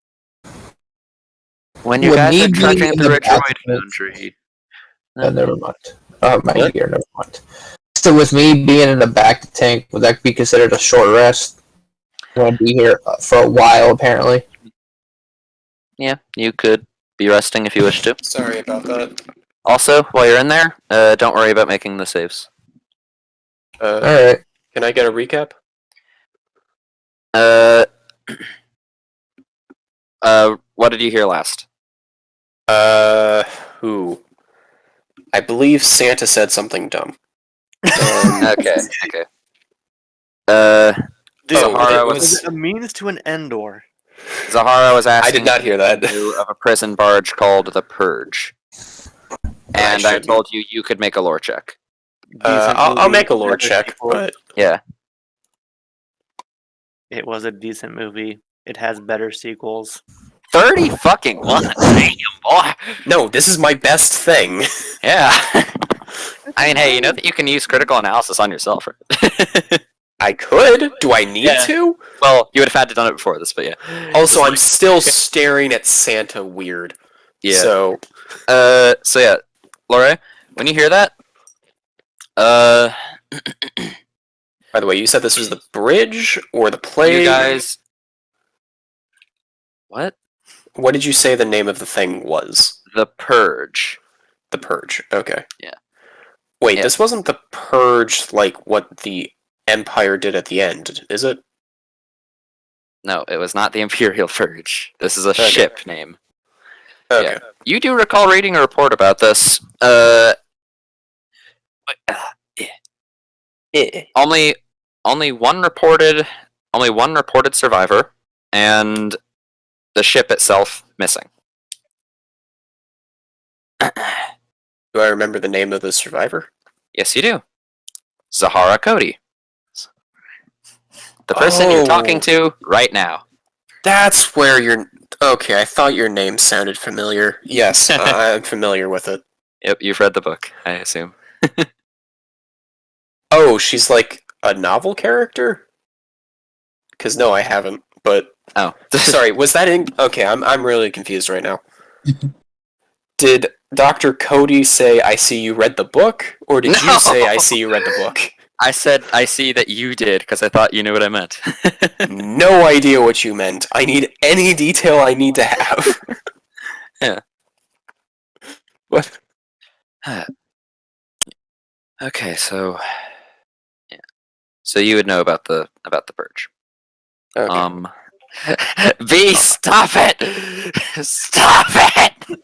When you Would guys me are being trudging in through the a droid bathroom- country. Never mind. My What? ear, never mind. So with me being in the back tank, would that be considered a short rest? I'm gonna be here for a while, apparently. Yeah, you could be resting if you wish to. Sorry about that. Also, while you're in there, don't worry about making the saves. Alright. Can I get a recap? What did you hear last? Who? I believe Santa said something dumb. And Okay. Dude, Zahara was- was it a means to an Endor? Zahara was asking. I did not hear that. You of a prison barge called the Purge, and I shouldn't. told you you could make a lore check. Decent I'll movie, make a lore better check, sequel. but Yeah. It was a decent movie. It has better sequels. 30 fucking one. Damn, boy. no, this is my best thing. Yeah. I mean, hey, you know that you can use critical analysis on yourself, right? I could. Do I need Yeah. to? Well, you would have had to done it before this, but yeah. Also, I'm still staring at Santa weird. Yeah. So, So yeah, Laurae, when you hear that, by the way, you said this was the bridge or the plague? you guys, what? What did you say the name of the thing was? The Purge. The Purge. Okay. Yeah. Wait, Yeah. this wasn't the Purge like what the Empire did at the end, is it? No, it was not the Imperial Purge. This is a Okay. ship name. Okay. You do recall reading a report about this. Only one reported survivor, and the ship itself missing. Do I remember the name of the survivor? Yes, you do. Zahara Cody. The person you're talking to right now. That's where you're. Okay, I thought your name sounded familiar. Yes, I'm familiar with it. Yep, you've read the book, I assume. Oh, she's like a novel character? Because no, I haven't. But Oh. sorry, was that in? Okay, I'm really confused right now. Did Dr. Cody say, "I see you read the book," or did No. you say, "I see you read the book"? I said, I see that you did, because I thought you knew what I meant. No idea what you meant. I need any detail I need to have. Yeah. What? Okay, so yeah, so you would know about the Purge. Okay. V, stop it! Stop it!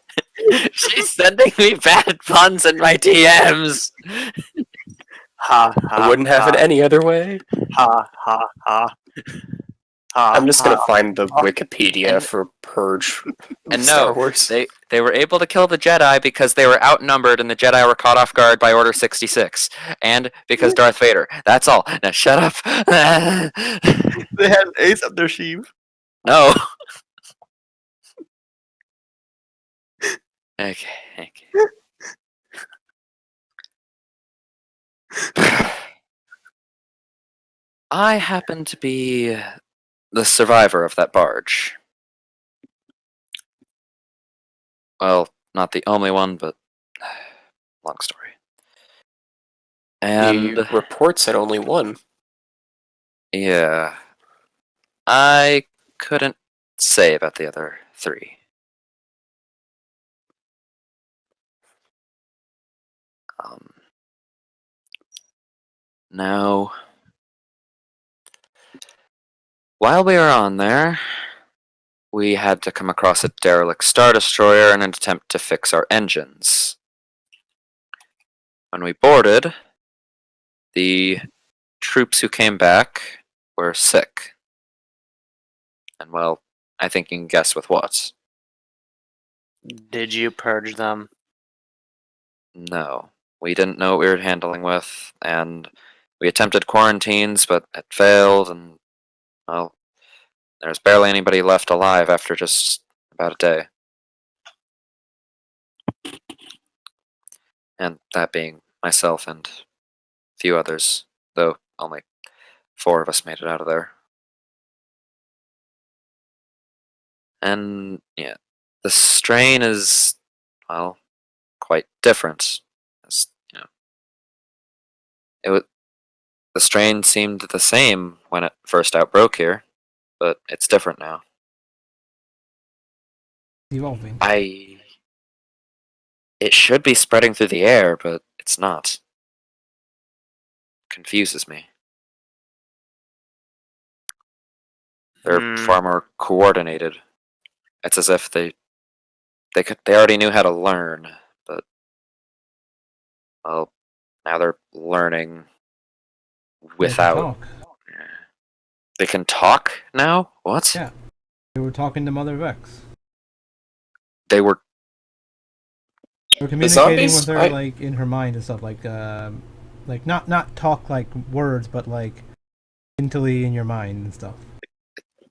She's sending me bad puns in my DMs. Ha ha. I wouldn't have ha, it any other way. Ha ha ha. I'm just gonna find the Ah. Wikipedia And- for Purge And Star no, Wars. they were able to kill the Jedi because they were outnumbered and the Jedi were caught off guard by Order 66. And because Darth Vader. That's all. Now shut up. They had an ace up their sleeve. No. Okay. I happen to be the survivor of that barge. Well, not the only one, but long story. And The report said only one. yeah, I couldn't say about the other three. Now, while we were on there, we had to come across a derelict Star Destroyer in an attempt to fix our engines. When we boarded, the troops who came back were sick. And well, I think you can guess with what. Did you purge them? No. We didn't know what we were handling with, and we attempted quarantines, but it failed, and well, there's barely anybody left alive after just about a day. And that being myself and a few others, though only 4 of us made it out of there. And yeah, the strain is, well, quite different. As, you know, the strain seemed the same when it first outbroke here, but it's different now. Evolving. It should be spreading through the air, but it's not. Confuses me. They're far more coordinated. It's as if they already knew how to learn, but well, now they're learning without. They can talk now? What? Yeah. They were talking to Mother Vex. They were. They were communicating zombies? with her like in her mind and stuff, like not talk like words, but like mentally in your mind and stuff.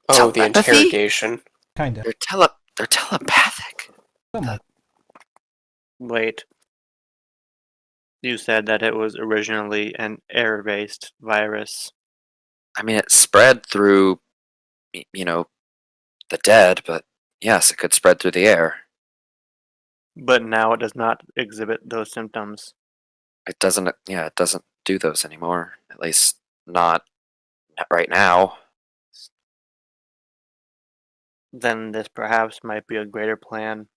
Oh, the Telepathy? interrogation. Kinda. They're telepathic. Somewhat. Wait. You said that it was originally an air-based virus. I mean, it spread through, the dead, but yes, it could spread through the air. But now it does not exhibit those symptoms. It doesn't do those anymore. At least not right now. Then this perhaps might be a greater plan.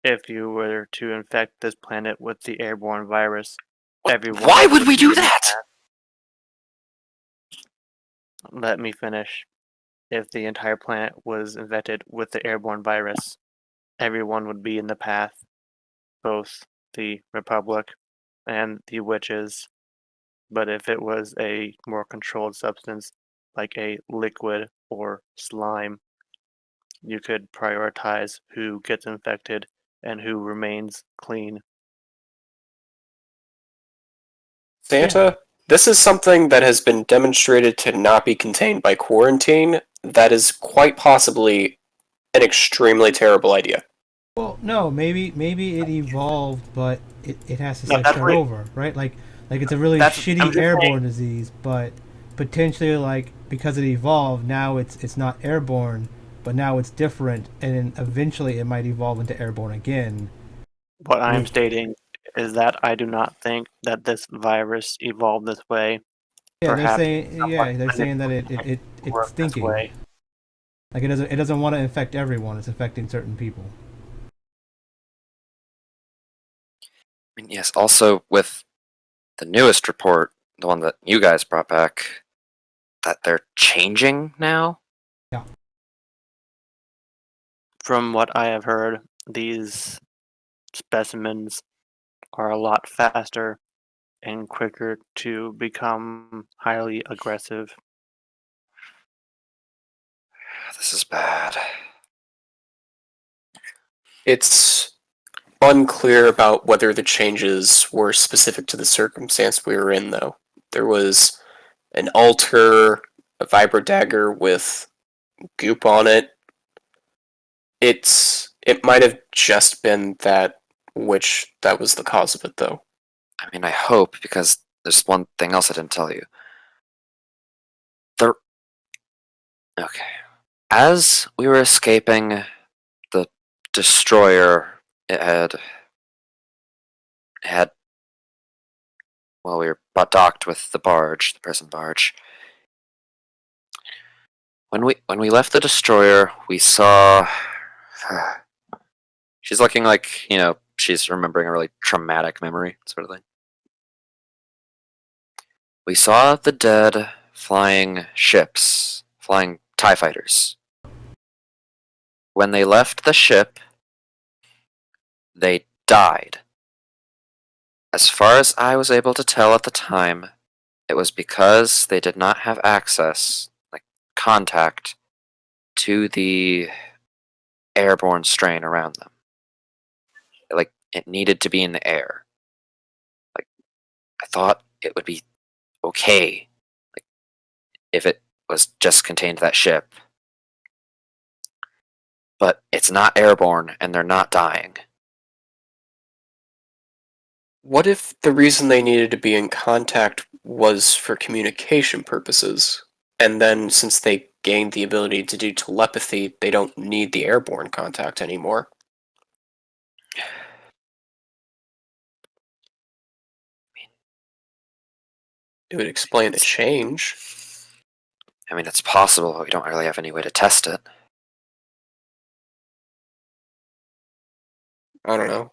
If you were to infect this planet with the airborne virus, everyone. Why would we be do in the that? path. Let me finish. If the entire planet was infected with the airborne virus, everyone would be in the path. Both the Republic and the witches. But if it was a more controlled substance, like a liquid or slime, you could prioritize who gets infected and who remains clean. Santa, this is something that has been demonstrated to not be contained by quarantine. That is quite possibly an extremely terrible idea. Well, no, maybe it evolved, but it has to No, start that's right. over, right? Like it's a really I'm shitty just airborne disease, but potentially like because it evolved, now it's not airborne, but now it's different, and then eventually it might evolve into airborne again. What I'm stating is that I do not think that this virus evolved this way. Yeah, Perhaps they're saying that it's work this thinking. way. Like it doesn't want to infect everyone. It's infecting certain people. I mean, yes. Also, with the newest report, the one that you guys brought back, that they're changing now. Yeah. From what I have heard, these specimens are a lot faster and quicker to become highly aggressive. This is bad. It's unclear about whether the changes were specific to the circumstance we were in, though. There was an altar, a vibro dagger with goop on it. It might have just been that was the cause of it, though. I mean, I hope, because there's one thing else I didn't tell you. Okay. As we were escaping the destroyer, it had well, we were docked with the barge, the prison barge. When we left the destroyer, we saw. She's looking like, she's remembering a really traumatic memory, sort of thing. We saw the dead flying ships, flying TIE fighters. When they left the ship, they died. As far as I was able to tell at the time, it was because they did not have access, like contact, to the airborne strain around them. Like, it needed to be in the air. Like, I thought it would be okay, like, if it was just contained to that ship. But it's not airborne, and they're not dying. What if the reason they needed to be in contact was for communication purposes? And then, since they gained the ability to do telepathy, they don't need the airborne contact anymore? It would explain the change. I mean, it's possible, but we don't really have any way to test it. I don't know.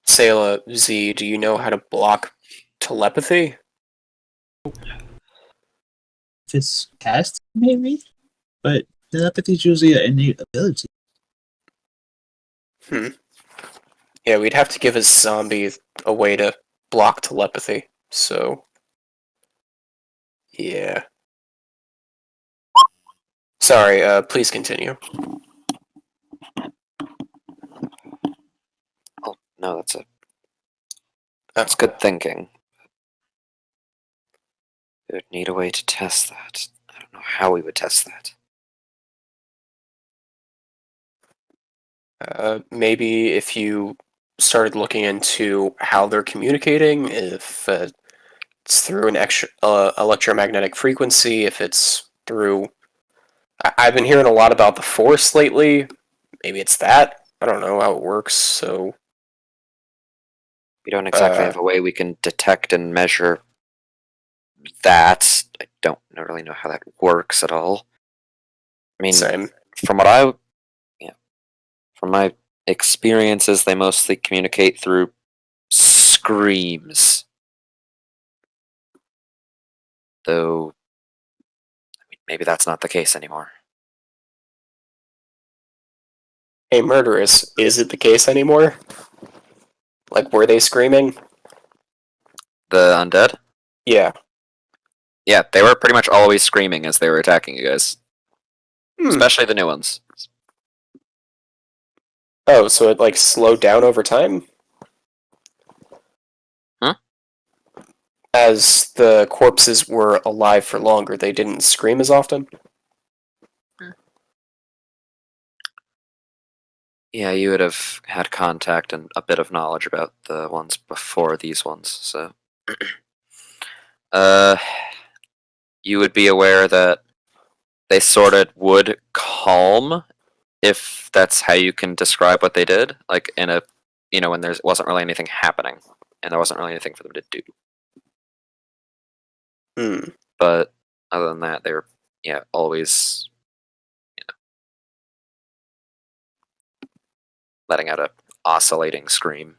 Selah, Z, do you know how to block telepathy? If it's cast, maybe? But telepathy is usually an innate ability. Yeah, we'd have to give a zombie a way to block telepathy, so... yeah. Sorry, please continue. Oh, no, that's good thinking. We would need a way to test that. I don't know how we would test that. Maybe if you started looking into how they're communicating, if it's through an electromagnetic frequency, if it's through... I've been hearing a lot about the Force lately. Maybe it's that. I don't know how it works, so... We don't exactly have a way we can detect and measure that. I don't really know how that works at all. I mean, Same. from my experiences, they mostly communicate through screams. Though, I mean, maybe that's not the case anymore. Hey, Murderous, is it the case anymore? Like, were they screaming? The undead? Yeah. Yeah, they were pretty much always screaming as they were attacking you guys. Especially the new ones. Oh, so it, like, slowed down over time? Huh? As the corpses were alive for longer, they didn't scream as often? Yeah, you would have had contact and a bit of knowledge about the ones before these ones, so... you would be aware that they sort of would calm, if that's how you can describe what they did, like in a, when there wasn't really anything happening, and there wasn't really anything for them to do. But other than that, they were, always, letting out a oscillating scream.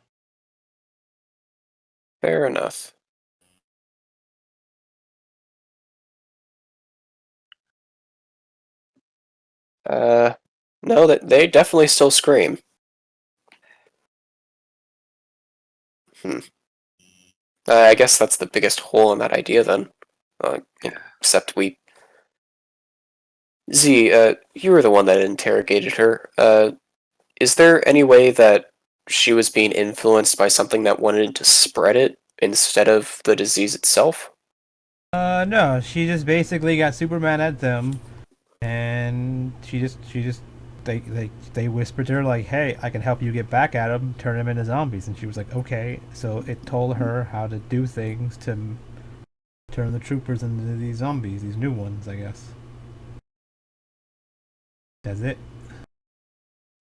Fair enough. No, that they definitely still scream. I guess that's the biggest hole in that idea, then. Yeah. Except we... Z, you were the one that interrogated her. Is there any way that she was being influenced by something that wanted to spread it instead of the disease itself? No, she just basically got super mad at them, and they whispered to her like, "Hey, I can help you get back at them, turn them into zombies," and she was like, "Okay." So it told her how to do things to turn the troopers into these zombies, these new ones, I guess. That's it.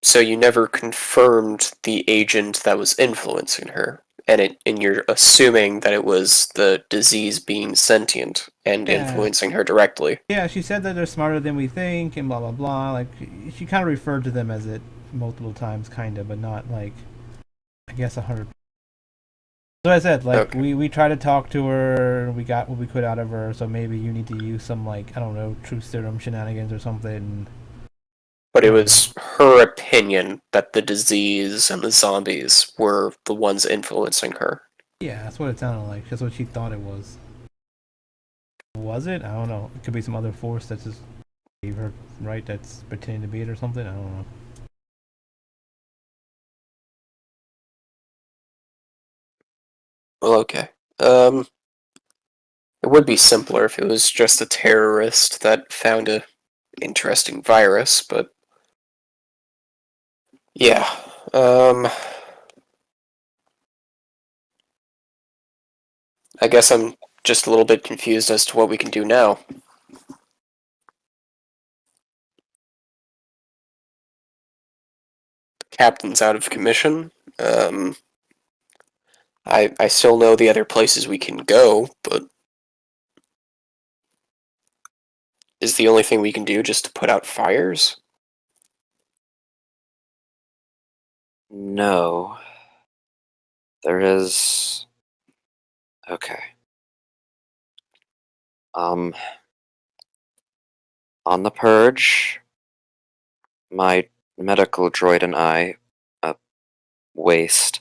So you never confirmed the agent that was influencing her, and you're assuming that it was the disease being sentient and Yeah. influencing her directly. Yeah, she said that they're smarter than we think, and blah blah blah. Like she kind of referred to them as it multiple times, kind of, but not like I guess 100. So I said, like Okay. we tried to talk to her, we got what we could out of her. So maybe you need to use some like I don't know, truth serum shenanigans or something. But it was her opinion that the disease and the zombies were the ones influencing her. Yeah, that's what it sounded like. That's what she thought it was. Was it? I don't know. It could be some other force that just gave her right. That's pretending to be it or something. I don't know. Well, okay. It would be simpler if it was just a terrorist that found a interesting virus, but yeah. I guess I'm just a little bit confused as to what we can do now. Captain's out of commission. I still know the other places we can go, but is the only thing we can do just to put out fires? No. There is. Okay. On the Purge, my medical droid and I, waste.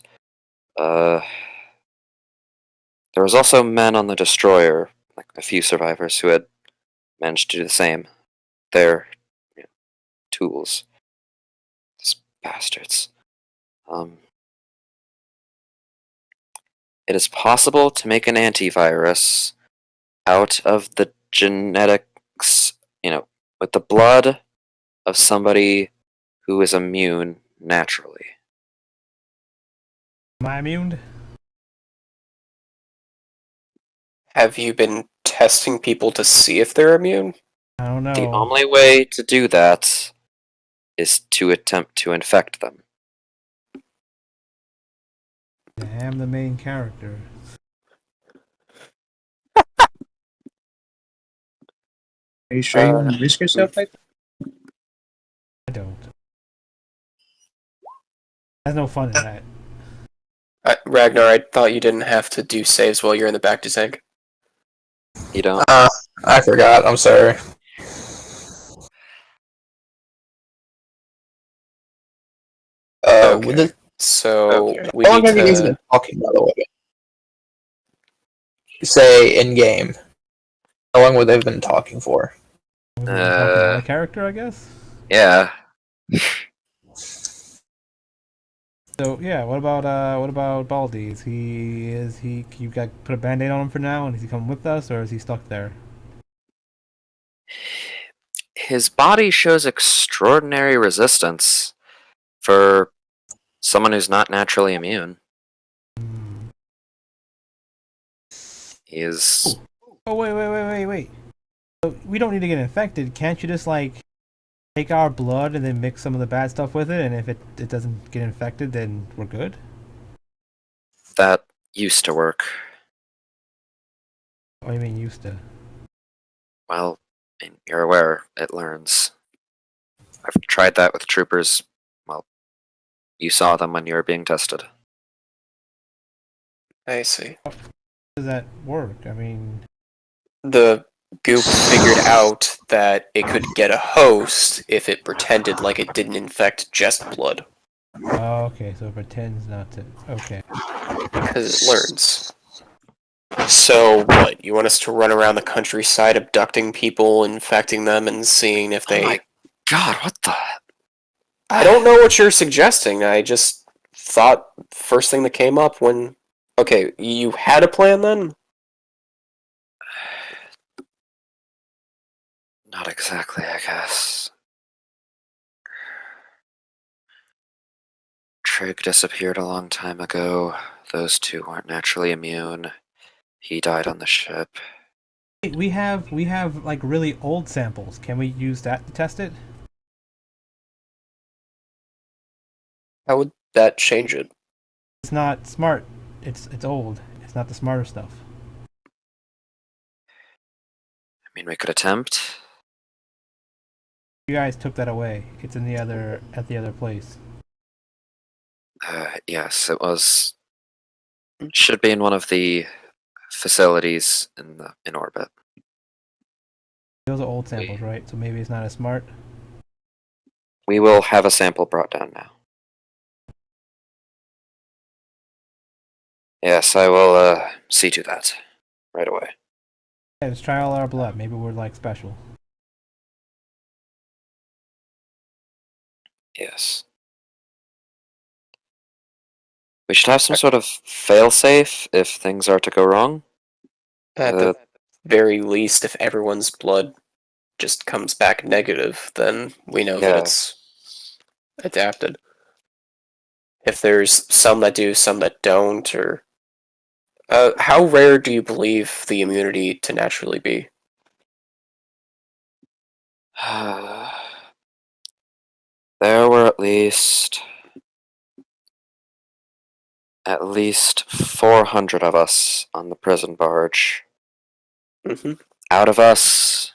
There was also men on the destroyer, like a few survivors who had managed to do the same. They're tools. These bastards. It is possible to make an antivirus out of the genetics, with the blood of somebody who is immune naturally. Am I immune? Have you been testing people to see if they're immune? I don't know. The only way to do that is to attempt to infect them. I am the main character. Are you sure you want to risk yourself like that? I don't. There's no fun in that. Ragnar, I thought you didn't have to do saves while you're in the back to tank. You don't? I forgot. I'm sorry. Okay. With the, So okay. we How long need have you guys to. been talking, by the way? Say in game. How long would they have been talking for? Was it talking to my character, I guess. Yeah. So yeah, what about Baldy? Is he? You got put a band-aid on him for now, and is he coming with us, or is he stuck there? His body shows extraordinary resistance for someone who's not naturally immune. Hmm. He is. Oh wait. So we don't need to get infected. Can't you just like take our blood and then mix some of the bad stuff with it, and if it doesn't get infected, then we're good? That used to work. What do you mean used to? Well, you're aware, it learns. I've tried that with troopers. Well, you saw them when you were being tested. I see. How does that work? I mean, The goop figured out that it could get a host if it pretended like it didn't infect just blood. oh, okay, so it pretends not to. Okay. Because it learns. So what? You want us to run around the countryside abducting people, infecting them, and seeing if Oh they... my god, what the? I don't know what you're suggesting. I just thought first thing that came up when... Okay, you had a plan then? Not exactly, I guess. Trig disappeared a long time ago. Those two weren't naturally immune. He died on the ship. We have like really old samples. Can we use that to test it? How would that change it? It's not smart. It's old. It's not the smarter stuff. I mean, we could attempt. You guys took that away. It's in the other at the other place. Yes, it was. Should be in one of the facilities in orbit. Those are old samples, right? So maybe it's not as smart. We will have a sample brought down now. Yes, I will see to that right away. Yeah, let's try all our blood. Maybe we're like special. Yes. We should have some sort of failsafe if things are to go wrong. At the very least, if everyone's blood just comes back negative, then we know that Yeah. it's adapted. If there's some that do, some that don't, or... how rare do you believe the immunity to naturally be? There were at least 400 of us on the prison barge. Mm-hmm. Out of us,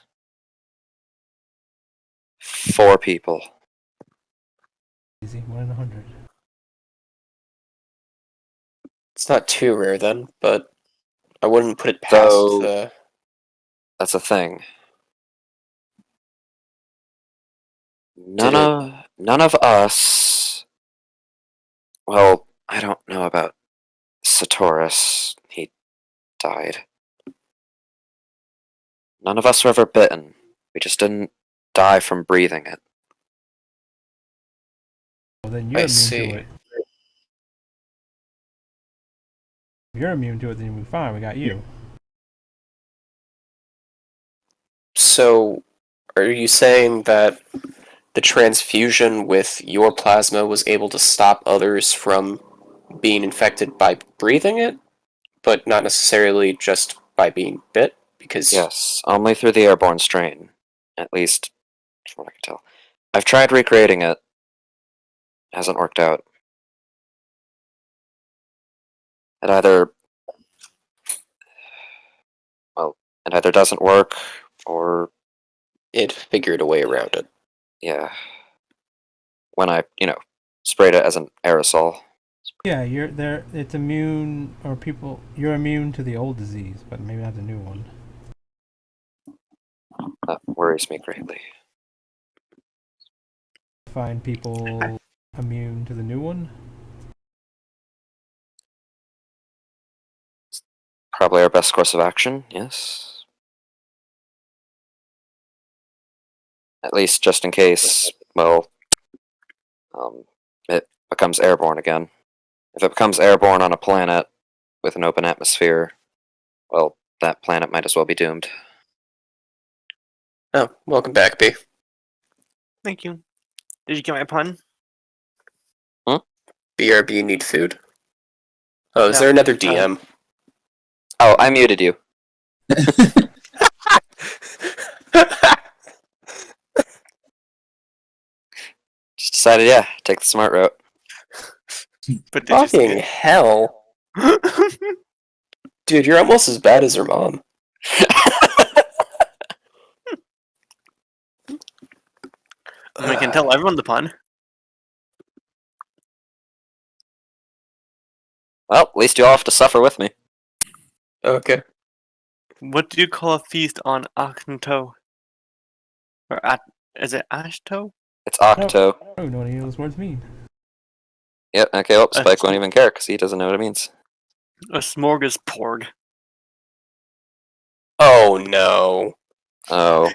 4 people. Easy, 1 in 100. It's not too rare then, but I wouldn't put it past So- the... That's a thing. Did it- None of us. Well, I don't know about Satoris. He died. None of us were ever bitten. We just didn't die from breathing it. Well, then you're I immune see. to it. If you're immune to it, then we're fine. We got you. So, are you saying that the transfusion with your plasma was able to stop others from being infected by breathing it, but not necessarily just by being bit? Because Yes, only through the airborne strain. At least, from what I can tell. I've tried recreating it. Hasn't worked out. It either... Well, it either doesn't work, or... it figured a way around it. Yeah. When I, sprayed it as an aerosol. Yeah, you're there. It's immune, or people. You're immune to the old disease, but maybe not the new one. That worries me greatly. Find people immune to the new one. Probably our best course of action, yes. At least just in case, well, it becomes airborne again. If it becomes airborne on a planet with an open atmosphere, well, that planet might as well be doomed. Oh, welcome back, B. Thank you. Did you get my pun? BRB need food. Oh, is No. there another DM? Oh, I muted you. Just decided, yeah, take the smart route. But did you Fucking hell. Dude, you're almost as bad as her mom. we can tell everyone the pun. Well, at least you'll have to suffer with me. Okay. What do you call a feast on Octo? Or is it Ashto? It's Octo. I don't even know what any of those words mean. Yep, okay, well, Spike won't even care because he doesn't know what it means. A smorgasbord. Oh no. Oh.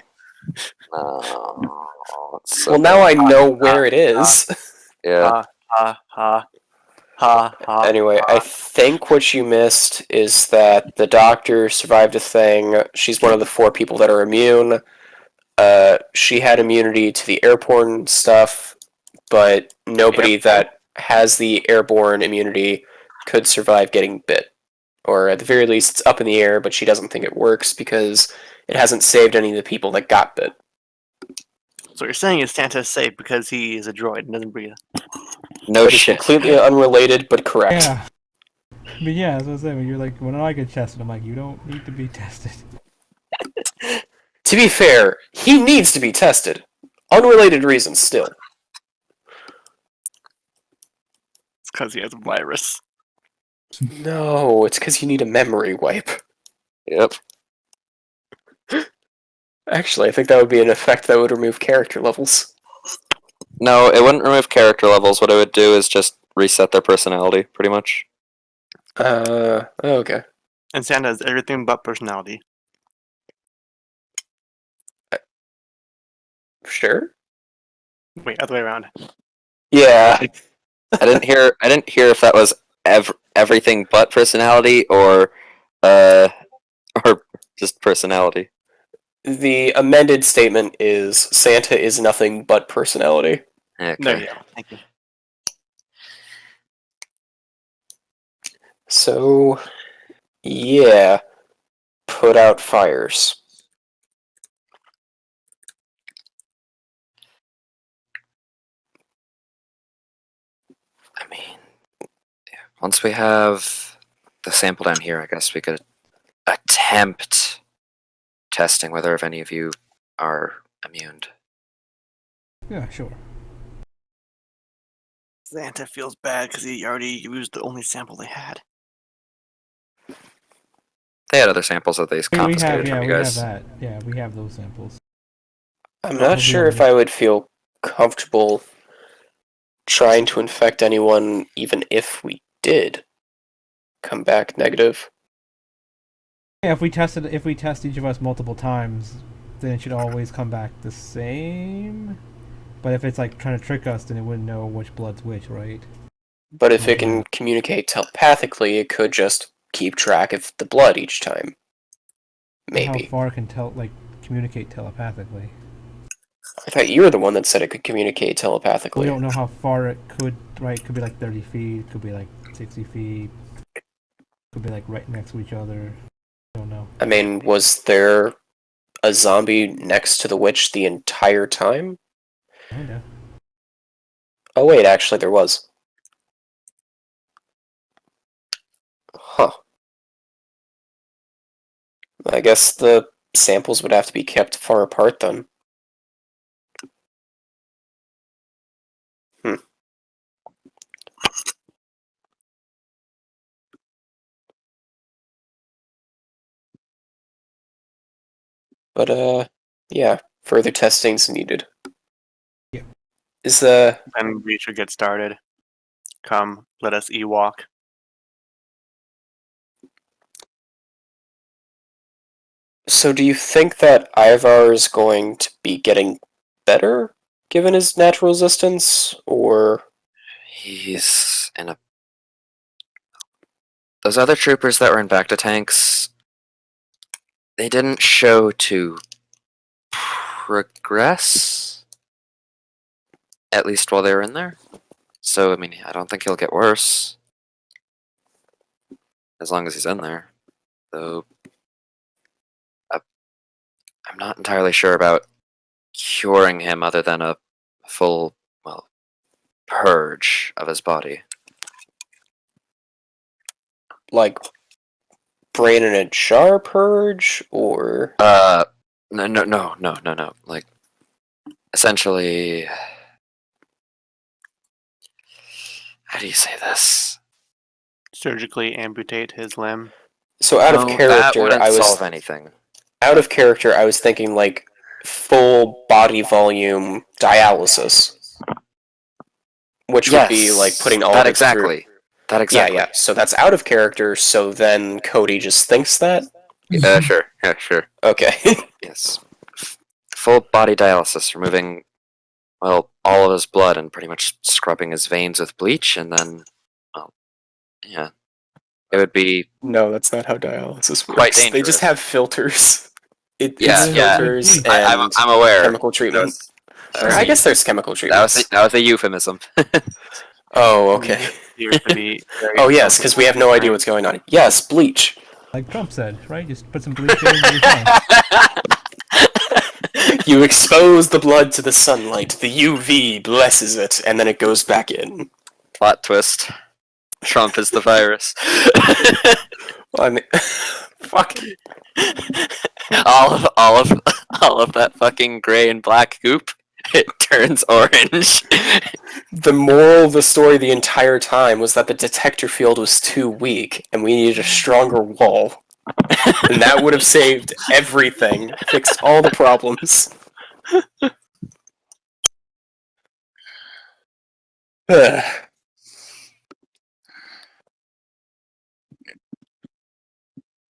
No. It's so Well, now I bad. know where it is. Yeah. Ha. Anyway, I think what you missed is that the doctor survived a thing. She's one of the 4 people that are immune. She had immunity to the airborne stuff, but nobody that has the airborne immunity could survive getting bit. Or at the very least, it's up in the air, but she doesn't think it works because it hasn't saved any of the people that got bit. So what you're saying is Santa's safe because he is a droid and doesn't breathe. No That is shit. completely unrelated, but correct. Yeah. But yeah, that's what I'm saying. When you're like, when I get tested, I'm like, you don't need to be tested. To be fair, he needs to be tested. Unrelated reasons still. It's because he has a virus. No, it's because you need a memory wipe. Yep. Actually, I think that would be an effect that would remove character levels. No, it wouldn't remove character levels. What it would do is just reset their personality, pretty much. Okay. And Santa has everything but personality. Sure? Wait, other way around. Yeah. I didn't hear if that was everything but personality or just personality. The amended statement is Santa is nothing but personality. Okay. There you go. Thank you. So, yeah. Put out fires. I mean, yeah, once we have the sample down here, I guess we could attempt testing whether if any of you are immune. Yeah, sure. Santa feels bad because he already used the only sample they had. They had other samples that they confiscated from you we have guys. that. Yeah, we have those samples. I'm Oh, not we'll be sure if honest. I would feel comfortable trying to infect anyone even if we did come back negative. Yeah, if we test each of us multiple times, then it should always come back the same. But if it's like trying to trick us, then it wouldn't know which blood's which, right? But if it can communicate telepathically, it could just keep track of the blood each time. Maybe. How far it can communicate telepathically? I thought you were the one that said it could communicate telepathically. We don't know how far it could. Right? It could be like 30 feet. Could be like 60 feet. Could be like right next to each other. I don't know. I mean, was there a zombie next to the witch the entire time? Kinda. Oh wait, actually there was. Huh. I guess the samples would have to be kept far apart then. But, yeah, further testing's needed. Yeah. Is Then we should get started. Come, let us Ewok. So do you think that Ivaar is going to be getting better, given his natural resistance, or... He's in a... Those other troopers that were in Bacta tanks, they didn't show to progress, at least while they were in there. So, I mean, I don't think he'll get worse, as long as he's in there. Though, I'm not entirely sure about curing him other than a full, well, purge of his body. like, brain in a jar purge, or... No. Like, essentially, how do you say this? Surgically amputate his limb. So out of No, that character, wouldn't I was... solve anything. Out of character, I was thinking, like, full body volume dialysis. Which would be, like, putting all that of it through... exactly. That exactly. Yeah. So that's out of character, so then Cody just thinks that? Sure. Yeah, sure. Okay. Yes. Full body dialysis, removing, well, all of his blood and pretty much scrubbing his veins with bleach, and then, well, yeah. It would be No, that's not how dialysis works. quite They dangerous. just have filters. Yeah, It's yeah. filters I'm and aware. chemical treatment. That Or was I a- guess there's chemical treatments. that was a euphemism. Oh, okay. Appears to be very Oh, yes, because we have no idea what's going on. Yes, bleach. Like Trump said, right? Just put some bleach in and you're fine. You expose the blood to the sunlight, the UV blesses it, and then it goes back in. Plot twist. Trump is the virus. I mean, fuck. all of that fucking gray and black goop, it turns orange. The moral of the story the entire time was that the detector field was too weak, and we needed a stronger wall. And that would have saved everything, fixed all the problems.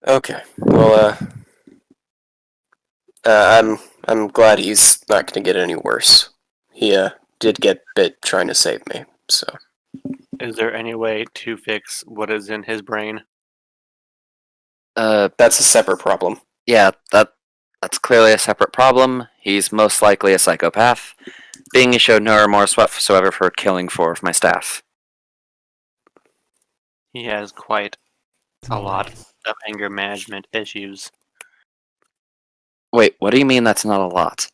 Okay. Well, I'm glad he's not gonna get any worse. He did get bit trying to save me, so Is there any way to fix what is in his brain? that's a separate problem. Yeah, that's clearly a separate problem. He's most likely a psychopath, being he showed no remorse whatsoever for killing 4 of my staff. He has quite a lot of anger management issues. Wait, what do you mean that's not a lot?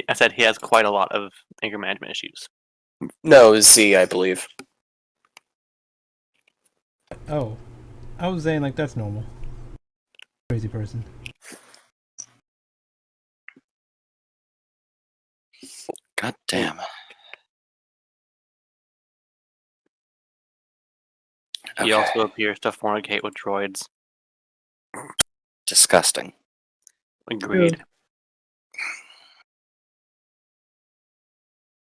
I said he has quite a lot of anger management issues. No, Z, I believe. Oh, I was saying like that's normal. Crazy person. God damn. He Okay. also appears to fornicate with droids. Disgusting. Agreed.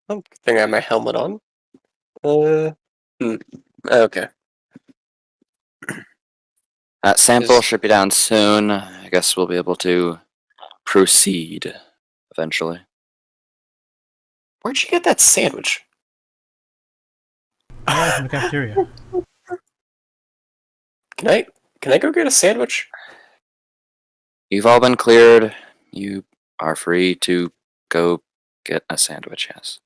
Oh, good thing I have my helmet on. Okay. That sample Is- should be down soon. I guess we'll be able to proceed eventually. Where'd you get that sandwich? I got it from the cafeteria. Can I go get a sandwich? You've all been cleared. You are free to go get a sandwich, yes.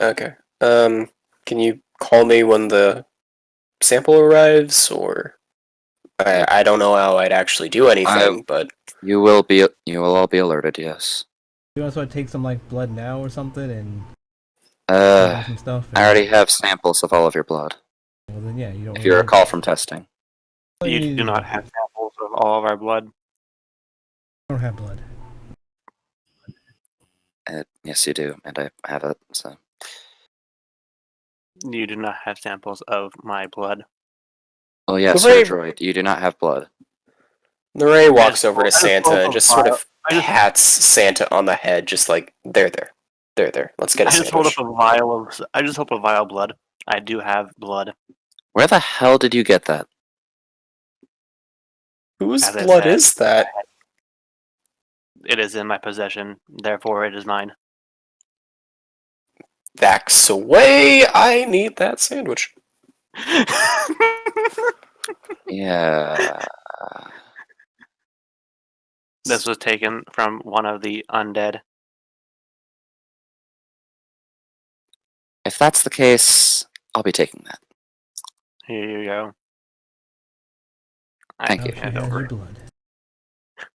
Okay. Can you call me when the sample arrives, or I don't know how I'd actually do anything, but You will all be alerted, yes. You also want to take some like blood now or something and do some stuff. I already have samples of all of your blood. Well, then yeah, you don't. If you recall from testing. You do not have samples of all of our blood. don't have blood. Yes, you do, and I have it. So You do not have samples of my blood. well, yes, Hooray! you're a droid. You do not have blood. Laurae walks over to I just Santa hold and the just sort of I just- pats Santa on the head, just like there. Let's get a I just hold sandwich. up a vial of. I just hold up a vial of blood. I do have blood. Where the hell did you get that? Whose As I blood said, is that? It is in my possession, therefore it is mine. That's away. I need that sandwich. Yeah. This was taken from one of the undead. If that's the case, I'll be taking that. Here you go. Thank Now you. she hand has over. your blood.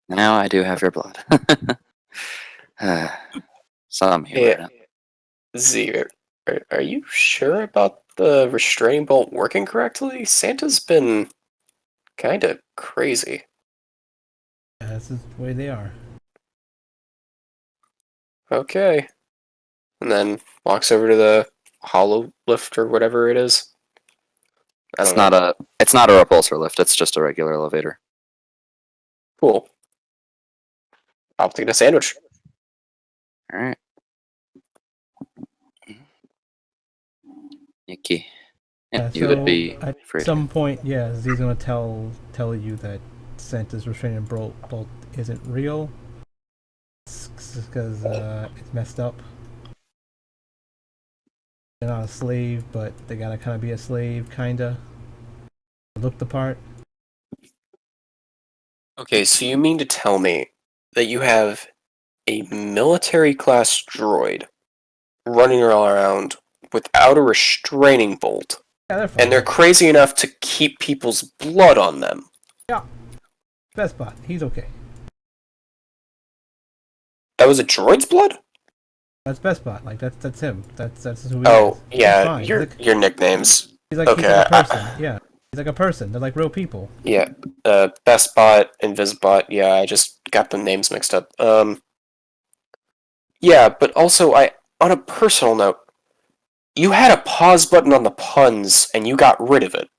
Now I do have your blood. Some humor. Yeah. Z, are you sure about the restraining bolt working correctly? Santa's been kind of crazy. Yeah, that's the way they are. Okay. And then walks over to the hollow lift or whatever it is. I don't know. It's not a repulsor lift. It's just a regular elevator. Cool. I'll take a sandwich. All right. Nikki, yeah, you so would be at free. some point, yeah, Z's gonna tell you that Santa's restraining bolt isn't real. Because it's messed up. They're not a slave, but they gotta kind of be a slave, kinda. Look the part. Okay, so you mean to tell me that you have a military class droid running around without a restraining bolt, Yeah, they're fine. and they're crazy enough to keep people's blood on them? Best bot. He's okay. That was a droid's blood? That's Best Bot. Like that's him. That's who he Oh, is. He's yeah, fine. your nicknames. He's like Okay, a person. Yeah. He's like a person. They're like real people. Yeah, Bestbot, Invisibot, yeah, I just got the names mixed up. Yeah, but also, on a personal note, you had a pause button on the puns, and you got rid of it.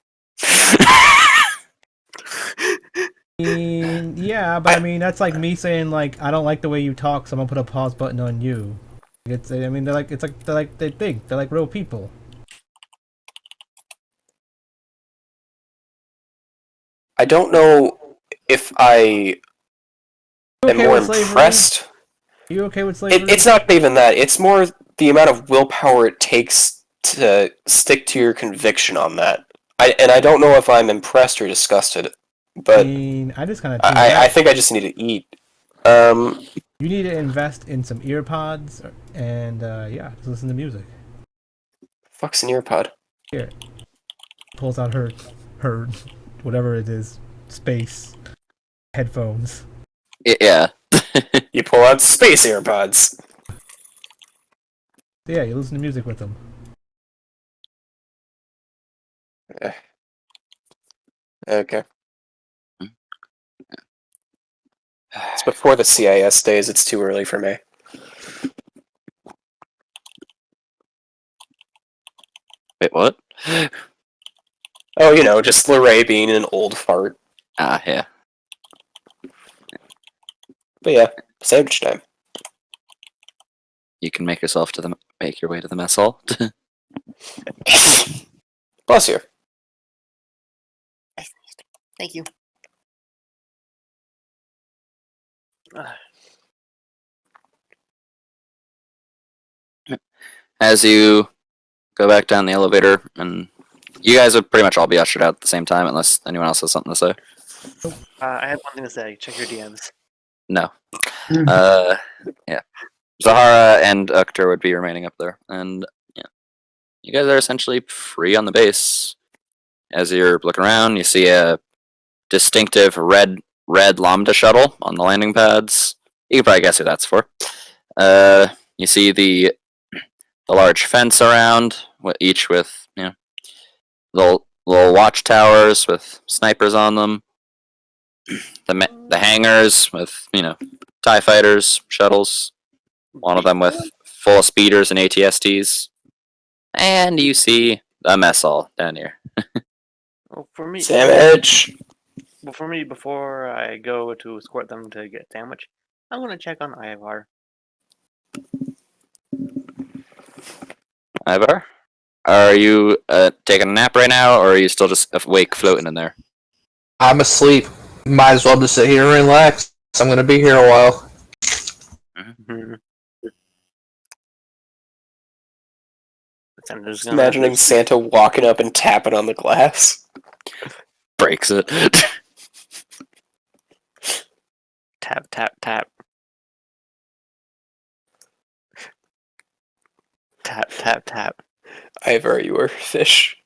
Yeah, but I mean that's like me saying like I don't like the way you talk, so I'm gonna put a pause button on you. I mean they're big. They're like real people. I don't know if I You am okay more with slavery? impressed. Are you okay with slavery? It's not even that. It's more the amount of willpower it takes to stick to your conviction on that. I don't know if I'm impressed or disgusted, I but mean, I just kind of. I think I just need to eat. You need to invest in some ear pods and yeah, just listen to music. Fuck's an earpod. Here, pulls out her whatever it is, space headphones. Yeah. You pull out space earpods. So yeah, you listen to music with them. Okay. It's before the CIS days. It's too early for me. Wait, what? Oh, you know, just Laurae being an old fart. Ah, yeah. But yeah, sandwich time. You can make your way to the mess hall. Bless you. Thank you. As you go back down the elevator, and you guys would pretty much all be ushered out at the same time, unless anyone else has something to say. I had one thing to say. Check your DMs. No. Yeah. Zahara and Ukhtar would be remaining up there, and yeah, you guys are essentially free on the base. As you're looking around, you see a distinctive red Lambda shuttle on the landing pads. You can probably guess who that's for. You see the large fence around, each with little watchtowers with snipers on them. The hangars with TIE fighters, shuttles. One of them with full speeders and ATSTs. And you see a mess hall down here. Well, for me, Sandwich. before I go to escort them to get a sandwich, I'm gonna check on Ivaar. Ivar, are you taking a nap right now, or are you still just awake, floating in there? I'm asleep. Might as well just sit here and relax. I'm gonna be here a while. Just imagining Santa walking up and tapping on the glass. Breaks it. Tap, tap, tap. Tap, tap, tap. Ivar, you are a fish.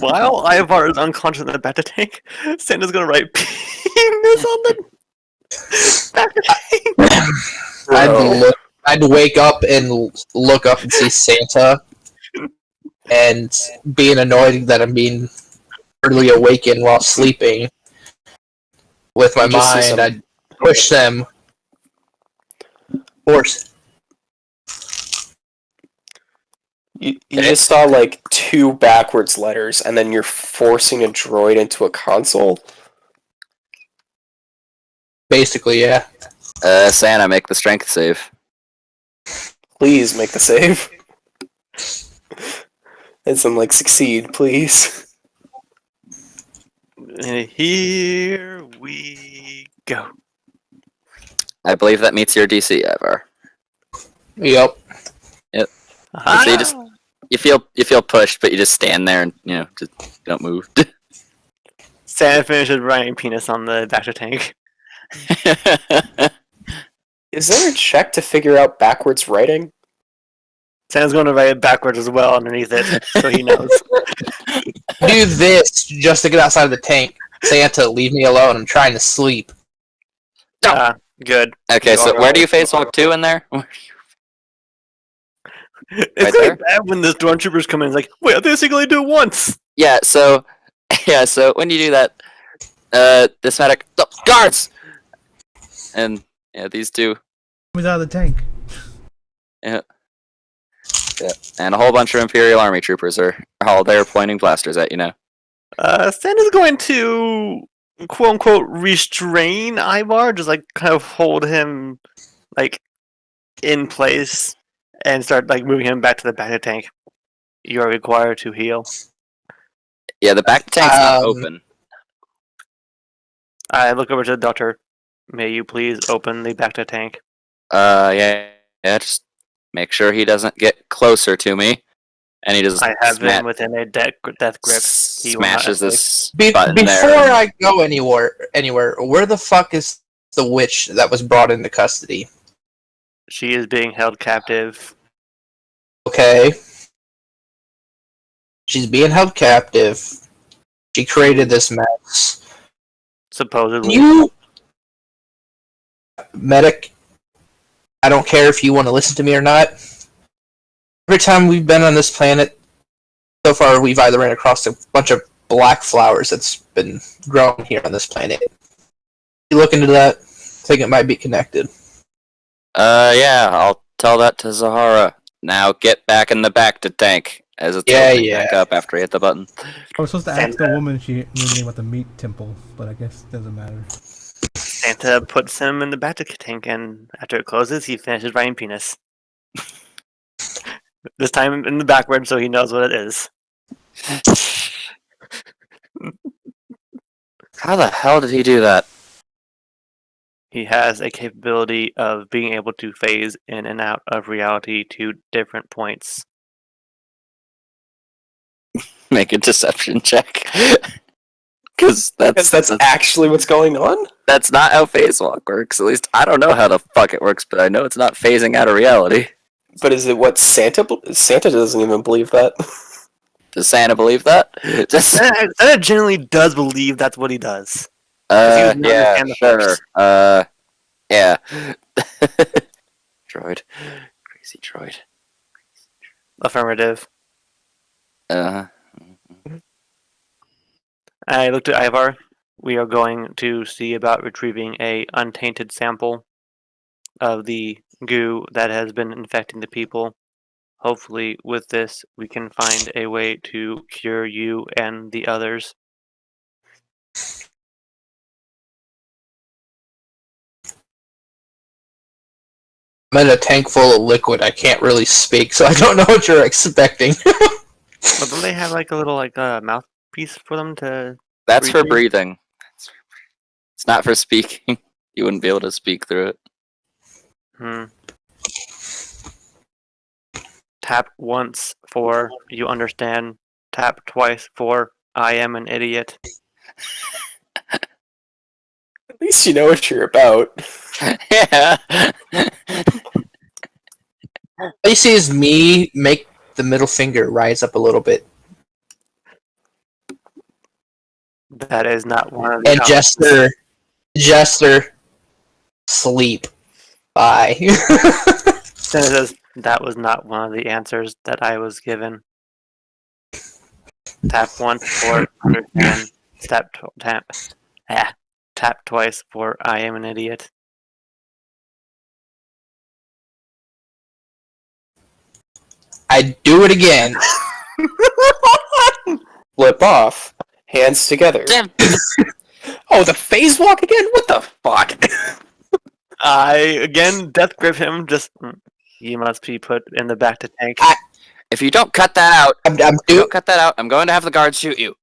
While Ivaar is unconscious in the beta tank, Santa's gonna write penis on the beta tank. I'd wake up and look up and see Santa, and being annoyed that I'm being early awakened while sleeping. With my mind, I'd push them. Horse. You just saw like 2 backwards letters, and then you're forcing a droid into a console? Basically, yeah. Santa, make the strength save. Please make the save. And some like succeed, please. Here we go. I believe that meets your DC, Ivaar. Yep. So you just you feel pushed, but you just stand there and just don't move. Santa finishes writing penis on the Dr. Tank. Is there a check to figure out backwards writing? Santa's going to write it backwards as well underneath it, so he knows. Do this just to get outside of the tank. Santa, leave me alone. I'm trying to sleep. Good. Okay, so where do you face walk to in there? It's Right really there? bad when the stormtroopers come in. It's like, wait, I think I can only do it once. Yeah, so when you do that, this medic guards! And these two Who's out of the tank? and a whole bunch of Imperial Army troopers are all there pointing blasters at you now. Santa's going to quote unquote restrain Ivaar, just like kind of hold him like in place and start like moving him back to the back of the tank. You are required to heal. Yeah, the back tank's not open. I look over to the doctor. May you please open the back to the tank? Yeah, just make sure he doesn't get closer to me. And he just I have him within a death grip. He will not smashes escape. this Before button there. I go anywhere, where the fuck is the witch that was brought into custody? She is being held captive. Okay. She's being held captive. She created this mess. Supposedly. You, medic, I don't care if you want to listen to me or not. Every time we've been on this planet, so far we've either ran across a bunch of black flowers that's been growing here on this planet. You look into that, think it might be connected. Yeah, I'll tell that to Zahara. Now get back in the back to tank. As it's opening back up after I hit the button. I was supposed to ask the woman she knew anything about the meat temple, but I guess it doesn't matter. Santa puts him in the back tank, and after it closes, he finishes writing penis. This time in the backward, so he knows what it is. How the hell did he do that? He has a capability of being able to phase in and out of reality to different points. Make a deception check. Because Because that's actually what's going on? that's not how phase walk works. At least I don't know how the fuck it works, but I know it's not phasing out of reality. But is it what Santa... Santa doesn't even believe that. Does Santa believe that? Just Santa generally does believe that's what he does. he does not yeah, understand the sure. Force. Yeah. Droid. Crazy droid. Affirmative. Uh-huh. I looked at Ivaar. We are going to see about retrieving a untainted sample of the goo that has been infecting the people. Hopefully, with this, we can find a way to cure you and the others. I'm in a tank full of liquid. I can't really speak, so I don't know what you're expecting. But don't they have like a little mouthpiece for them to? That's for Breathing? breathing. It's not for speaking. You wouldn't be able to speak through it. Tap once for you understand. Tap twice for I am an idiot. At least you know what you're about. Yeah. All you see is me make the middle finger rise up a little bit. That is not one of the And Jester, sleep. Bye. Then it says, that was not one of the answers that I was given. Tap once for understand. Tap twice for I am an idiot. I do it again. Flip off. Hands together. Damn. Oh, the phase walk again? What the fuck? I again death grip him. Just you must be put in the back to tank. If you don't cut that out, I'm don't cut that out. I'm going to have the guards shoot you.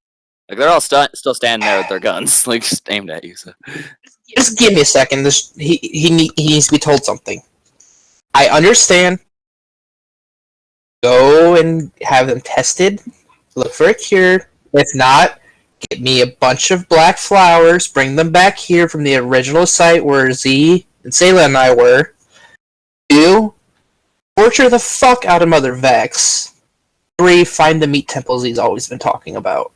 Like they're all still standing there with their guns, like just aimed at you. So Just give me a second. He needs to be told something. I understand. Go and have them tested. Look for a cure. If not, get me a bunch of black flowers. Bring them back here from the original site where Z and Selah and I were. 2, torture the fuck out of Mother Vex. 3, find the meat temples he's always been talking about.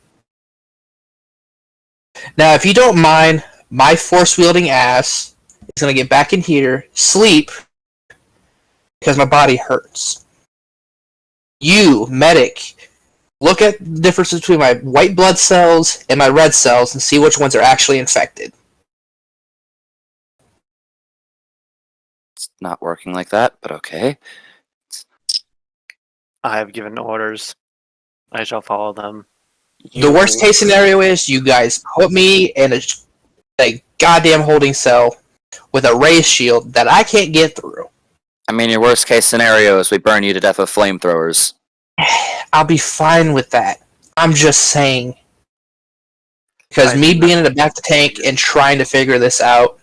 Now, if you don't mind, my force-wielding ass is going to get back in here, sleep, because my body hurts. You, medic, look at the difference between my white blood cells and my red cells and see which ones are actually infected. it's not working like that, but okay. I have given orders. I shall follow them. The worst case scenario is you guys put me in a goddamn holding cell with a ray shield that I can't get through. I mean, your worst case scenario is we burn you to death with flamethrowers. I'll be fine with that. I'm just saying. Because me being in the back of the tank and trying to figure this out.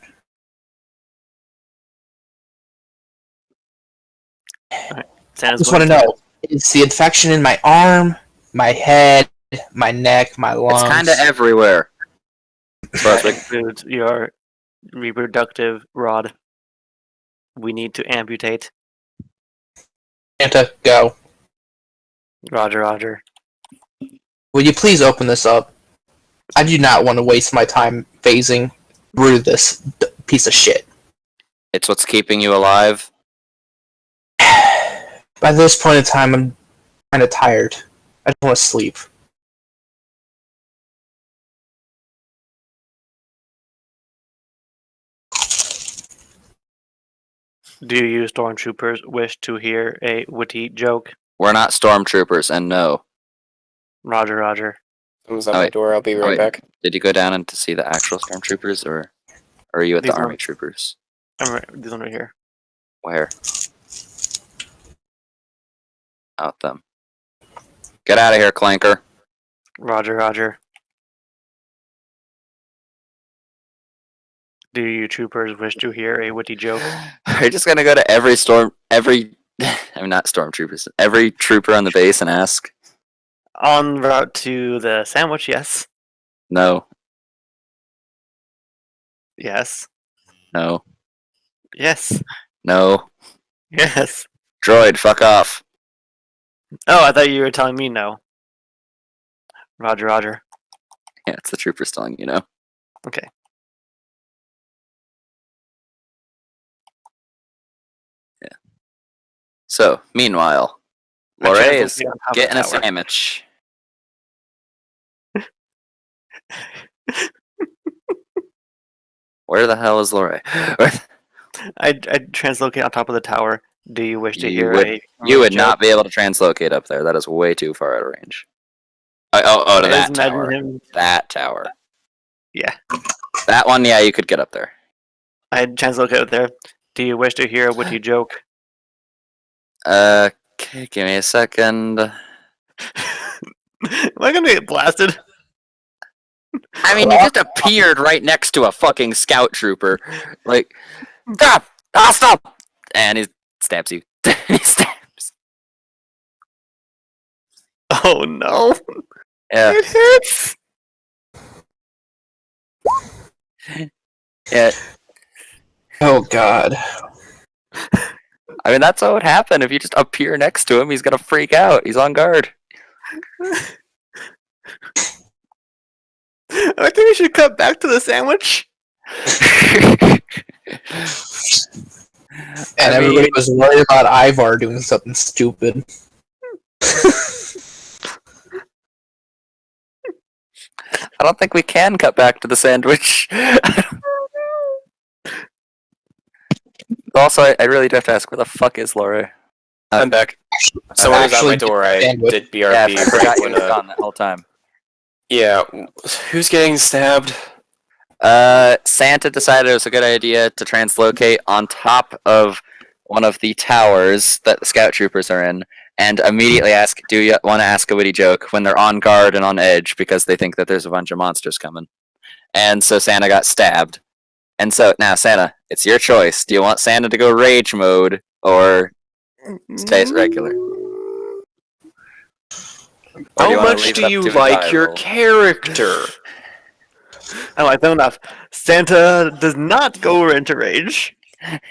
I just want to know, is the infection in my arm, my head, my neck, my lungs? It's kind of everywhere. Includes your reproductive rod. We need to amputate. Santa, go. Roger, Roger. Will you please open this up? I do not want to waste my time phasing through this piece of shit. It's what's keeping you alive. By this point in time, I'm kind of tired. I just want to sleep. Do you stormtroopers wish to hear a witty joke? We're not stormtroopers, and no. Roger, Roger. Someone's at my door. I'll be right wait. back. Did you go down and to see the actual stormtroopers, or are you at These the army ones. troopers? I'm right. This one right here. Where? Out them. Get out of here, Clanker. Roger, Roger. Do you troopers wish to hear a witty joke? Are you just gonna go to every I'm not stormtroopers. Every trooper on the base and ask? En route to the sandwich, yes. No. Yes. No. Yes. No. Yes. Droid, fuck off. Oh, I thought you were telling me no. Roger, Roger. Yeah, it's the troopers telling you no. Okay. So, meanwhile, I'm Laurae trying to is be on top of getting the a tower. sandwich. Where the hell is Laurae? I translocate on top of the tower. Do you wish to hear You would joke? not be able to translocate up there. That is way too far out of range. To I that just imagine tower. him. That tower. Yeah. That one, yeah, you could get up there. I translocate up there. Do you wish to hear a witty joke? Okay, give me a second. Am I gonna get blasted? I mean, you just appeared right next to a fucking scout trooper. Like, stop! Ah, stop! And he stabs you. He stabs. Oh no! Yeah. It hits. Yeah. Oh god. I mean, that's what would happen if you just appear next to him. He's gonna freak out. He's on guard. I think we should cut back to the sandwich. And everybody was worried about Ivaar doing something stupid. I don't think we can cut back to the sandwich. Also, I really do have to ask, where the fuck is Laurae? I'm back. Someone was at my actually door. I sandwich. did BRB. Yeah, I right forgot you when, was gone that whole time. yeah, who's getting stabbed? Santa decided it was a good idea to translocate on top of one of the towers that the scout troopers are in, and immediately ask, "Do you want to ask a witty joke?" when they're on guard and on edge because they think that there's a bunch of monsters coming. And so Santa got stabbed. And so now, Santa, it's your choice. Do you want Santa to go rage mode or stay as regular? Or How you wanna much leave it do up you to the like die your roll? character? I like them enough. Santa does not go into rage.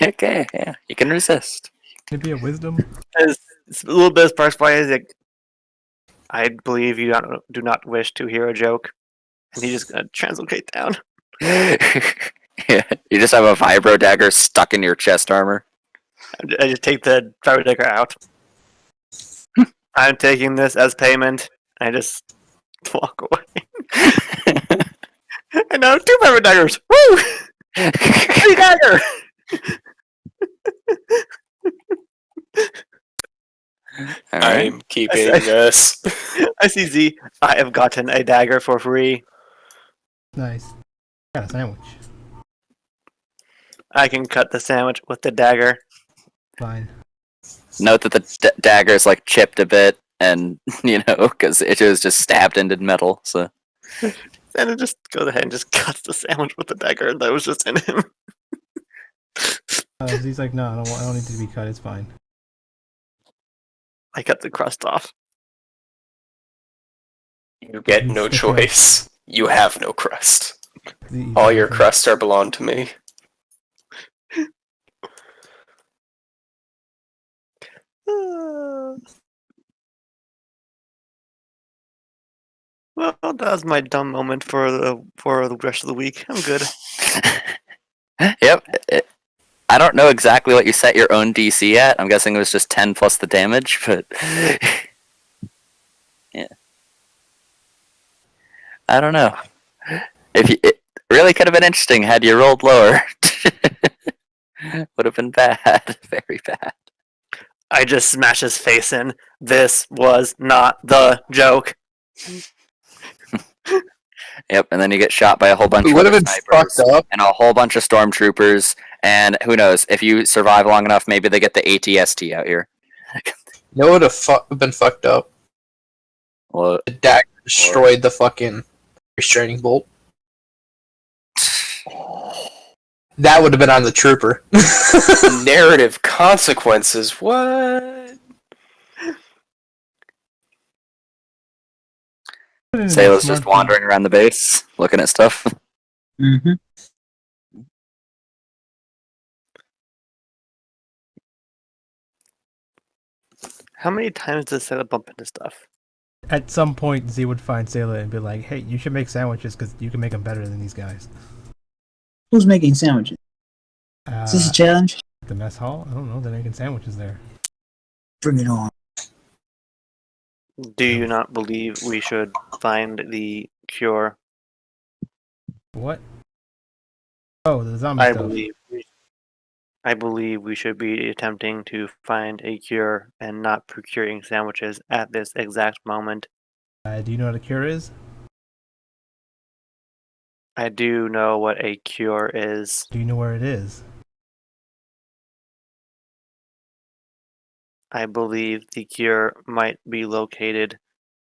Okay, yeah, you can resist. Can it be a wisdom? It's a little bit of sparks by his like, I believe you do not wish to hear a joke. And he's just gonna translocate down. Yeah, you just have a vibro dagger stuck in your chest armor. I just take the fire dagger out. I'm taking this as payment. I just walk away. And now 2 fire daggers! Woo! 3 dagger! All right. I'm keeping this. I see Z. I have gotten a dagger for free. Nice. Got a sandwich. I can cut the sandwich with the dagger. Fine. Note that the dagger's like chipped a bit, and because it was just stabbed into metal. So Santa just goes ahead and just cuts the sandwich with the dagger that was just in him. He's like, no, I don't need to be cut. It's fine. I cut the crust off. You get no choice. You have no crust. The- All your crusts are belong to me. Well, that was my dumb moment for the rest of the week. I'm good. yep. I don't know exactly what you set your own DC at. I'm guessing it was just 10 plus the damage, but yeah. I don't know. It really could have been interesting had you rolled lower. Would have been bad, very bad. I just smash his face in. This was not the joke. Yep, and then you get shot by a whole bunch We of would have other been snipers fucked up. and a whole bunch of stormtroopers, and who knows, if you survive long enough, maybe they get the ATST out here. You know what would have been fucked up? Well, The dagger destroyed the fucking restraining bolt. That would have been on the trooper. Narrative consequences. What? Selah's just wandering around the base, looking at stuff. Mm-hmm. How many times does Selah bump into stuff? At some point, Z would find Selah and be like, hey, you should make sandwiches because you can make them better than these guys. Who's making sandwiches? Is this a challenge? The mess hall? I don't know. They're making sandwiches there. Bring it on. Do you not believe we should find the cure? What? Oh, the zombie I stuff. believe we should be attempting to find a cure and not procuring sandwiches at this exact moment. Do you know what a cure is? I do know what a cure is. Do you know where it is? I believe the cure might be located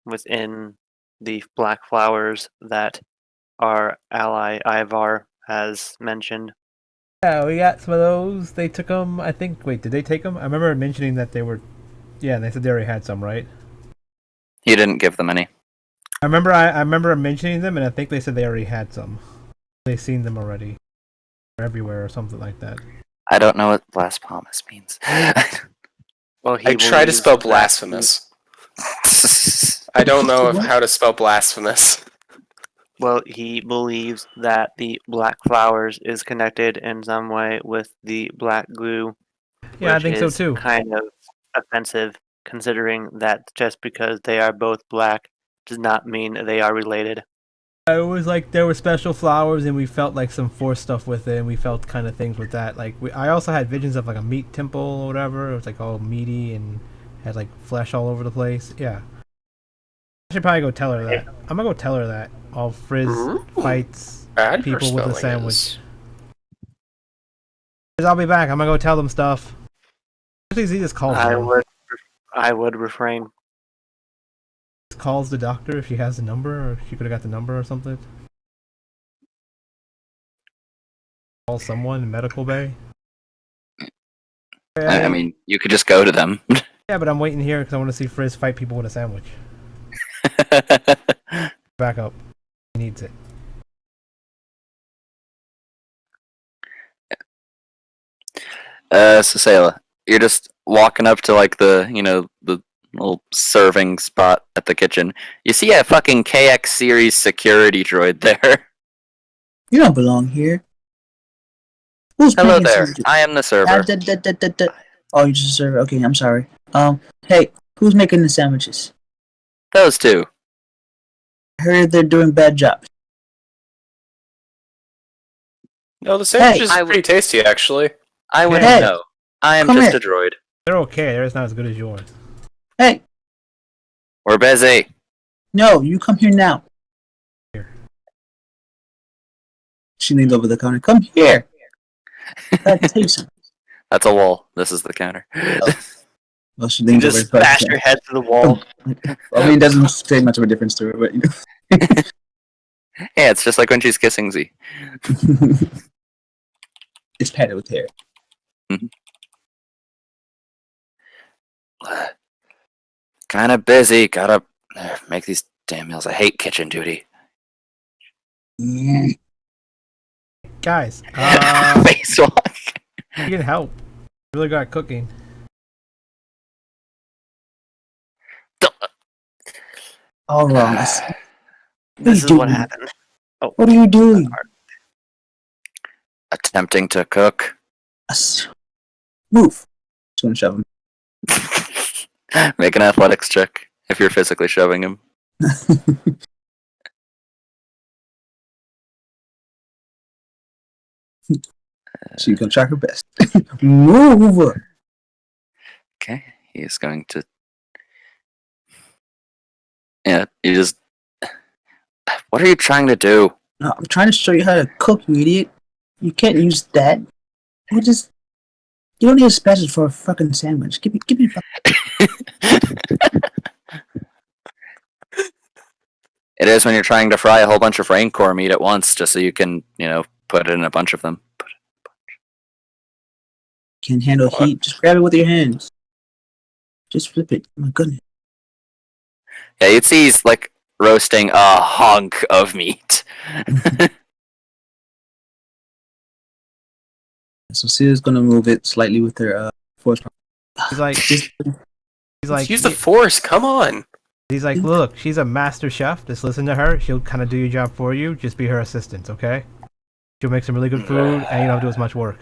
within the black flowers that our ally Ivaar has mentioned. Yeah, we got some of those. They took them, I think. Wait, did they take them? I remember mentioning that they were. Yeah, they said they already had some, right? He didn't give them any. I remember mentioning them, and I think they said they already had some. They've seen them already. They're everywhere or something like that. I don't know what blasphemous means. Well, he I try to believes spell that blasphemous. I don't know how to spell blasphemous. Well, he believes that the black flowers is connected in some way with the black glue. Yeah, I which think so is too. Kind of offensive, considering that just because they are both black does not mean they are related. It was like there were special flowers, and we felt like some force stuff with it, and we felt kind of things with that. Like I also had visions of like a meat temple or whatever. It was like all meaty and had like flesh all over the place. Yeah, I should probably go tell her that. I'm gonna go tell her that. All Frizz fights Bad for people with a spelling sandwich. is- Frizz, I'll be back. I'm gonna go tell them stuff. Actually, he just calls I her. would refrain. Calls the doctor if she has the number, or if she could have got the number or something. Call someone in medical bay. I mean, you could just go to them. Yeah, but I'm waiting here because I want to see Frizz fight people with a sandwich. Back up. He needs it. So Selah, you're just walking up to like the little serving spot at the kitchen. You see a fucking KX series security droid there. You don't belong here. Who's Hello making there. sandwiches? I am the server. Oh, you're just a server. Okay, I'm sorry. Hey, who's making the sandwiches? Those two. I heard they're doing bad jobs. No, the sandwich is I pretty tasty, actually. I wouldn't Hey, know. I am come just here. a droid. They're okay. They're just not as good as yours. Hey, We're busy. no, you come here now. Here. She leaned over the counter. Come here. I gotta tell you something. That's a wall. This is the counter. Well, she You leaned just over. bash your head to the wall. I mean, it doesn't say much of a difference to her, but you Yeah, it's just like when she's kissing Z. know. It's padded with hair. Kind of busy. Gotta make these damn meals. I hate kitchen duty. Mm. Guys, Face walk. you can help. You really got cooking. All wrong. This is doing? what happened. What are you doing? Attempting to cook. Move. Just gonna shove him. Make an athletics check if you're physically shoving him. She's gonna try her best. Move. Okay, he's going to. Yeah, you just. What are you trying to do? No, I'm trying to show you how to cook, you idiot. You can't use that. You just. You don't need a special for a fucking sandwich. Give me a It is when you're trying to fry a whole bunch of raincore meat at once, just so you can, put it in a bunch of them. Can't handle heat. Just grab it with your hands. Just flip it. Oh my goodness. Yeah, you'd see he's like roasting a hunk of meat. So Sela's gonna move it slightly with her force. He's like, Let's use the force. Come on. he's like, look, she's a master chef. Just listen to her. She'll kind of do your job for you. Just be her assistant, okay? She'll make some really good food, and you don't have to do as much work.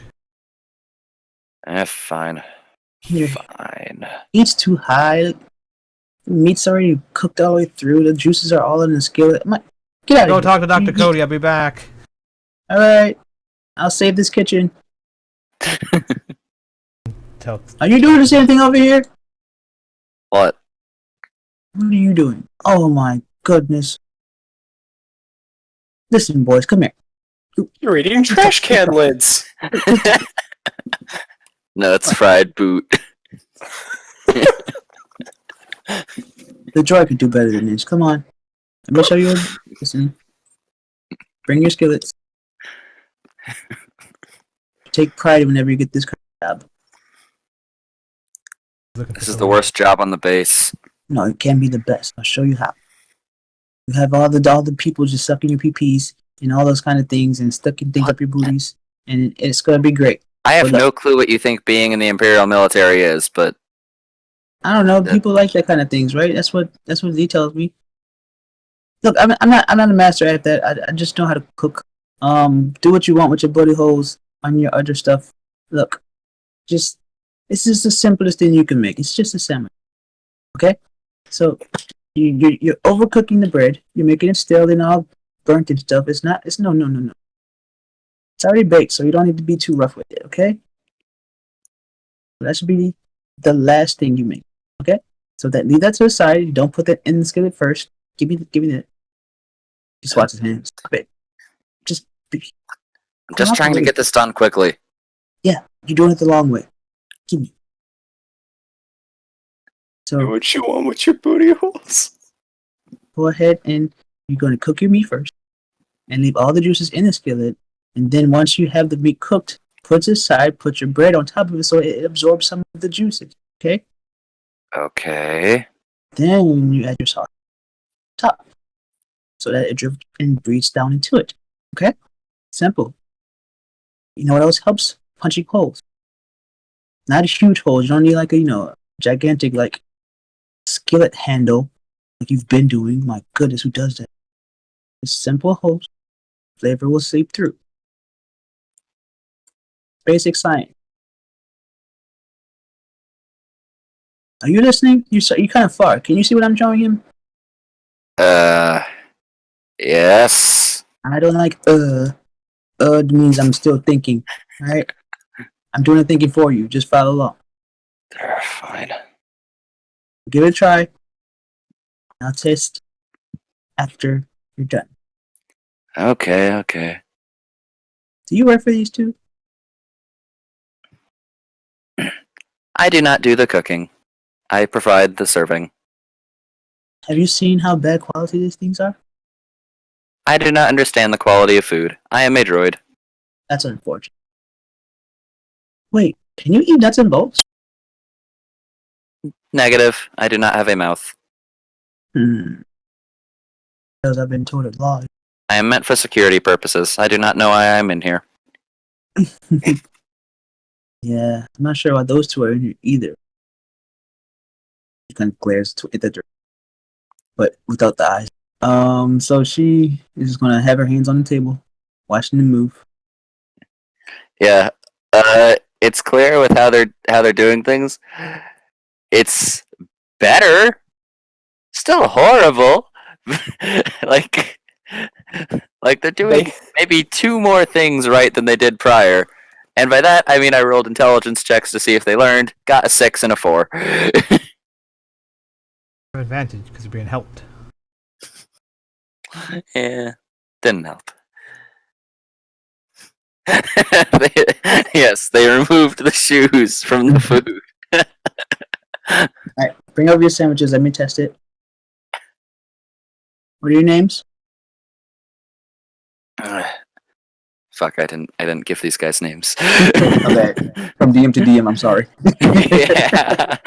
Fine. Here. Fine. Heat's too high. The meat's already cooked all the way through. The juices are all in the skillet. Get out of Go here. talk to Dr. Cody. I'll be back. All right. I'll save this kitchen. Are you doing the same thing over here? What? What are you doing? Oh my goodness. Listen, boys, come here. You're eating trash can lids. No, it's fried boot. The droid could do better than this. Come on. Let me show you. Listen. Bring your skillets. Take pride whenever you get this job. This is the worst job on the base. No, it can be the best. I'll show you how. You have all the people just sucking your PPs and all those kind of things and sticking things up your booties, and it's gonna be great. I have But no clue what you think being in the Imperial military is, but I don't know. People like that kind of things, right? That's what he tells me. Look, I'm not a master at that. I just know how to cook. Do what you want with your booty holes on your other stuff. Look, it's just the simplest thing you can make. It's just a sandwich. Okay, so you're overcooking the bread. You're making it stale and all burnt and stuff. It's no. It's already baked, so you don't need to be too rough with it. Okay, so that should be the last thing you make. Okay, so leave that to the side. You don't put that in the skillet first. Give me that. Just watch his hands. Stop it. I'm just trying to get this done quickly. Yeah, you're doing it the long way. Give me. Do So what you want with your booty holes. go ahead and you're going to cook your meat first and leave all the juices in the skillet. And then once you have the meat cooked, put it aside, put your bread on top of it so it absorbs some of the juices. Okay? Okay. Then you add your sauce on top so that it drips and breathes down into it. Okay? Simple. You know what else helps? Punching holes. Not a huge hole. You don't need like a gigantic like skillet handle like you've been doing. My goodness, who does that? Just simple holes. Flavor will seep through. Basic science. Are you listening? You're kind of far. Can you see what I'm showing him? Yes. I don't like means I'm still thinking. Alright? I'm doing the thinking for you. Just follow along. Fine. Give it a try. I'll taste after you're done. Okay. Do you work for these two? I do not do the cooking. I provide the serving. Have you seen how bad quality these things are? I do not understand the quality of food. I am a droid. That's unfortunate. Wait, can you eat nuts and bolts? Negative. I do not have a mouth. Because I've been told it law. I am meant for security purposes. I do not know why I am in here. Yeah, I'm not sure why those two are in here either. She kind of glares at the door, but without the eyes. So she is just gonna have her hands on the table, watching them move. Yeah. It's clear with how they're doing things. It's better. Still horrible. like they're doing maybe 2 more things right than they did prior. And by that I mean I rolled intelligence checks to see if they learned. Got a 6 and a 4. Advantage because you're being helped. Yeah, didn't help. Yes, they removed the shoes from the food. Alright, bring over your sandwiches, let me test it. What are your names? Fuck, I didn't give these guys names. Okay. From DM to DM, I'm sorry. Yeah.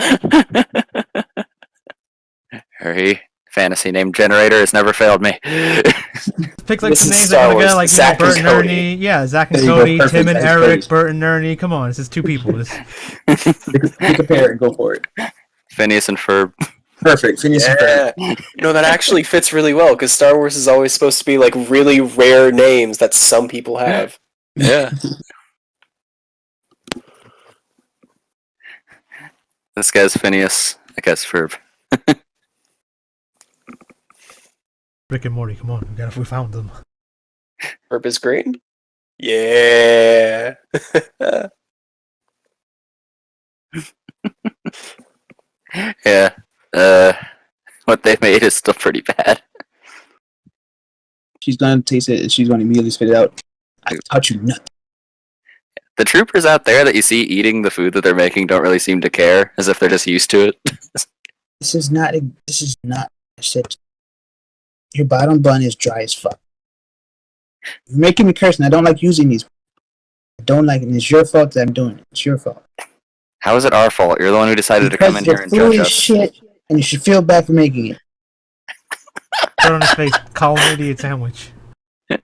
Hurry. Fantasy name generator has never failed me. Pick like This the is names Star I'm gonna get, Wars, like Zach and Bert and Cody. Ernie. Yeah, Zach and There you go, Cody, perfect, Tim and Zach and Eric, Cody. Bert and Ernie. Come on, this is 2 people. This Pick a pair and go for it. Phineas and Ferb. Perfect. Finish it. Yeah. That actually fits really well because Star Wars is always supposed to be like really rare names that some people have. Yeah. This guy's Phineas. That guy's Ferb. Rick and Morty. Come on, we found them. Purpose green? Yeah. Yeah. What they made is still pretty bad. She's gonna taste it and she's gonna immediately spit it out. I taught you nothing. The troopers out there that you see eating the food that they're making don't really seem to care, as if they're just used to it. This is not. I said, your bottom bun is dry as fuck. You're making me curse, and I don't like using these. I don't like it, and it's your fault that I'm doing it. It's your fault. How is it our fault? You're the one who decided to come in here and the judge food is us. shit, and you should feel bad for making it. Put on his face. Call him an idiot sandwich.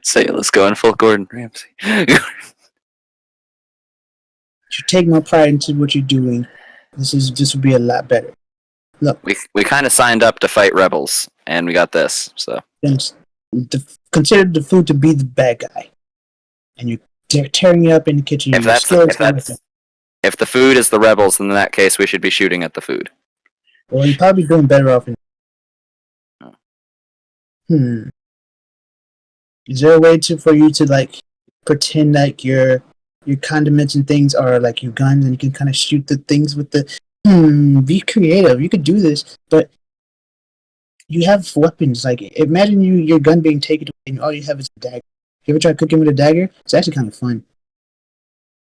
Say, let's go in full Gordon Ramsay. You should take more pride into what you're doing. This would be a lot better. Look, we kind of signed up to fight rebels, and we got this. So consider the food to be the bad guy, and you're tearing it up in the kitchen. if the food is the rebels, then in that case we should be shooting at the food. Well, you're probably doing better off. Is there a way for you to like pretend like your condiments and things are like your guns, and you can kind of shoot the things with the? Be creative. You could do this, but you have weapons. Like imagine your gun being taken away, and all you have is a dagger. You ever try cooking with a dagger? It's actually kind of fun.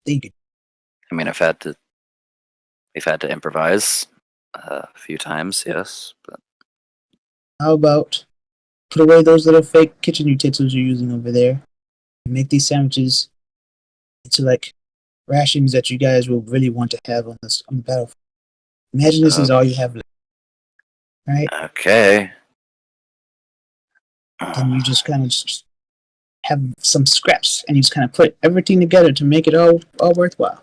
There you go. I mean, we've had to improvise. A few times, yes. But How about put away those little fake kitchen utensils you're using over there and make these sandwiches into like rations that you guys will really want to have on the battlefield. Imagine this is all you have left, right? okay. Then you just kind of just have some scraps and you just kind of put everything together to make it all worthwhile.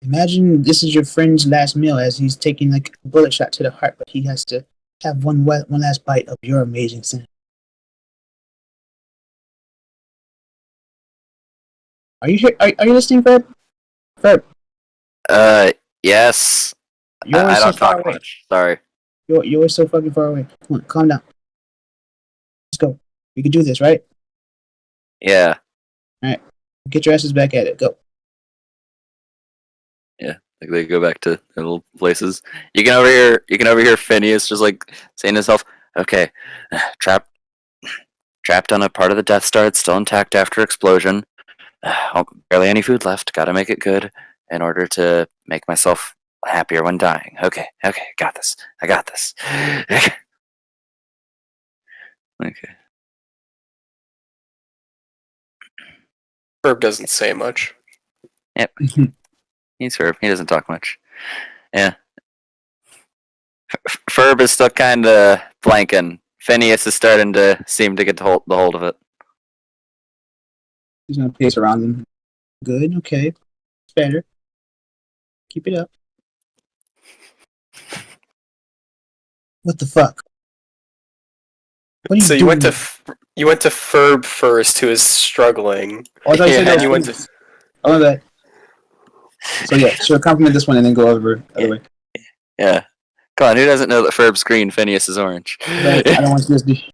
Imagine this is your friend's last meal as he's taking like a bullet shot to the heart, but he has to have one last bite of your amazing sandwich. Are you here? Are you listening, Ferb? Ferb, Yes. you're I always so don't far talk away. much. Sorry. You're always so fucking far away. Come on, calm down. Let's go. We can do this, right? Yeah. Get your asses back at it. Go. Like they go back to their little places. You can overhear Phineas just like saying to himself, "Okay, trapped on a part of the Death Star. It's still intact after explosion. Barely any food left. Got to make it good in order to make myself happier when dying. Okay, got this. I got this." Okay. Herb doesn't say much. He's Ferb. He doesn't talk much. Yeah. Ferb is still kind of blanking. Phineas is starting to seem to get the hold of it. He's gonna pace around them. Good. Okay. It's better. Keep it up. What the fuck? What are you So doing? you went to Ferb first, who is struggling. Oh, I thought you said Yeah. that You was went to Phineas. Oh, that. So yeah, she'll compliment this one and then go over the other way. Yeah. Come on, who doesn't know that Ferb's green, Phineas is orange? But I don't want you to be.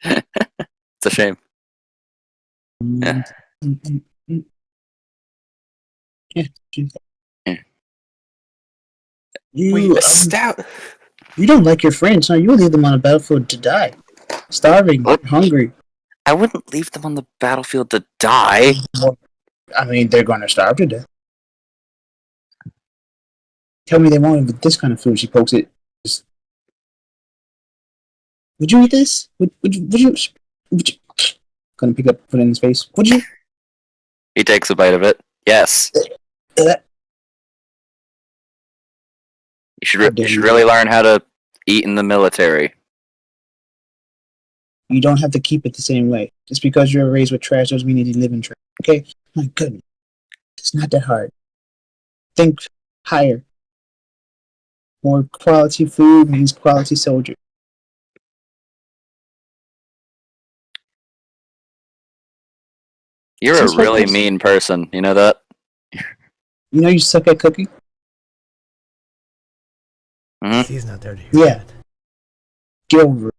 It's a shame. Yeah. Yeah. Yeah. You, stout. you don't like your friends, huh? You leave them on a battlefield to die, starving, What? hungry. I wouldn't leave them on the battlefield to die. Well, I mean, they're going to starve to death. Tell me they won't with this kind of food. She pokes it. Just, would you eat this? Would you? Gonna pick up, put it in his face. Would you? He takes a bite of it. Yes. Uh, You should really learn how to eat in the military. You don't have to keep it the same way. Just because you're raised with trash doesn't mean you live in trash. Okay? My goodness. It's not that hard. Think higher. More quality food means quality soldier. You're Since a really Focus- mean person. You know that? You know you suck at cooking? He's not there to hear Yeah. that. Get over it.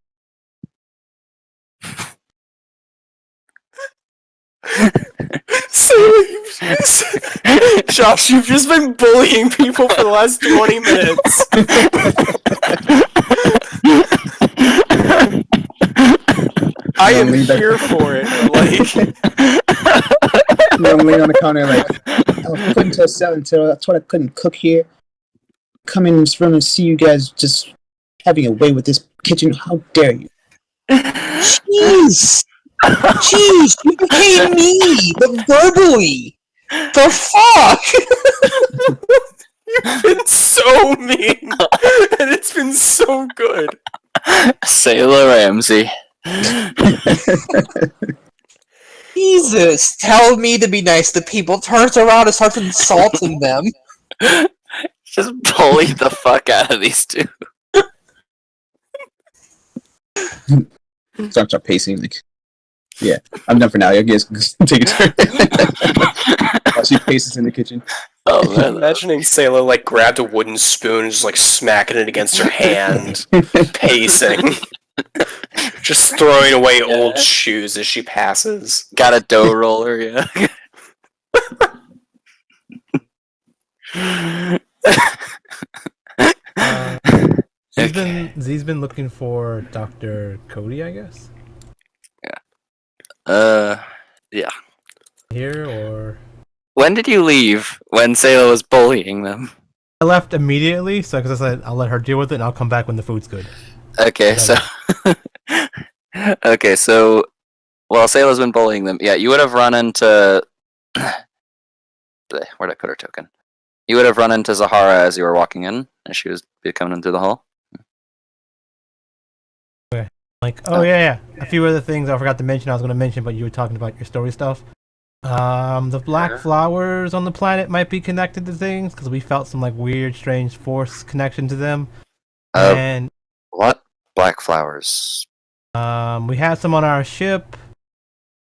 Josh, you've just been bullying people for the last 20 minutes. I am Lean back- here for it. I'm laying on the counter like, I was put into a cell until I thought I couldn't cook here. Come in this room and see you guys just having a way with this kitchen. How dare you? Jeez! Jeez, you became me, but verbally! The fuck? You've been so mean, and it's been so good. Selah Ramsey. Jesus, tell me to be nice to people, turns around and starts insulting them. Just bully the fuck out of these two. Start pacing like, yeah, I'm done for now. You guys take a turn. While she paces in the kitchen. Oh man, Imagining Selah like grabbed a wooden spoon and just like smacking it against her hand, pacing, just throwing away old shoes as she passes. got a dough roller, yeah. Z's been looking for Dr. Cody, I guess. Yeah. Here or When did you leave? When Selah was bullying them? I left immediately, so because I said I'll let her deal with it, and I'll come back when the food's good. Okay, so okay, so while Selah's been bullying them, yeah, you would have run into where'd I put her token? You would have run into Zahara as you were walking in, as she was coming in through the hall. Like, oh yeah, a few other things I forgot to mention. I was going to mention, but you were talking about your story stuff. The black flowers on the planet might be connected to things because we felt some like weird, strange force connection to them. And What? Black flowers. we had some on our ship.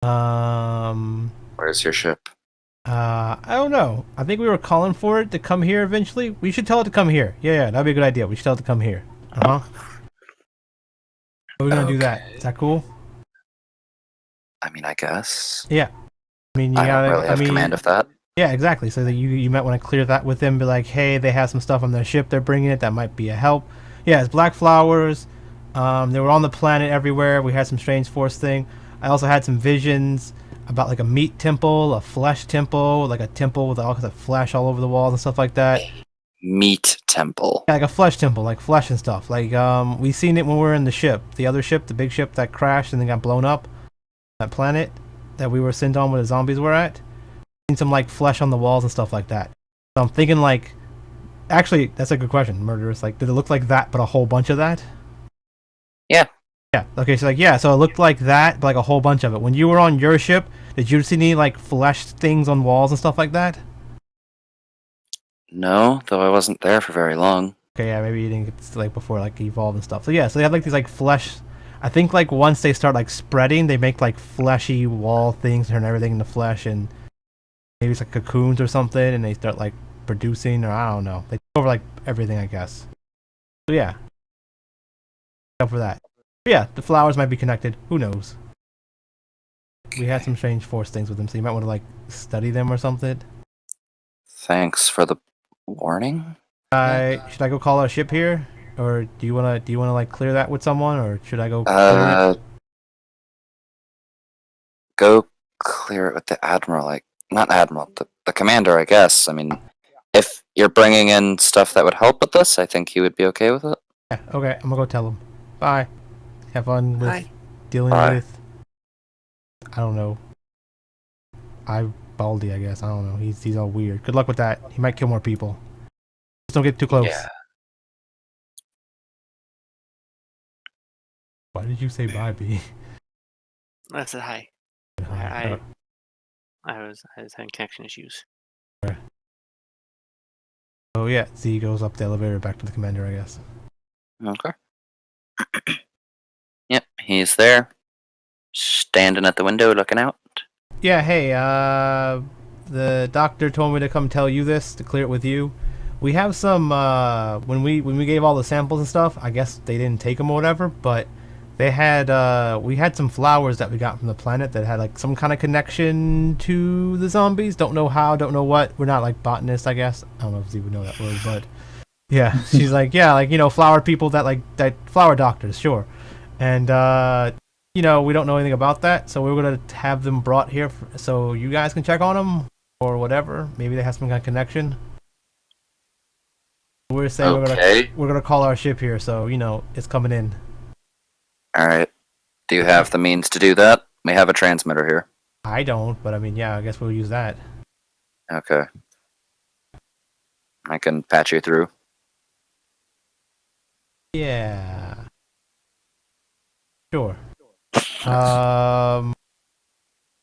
Where's your ship? I don't know. I think we were calling for it to come here eventually. We should tell it to come here. Yeah, that'd be a good idea. We should tell it to come here. We're gonna do that. Is that cool? I mean, I guess. Yeah. I mean, you I gotta. don't really have command of that. Yeah, exactly. So that you might want to clear that with them. Be like, hey, they have some stuff on their ship. They're bringing it. That might be a help. Yeah, it's black flowers. They were on the planet everywhere. We had some strange force thing. I also had some visions about like a meat temple, a flesh temple, like a temple with all kinds of flesh all over the walls and stuff like that. Meat temple. Yeah, like a flesh temple, like flesh and stuff. Like we seen it when we were in the ship, the other ship, the big ship that crashed and then got blown up. That planet that we were sent on where the zombies were at. Seen some like flesh on the walls and stuff like that. So I'm thinking like, actually, that's a good question, Murderous. Like, did it look like that, but a whole bunch of that? Yeah. Yeah. Okay. So like, yeah. So it looked like that, but like a whole bunch of it. When you were on your ship, did you see any like flesh things on walls and stuff like that? No, though I wasn't there for very long. Okay, yeah, maybe you didn't get to, like before like evolve and stuff. So yeah, so they have like these like flesh. I think like once they start like spreading, they make like fleshy wall things, turn everything into flesh, and maybe it's like cocoons or something, and they start like producing, or I don't know. They take over like everything, I guess. So yeah, except for that. But yeah, the flowers might be connected. Who knows? We had some strange force things with them, so you might want to like study them or something. Thanks for the warning. Should I go call our ship here, or do you wanna like clear that with someone, or should I go? Clear it? Go clear it with the admiral, like not admiral, the commander, I guess. I mean, if you're bringing in stuff that would help with this, I think he would be okay with it. Yeah, okay, I'm gonna go tell him. Bye. Have fun with Bye. dealing Bye. with. I don't know. Baldy, I guess. I don't know. He's all weird. Good luck with that. He might kill more people. Just don't get too close. Yeah. Why did you say bye, B? I said hi. Hi. I was having connection issues. Oh yeah, Z goes up the elevator back to the commander, I guess. Okay. Yep, he's there, standing at the window looking out. Yeah, hey, the doctor told me to come tell you this, to clear it with you. We have some, when we gave all the samples and stuff, I guess they didn't take them or whatever, but they had, we had some flowers that we got from the planet that had, like, some kind of connection to the zombies. Don't know how, don't know what. We're not, like, botanists, I guess. I don't know if Z would know that word, but... Yeah, she's like, yeah, like, you know, flower people that flower doctors, sure. And, you know, we don't know anything about that, so we're going to have them brought here so you guys can check on them, or whatever. Maybe they have some kind of connection. We're saying we're gonna call our ship here, so, you know, it's coming in. Alright. Do you have the means to do that? We have a transmitter here. I don't, but I mean, yeah, I guess we'll use that. Okay. I can patch you through. Yeah. Sure.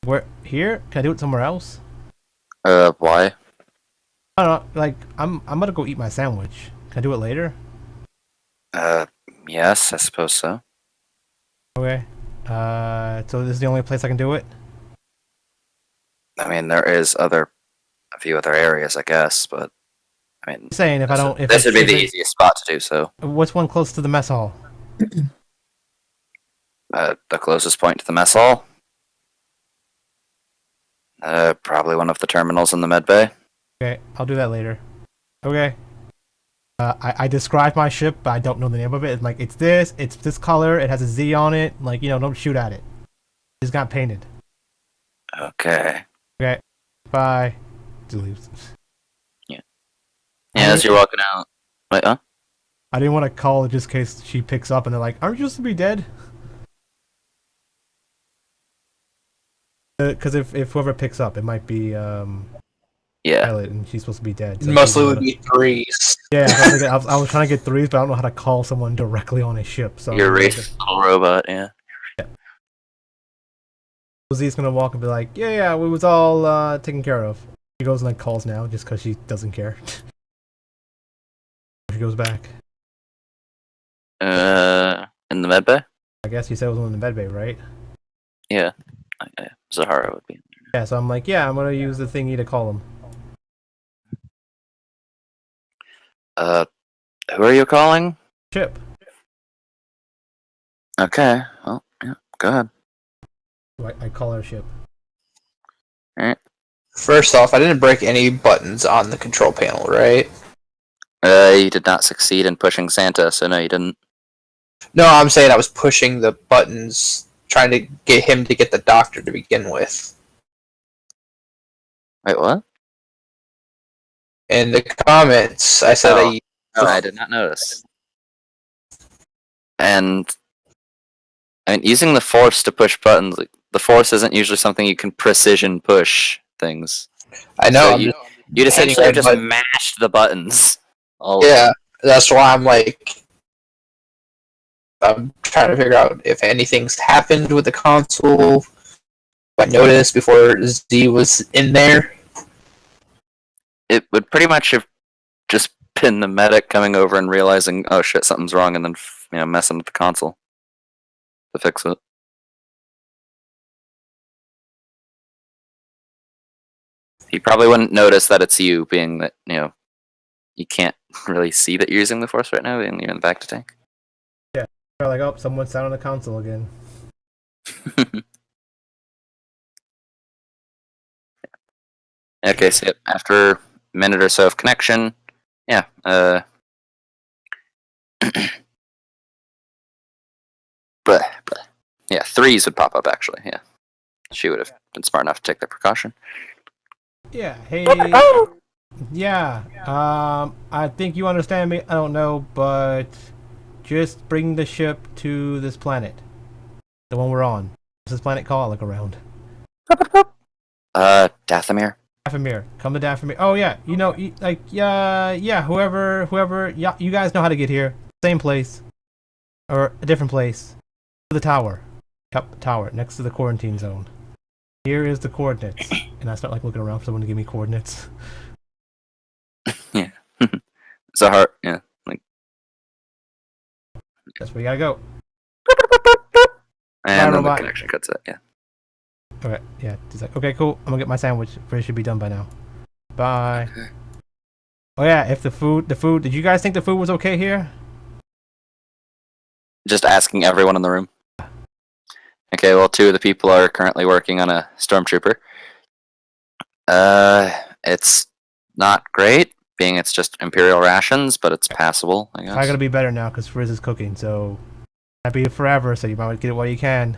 Where here? Can I do it somewhere else? Why? I don't know. Like, I'm gonna go eat my sandwich. Can I do it later? Yes, I suppose so. Okay. So this is the only place I can do it? I mean, there is a few other areas, I guess, but I mean, I'm saying if I don't, if this would be if the easiest spot to do so. What's one close to the mess hall? The closest point to the mess hall? Probably one of the terminals in the med bay. Okay, I'll do that later. Okay. I described my ship, but I don't know the name of it. It's like, it's this color, it has a Z on it. Like, you know, don't shoot at it. It's got painted. Okay. Okay. Bye. Delete. Yeah, as you're walking out, wait, huh? I didn't want to call it just in case she picks up and they're like, "Aren't you supposed to be dead?" Because if whoever picks up, it might be Yeah. Pilot, and she's supposed to be dead. So Mostly she's would gonna- be threes. Yeah, I was, thinking, I was trying to get threes, but I don't know how to call someone directly on a ship. So Your I'm like, racist little robot, yeah. Z's gonna walk and be like, "Yeah, we was all taken care of." She goes and like calls now just because she doesn't care. She goes back. In the med bay? I guess you said it was in the medbay, right? Yeah. Zahara would be. Yeah, so I'm like, yeah, I'm gonna use the thingy to call him. Who are you calling? Ship. Okay, well, yeah, go ahead. I call her ship. First off, I didn't break any buttons on the control panel, right? You did not succeed in pushing Santa, so no, you didn't. No, I'm saying I was pushing the buttons, trying to get him to get the doctor to begin with. Wait, what? In the comments, I said Oh. No, I did not notice. And I mean, using the force to push buttons, like, the force isn't usually something you can precision push things. I know. So I'm you'd hitting essentially have red just button. mashed the buttons. All of Yeah, that's why I'm like, I'm trying to figure out if anything's happened with the console. I noticed before Z was in there. it would pretty much have just been the medic coming over and realizing, oh shit, something's wrong, and then messing with the console to fix it. He probably wouldn't notice that it's you, being that you can't really see that you're using the force right now, being you're in the back to tank. They're like, oh, someone's down on the console again. Okay, so after a minute or so of connection, but yeah, threes would pop up actually. Yeah, she would have been smart enough to take the precaution. Yeah, hey. Yeah, I think you understand me. I don't know, but just bring the ship to this planet. The one we're on. What's this planet called? Look around. Dathomir. Dathomir. Come to Dathomir. Oh, yeah. Whoever. Yeah, you guys know how to get here. Same place. Or a different place. To the tower. Yep, tower. Next to the quarantine zone. Here is the coordinates. And I start like looking around for someone to give me coordinates. Yeah. Zahar. Yeah. Like. That's where you gotta go. And then the robot. connection cuts it. Yeah. Okay, yeah. He's like, okay, cool. I'm gonna get my sandwich. It should be done by now. Bye. Okay. Oh yeah, if the food, did you guys think the food was okay here? Just asking everyone in the room. Okay, well, two of the people are currently working on a stormtrooper. It's not great, being it's just Imperial rations, but it's passable, I guess. I gotta be better now because Frizz is cooking, so I'll be forever. So you might get it while you can.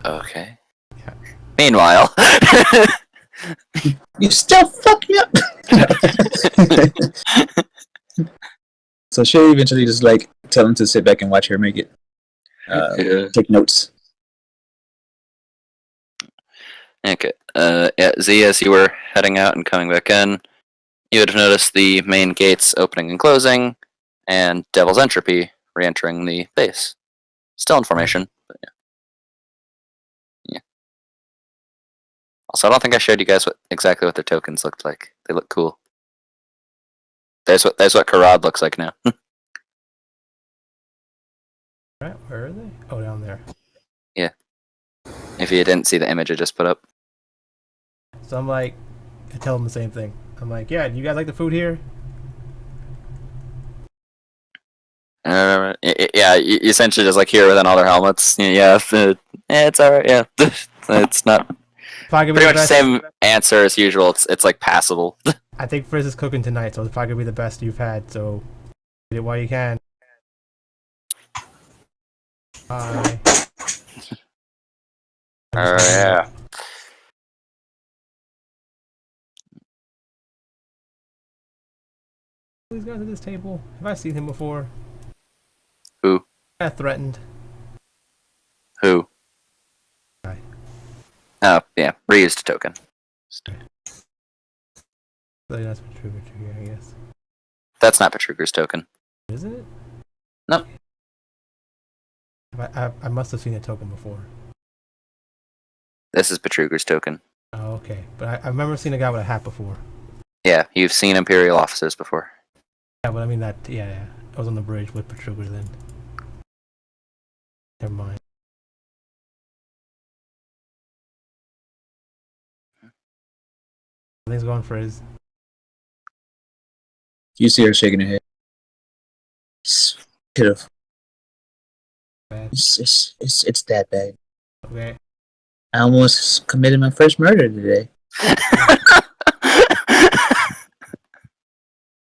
Okay. Yeah. Meanwhile, You still fuck me up. So she'll eventually just like tell him to sit back and watch her make it. Yeah. Take notes. Okay. Yeah, Z, as you were heading out and coming back in, you would have noticed the main gates opening and closing, and Devil's Entropy re-entering the base. Still in formation, but yeah. Also, I don't think I showed you guys exactly what their tokens looked like. They look cool. There's what Karad looks like now. Right, where are they? Oh, down there. If you didn't see the image I just put up. So I'm like, I tell them the same thing. I'm like, yeah, do you guys like the food here? Yeah, essentially just like here within all their helmets. Yeah, it's alright. Yeah, it's not Probably pretty gonna much be the the best. same answer as usual. It's like passable. I think Frizz is cooking tonight, so it's probably gonna be the best you've had. So get it while you can. Bye. Yeah. He's gone to this table. Have I seen him before? Who? Got threatened. Who? Right. Oh, yeah. Reused token. So that's true, I guess. That's not Petruger's token. Isn't it? Nope. I must have seen a token before. This is Petruger's token. Oh, okay. But I remember seeing a guy with a hat before. Yeah, you've seen Imperial officers before. Yeah, but I mean that. Yeah. I was on the bridge with Petruger then. Never mind. Everything's going for his. You see her shaking her head. It's pitiful. Bad. It's that bad. Okay. I almost committed my first murder today.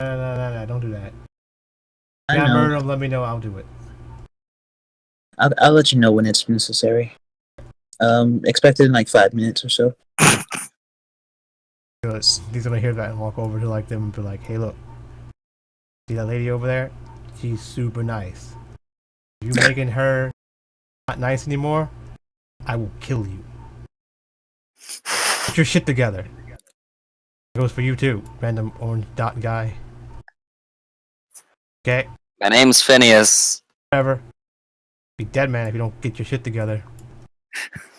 No, don't do that. I Yeah, know. murder him, let me know, I'll do it. I'll let you know when it's necessary. Expect it in like 5 minutes or so. He's gonna hear that and walk over to like them and be like, hey look, see that lady over there? She's super nice. If you making her not nice anymore, I will kill you. Get your shit together. It goes for you too, random orange dot guy. Okay, My name's Phineas. whatever. Be dead man if you don't get your shit together.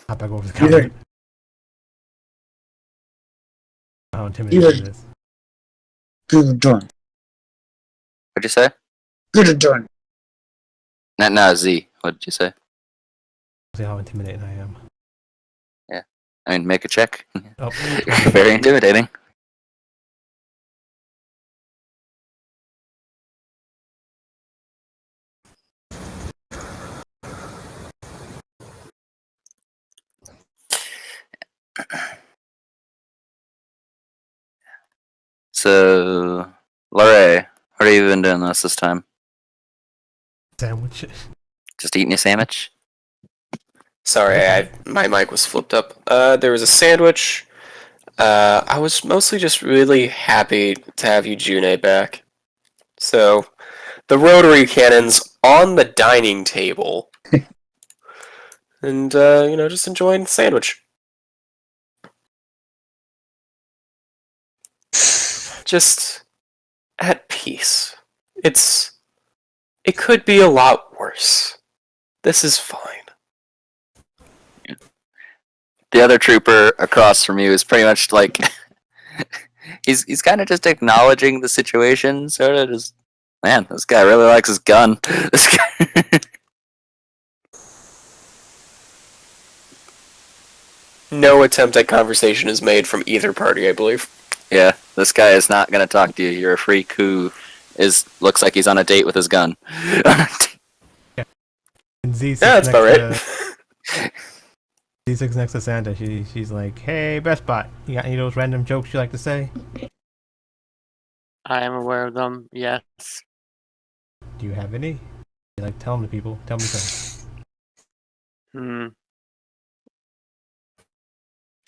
Hop back over the You counter. heard- How You intimidating heard- it is. Good done. What'd you say? Good done. No, Z. What did you say? See how intimidating I am. I mean, make a check. Oh, Very intimidating. So, Laurae, what have you been doing this time? sandwich. Just eating a sandwich? Sorry, my mic was flipped up. There was a sandwich. I was mostly just really happy to have Eugene back. So, the rotary cannons on the dining table. And, just enjoying the sandwich. Just at peace. It could be a lot worse. This is fine. The other trooper across from you is pretty much like he's kind of just acknowledging the situation, sort of just, man, this guy really likes his gun. This guy. No attempt at conversation is made from either party, I believe. Yeah, this guy is not gonna talk to you. You're a freak who looks like he's on a date with his gun. And Z sits Yeah, that's about next right. Z sits next to Santa. She's like, hey, Best Bot, you got any of those random jokes you like to say? I am aware of them. Yes. Do you have any? You like tell them to people. Tell me some. Hmm.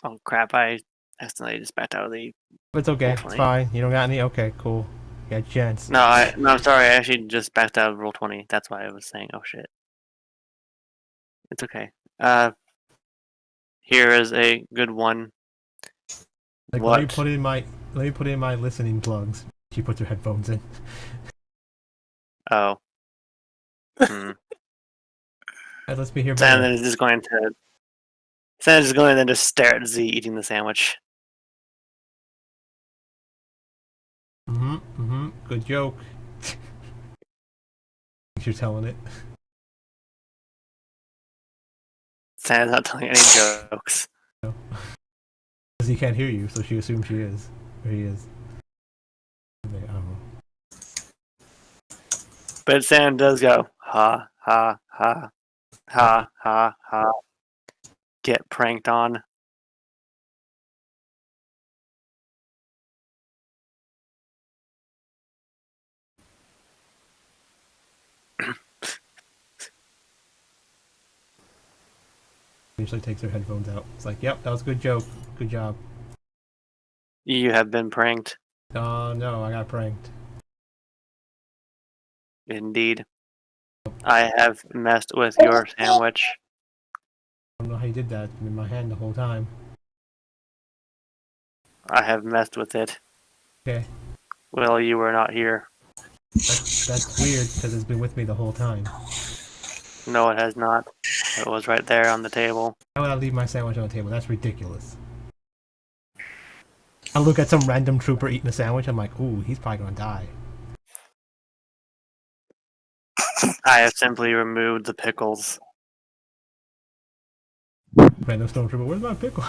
Oh crap! I accidentally just backed out of the. It's okay. It's Definitely. fine. You don't got any? Okay, cool. You got a chance. No, I'm sorry. I actually just backed out of roll 20. That's why I was saying, oh shit. It's okay. Here is a good one. Like, What? let me put in my listening plugs. She puts her headphones in. Oh. Hmm. That lets me hear And better. then is just going to. Santa's just going to then just stare at Z eating the sandwich. Good joke. You're telling it. Santa's not telling any jokes. Because he can't hear you, so she assumes she is. Or he is. I don't know. But Santa does go, ha, ha, ha, ha, ha, ha. Get pranked on. Usually takes her headphones out. It's like, yep, that was a good joke. Good job. You have been pranked. Oh no, I got pranked. Indeed. I have messed with your sandwich. I don't know how you did that in my hand the whole time. I have messed with it. Okay, Well, you were not here. that's weird because it's been with me the whole time. No, it has not. It was right there on the table. Why would I leave my sandwich on the table? That's ridiculous. I look at some random trooper eating a sandwich. I'm like, ooh, he's probably gonna die. I have simply removed the pickles. Random stormtrooper, where's my pickle?